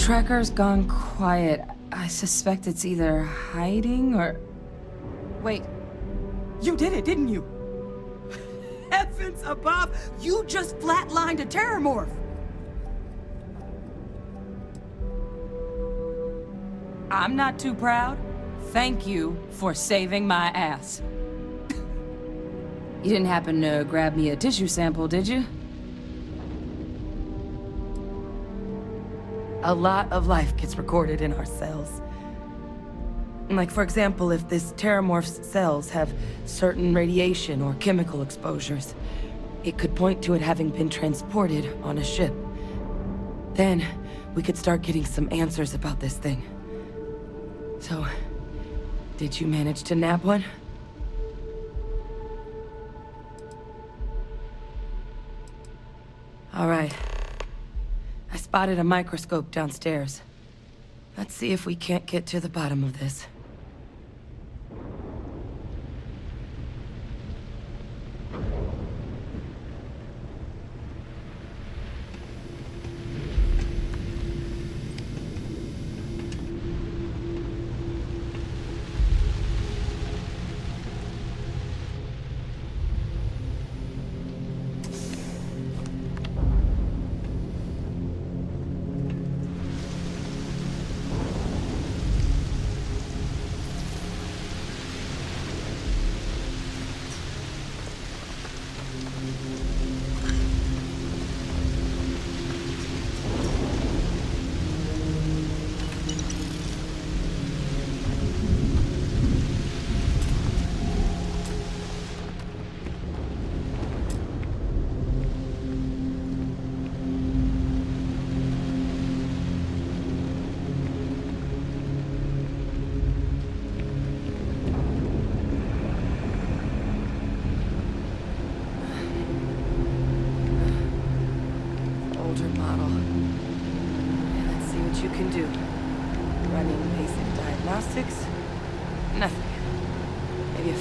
tracker's gone quiet. I suspect it's either hiding or... Wait. You did it, didn't you? Heavens above! You just flatlined a Terrormorph! I'm not too proud. Thank you for saving my ass. You didn't happen to grab me a tissue sample, did you? A lot of life gets recorded in our cells. Like, for example, if this Terrormorph's cells have certain radiation or chemical exposures, it could point to it having been transported on a ship. Then, we could start getting some answers about this thing. So, did you manage to nab one? All right. I spotted a microscope downstairs. Let's see if we can't get to the bottom of this.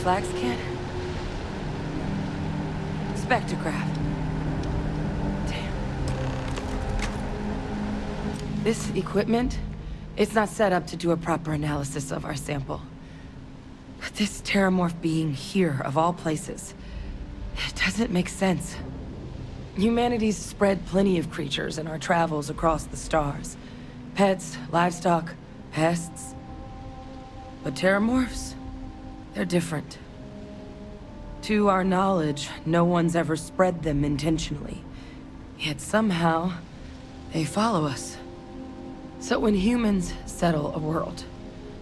Flax can? Spectrograph. Damn. This equipment, it's not set up to do a proper analysis of our sample. But this Terrormorph being here, of all places, it doesn't make sense. Humanity's spread plenty of creatures in our travels across the stars. Pets, livestock, pests. But Terrormorphs? They're different. To our knowledge, no one's ever spread them intentionally. Yet somehow, they follow us. So when humans settle a world,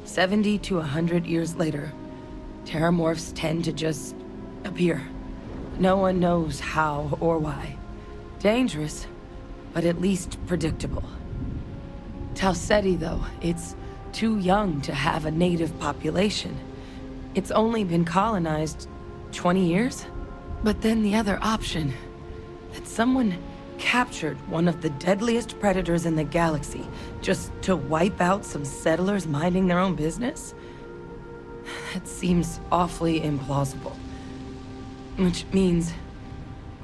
70 to 100 years later, Terrormorphs tend to just appear. No one knows how or why. Dangerous, but at least predictable. Tau Ceti, though, it's too young to have a native population. It's only been colonized 20 years? But then the other option, that someone captured one of the deadliest predators in the galaxy just to wipe out some settlers minding their own business? That seems awfully implausible. Which means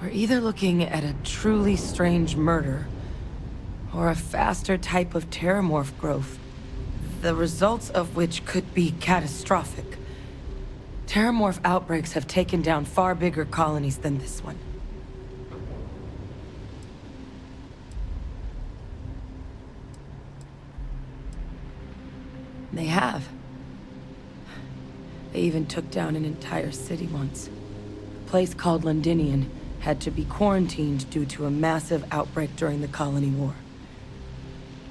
we're either looking at a truly strange murder or a faster type of Terrormorph growth, the results of which could be catastrophic. Terrormorph outbreaks have taken down far bigger colonies than this one. They have. They even took down an entire city once. A place called Londinian had to be quarantined due to a massive outbreak during the Colony War.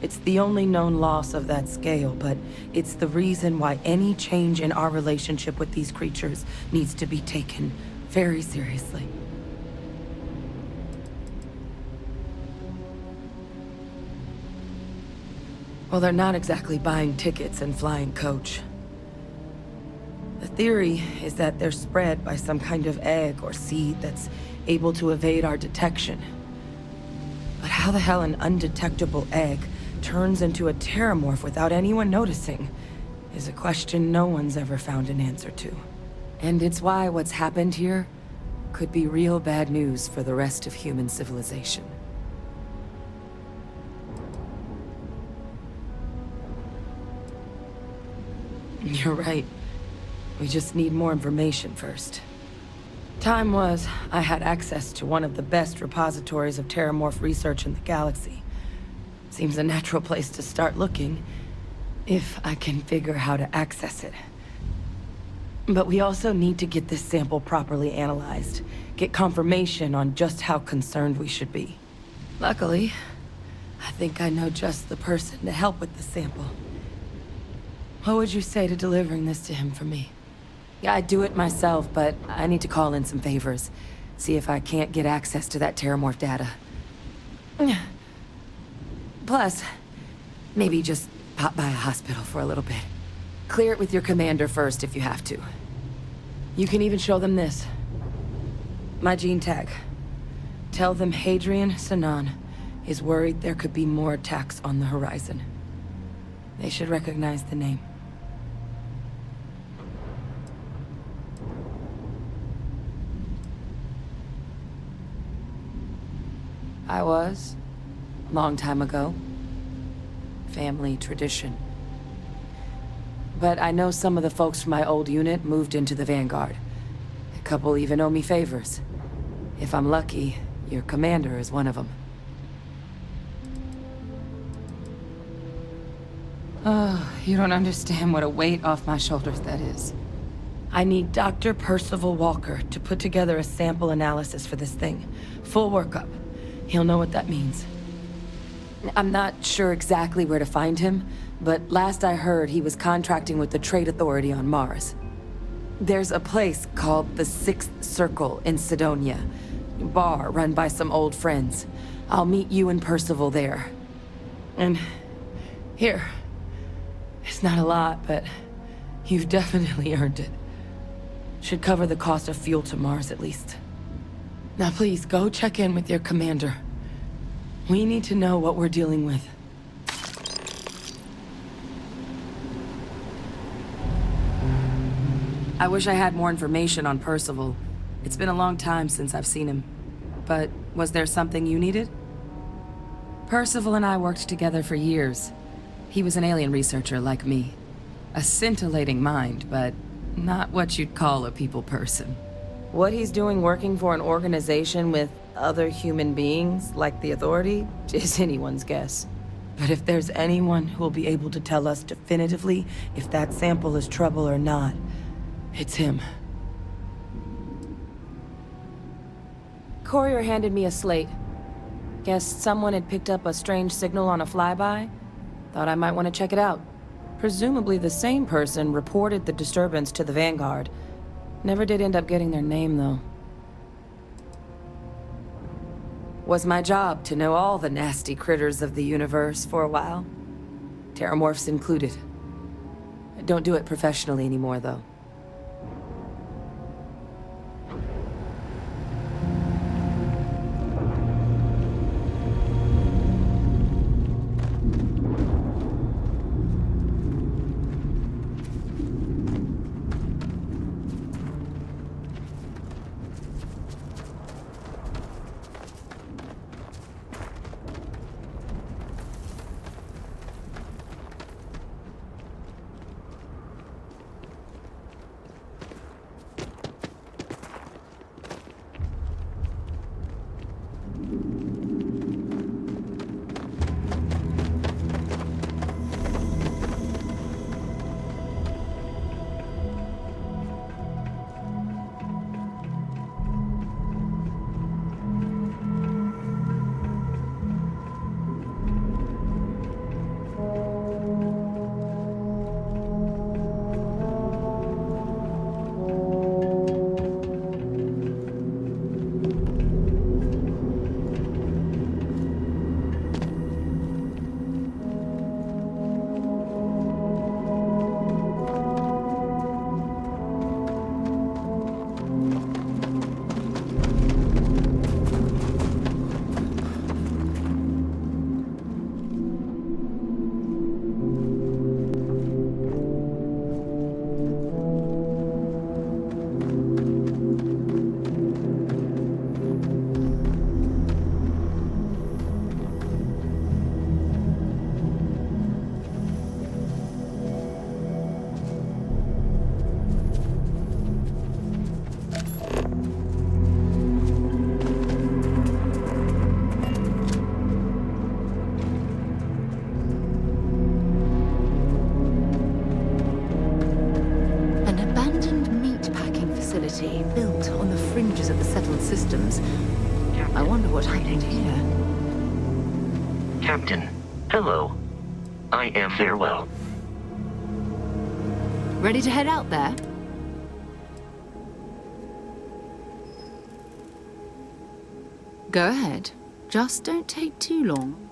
It's the only known loss of that scale, but it's the reason why any change in our relationship with these creatures needs to be taken very seriously. Well, they're not exactly buying tickets and flying coach. The theory is that they're spread by some kind of egg or seed that's able to evade our detection. But how the hell an undetectable egg turns into a Terrormorph without anyone noticing is a question no one's ever found an answer to. And it's why what's happened here could be real bad news for the rest of human civilization. You're right. We just need more information first. Time was, I had access to one of the best repositories of Terrormorph research in the galaxy. Seems a natural place to start looking, if I can figure how to access it. But we also need to get this sample properly analyzed, get confirmation on just how concerned we should be. Luckily, I think I know just the person to help with the sample. What would you say to delivering this to him for me? Yeah, I'd do it myself, but I need to call in some favors. See if I can't get access to that Terrormorph data. Plus, maybe just pop by a hospital for a little bit. Clear it with your commander first if you have to. You can even show them this. My gene tag. Tell them Hadrian Sanan is worried there could be more attacks on the horizon. They should recognize the name. I was, long time ago. Family tradition. But I know some of the folks from my old unit moved into the Vanguard. A couple even owe me favors. If I'm lucky, your commander is one of them. Oh, you don't understand what a weight off my shoulders that is. I need Dr. Percival Walker to put together a sample analysis for this thing. Full workup. He'll know what that means. I'm not sure exactly where to find him, but last I heard he was contracting with the Trade Authority on Mars. There's a place called the Sixth Circle in Sidonia. Bar run by some old friends. I'll meet you and Percival there. And here. It's not a lot, but you've definitely earned it. Should cover the cost of fuel to Mars at least. Now please, go check in with your commander. We need to know what we're dealing with. I wish I had more information on Percival. It's been a long time since I've seen him. But was there something you needed? Percival and I worked together for years. He was an alien researcher like me. A scintillating mind, but not what you'd call a people person. What he's doing working for an organization with other human beings, like the Authority, is anyone's guess. But if there's anyone who will be able to tell us definitively if that sample is trouble or not, it's him. Courier handed me a slate. Guess someone had picked up a strange signal on a flyby. Thought I might want to check it out. Presumably the same person reported the disturbance to the Vanguard. Never did end up getting their name, though. Was my job to know all the nasty critters of the universe for a while. Terrormorphs included. I don't do it professionally anymore, though. city built on the fringes of the settled systems. I wonder what happened here. Captain, hello. I am Farewell. Ready to head out there? Go ahead. Just don't take too long.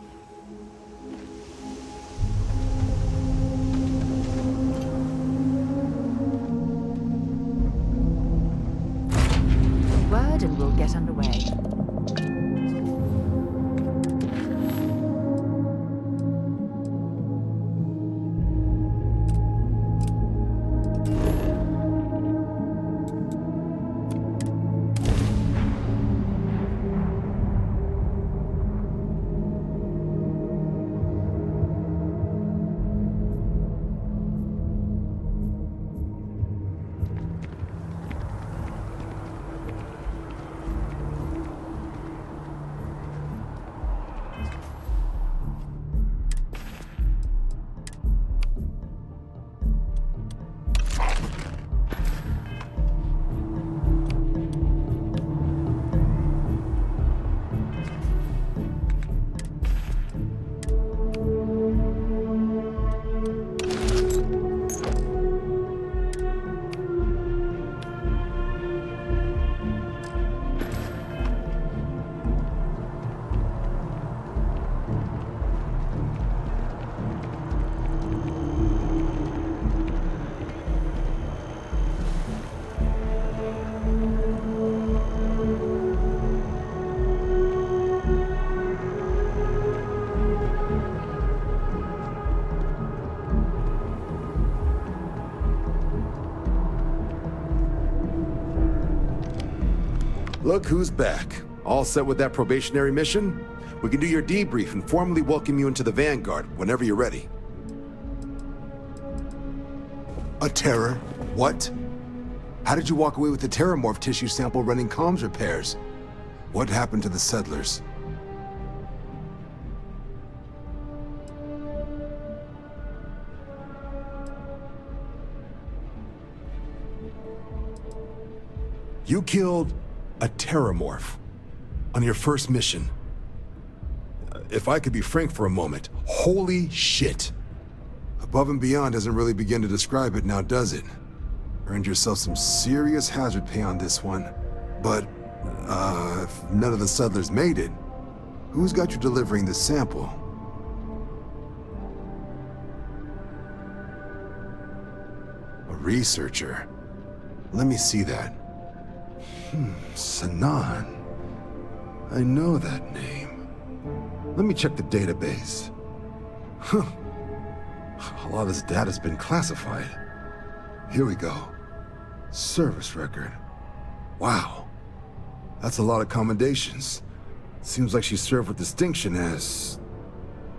Word and we'll get underway. Look who's back. All set with that probationary mission? We can do your debrief and formally welcome you into the Vanguard whenever you're ready. A terror? What? How did you walk away with the Terrormorph tissue sample running comms repairs? What happened to the settlers? You killed a Terrormorph on your first mission. If I could be frank for a moment, holy shit. Above and beyond doesn't really begin to describe it now, does it? Earned yourself some serious hazard pay on this one. But, if none of the settlers made it, who's got you delivering this sample? A researcher. Let me see that. Sanan. I know that name. Let me check the database. Huh. A lot of this data's been classified. Here we go. Service record. Wow. That's a lot of commendations. Seems like she served with distinction as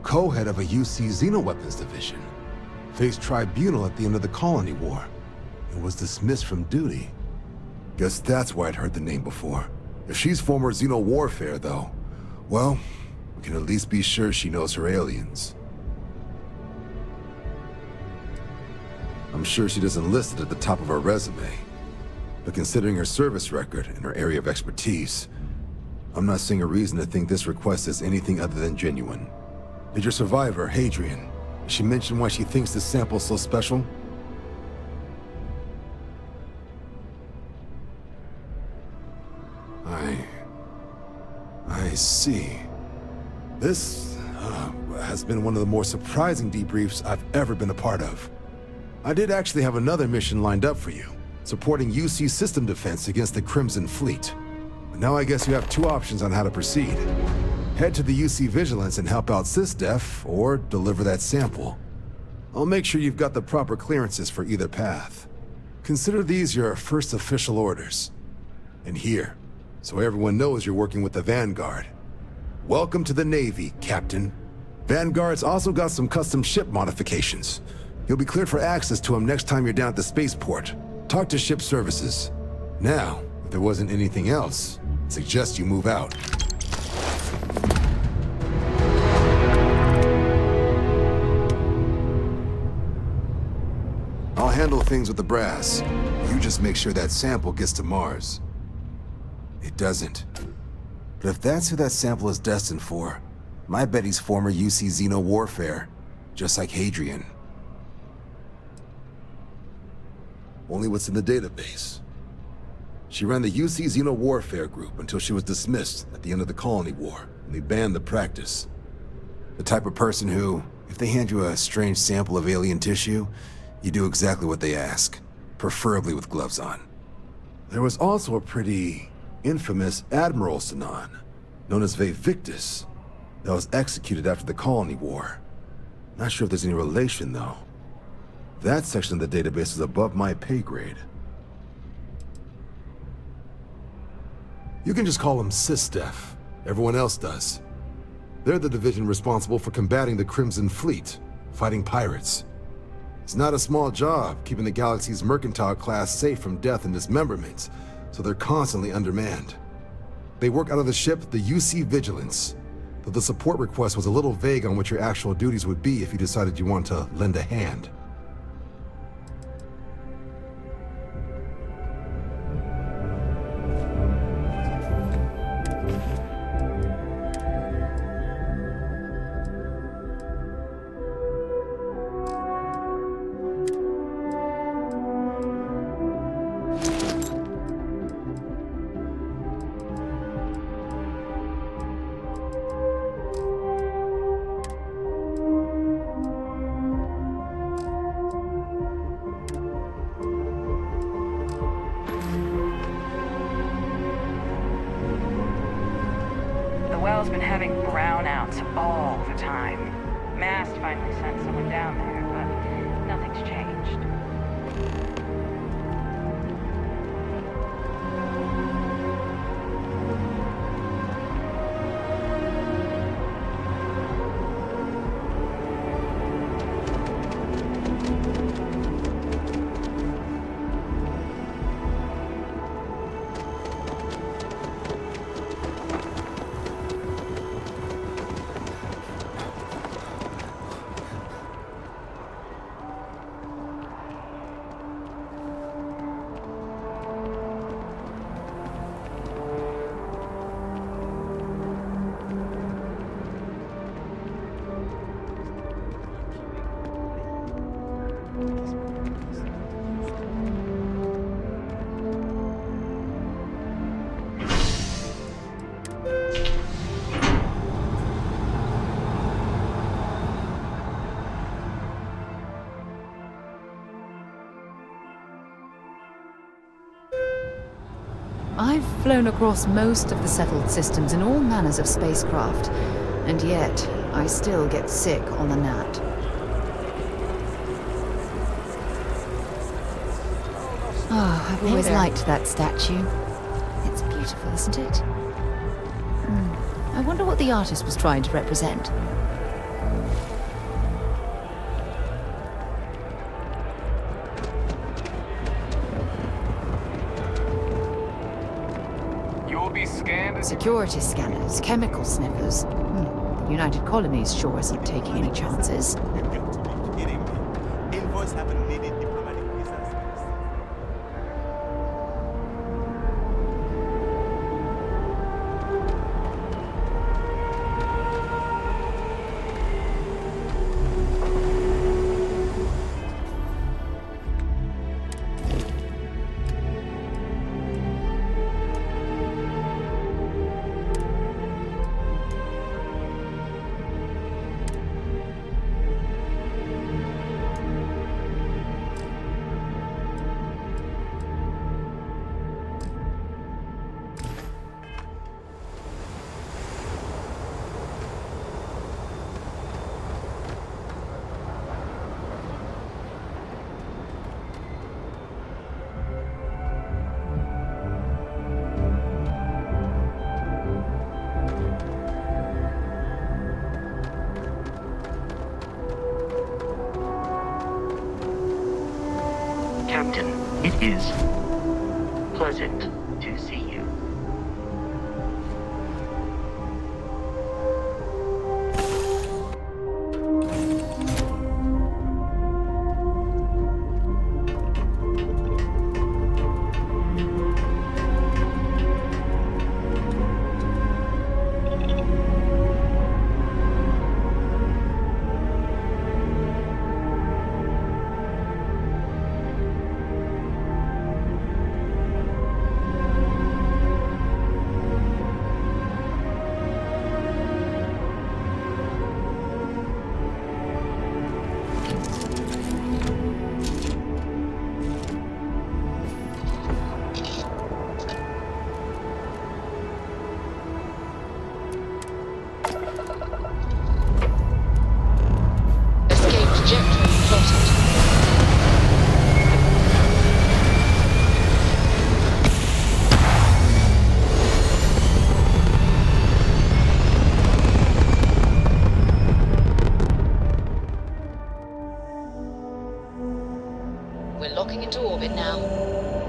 co-head of a UC Xenoweapons division. Faced tribunal at the end of the Colony War. And was dismissed from duty. Guess that's why I'd heard the name before. If she's former Xeno warfare, though, well, we can at least be sure she knows her aliens. I'm sure she doesn't list it at the top of her resume. But considering her service record and her area of expertise, I'm not seeing a reason to think this request is anything other than genuine. Did your survivor, Hadrian, did she mention why she thinks this sample's so special? I see. This has been one of the more surprising debriefs I've ever been a part of. I did actually have another mission lined up for you, supporting UC system defense against the Crimson Fleet. But now I guess you have two options on how to proceed. Head to the UC Vigilance and help out SysDef, or deliver that sample. I'll make sure you've got the proper clearances for either path. Consider these your first official orders. And here, so everyone knows you're working with the Vanguard. Welcome to the Navy, Captain. Vanguard's also got some custom ship modifications. You'll be cleared for access to them next time you're down at the spaceport. Talk to ship services. Now, if there wasn't anything else, I suggest you move out. I'll handle things with the brass. You just make sure that sample gets to Mars. It doesn't. But if that's who that sample is destined for, my bet he's former UC Xeno warfare, just like Hadrian. Only what's in the database. She ran the UC Xeno warfare group until she was dismissed at the end of the Colony War, and they banned the practice. The type of person who, if they hand you a strange sample of alien tissue, you do exactly what they ask, preferably with gloves on. There was also a pretty infamous Admiral Sinan, known as Victus, that was executed after the Colony War. Not sure if there's any relation, though. That section of the database is above my pay grade. You can just call them SysDef. Everyone else does. They're the division responsible for combating the Crimson Fleet, fighting pirates. It's not a small job, keeping the galaxy's mercantile class safe from death and dismemberment, so they're constantly undermanned. They work out of the ship, the UC Vigilance, though the support request was a little vague on what your actual duties would be if you decided you want to lend a hand. Well's been having brownouts all the time. MAST finally sent someone down there, but nothing's changed. I've flown across most of the settled systems in all manners of spacecraft, and yet I still get sick on the gnat. Oh, I've always liked that statue. It's beautiful, isn't it? I wonder what the artist was trying to represent. Security scanners, chemical sniffers. The United Colonies sure isn't taking any chances. You've got to be kidding me. Envoys haven't needed diplomatic visas. Captain, it is pleasant to see you. We're locking into orbit now.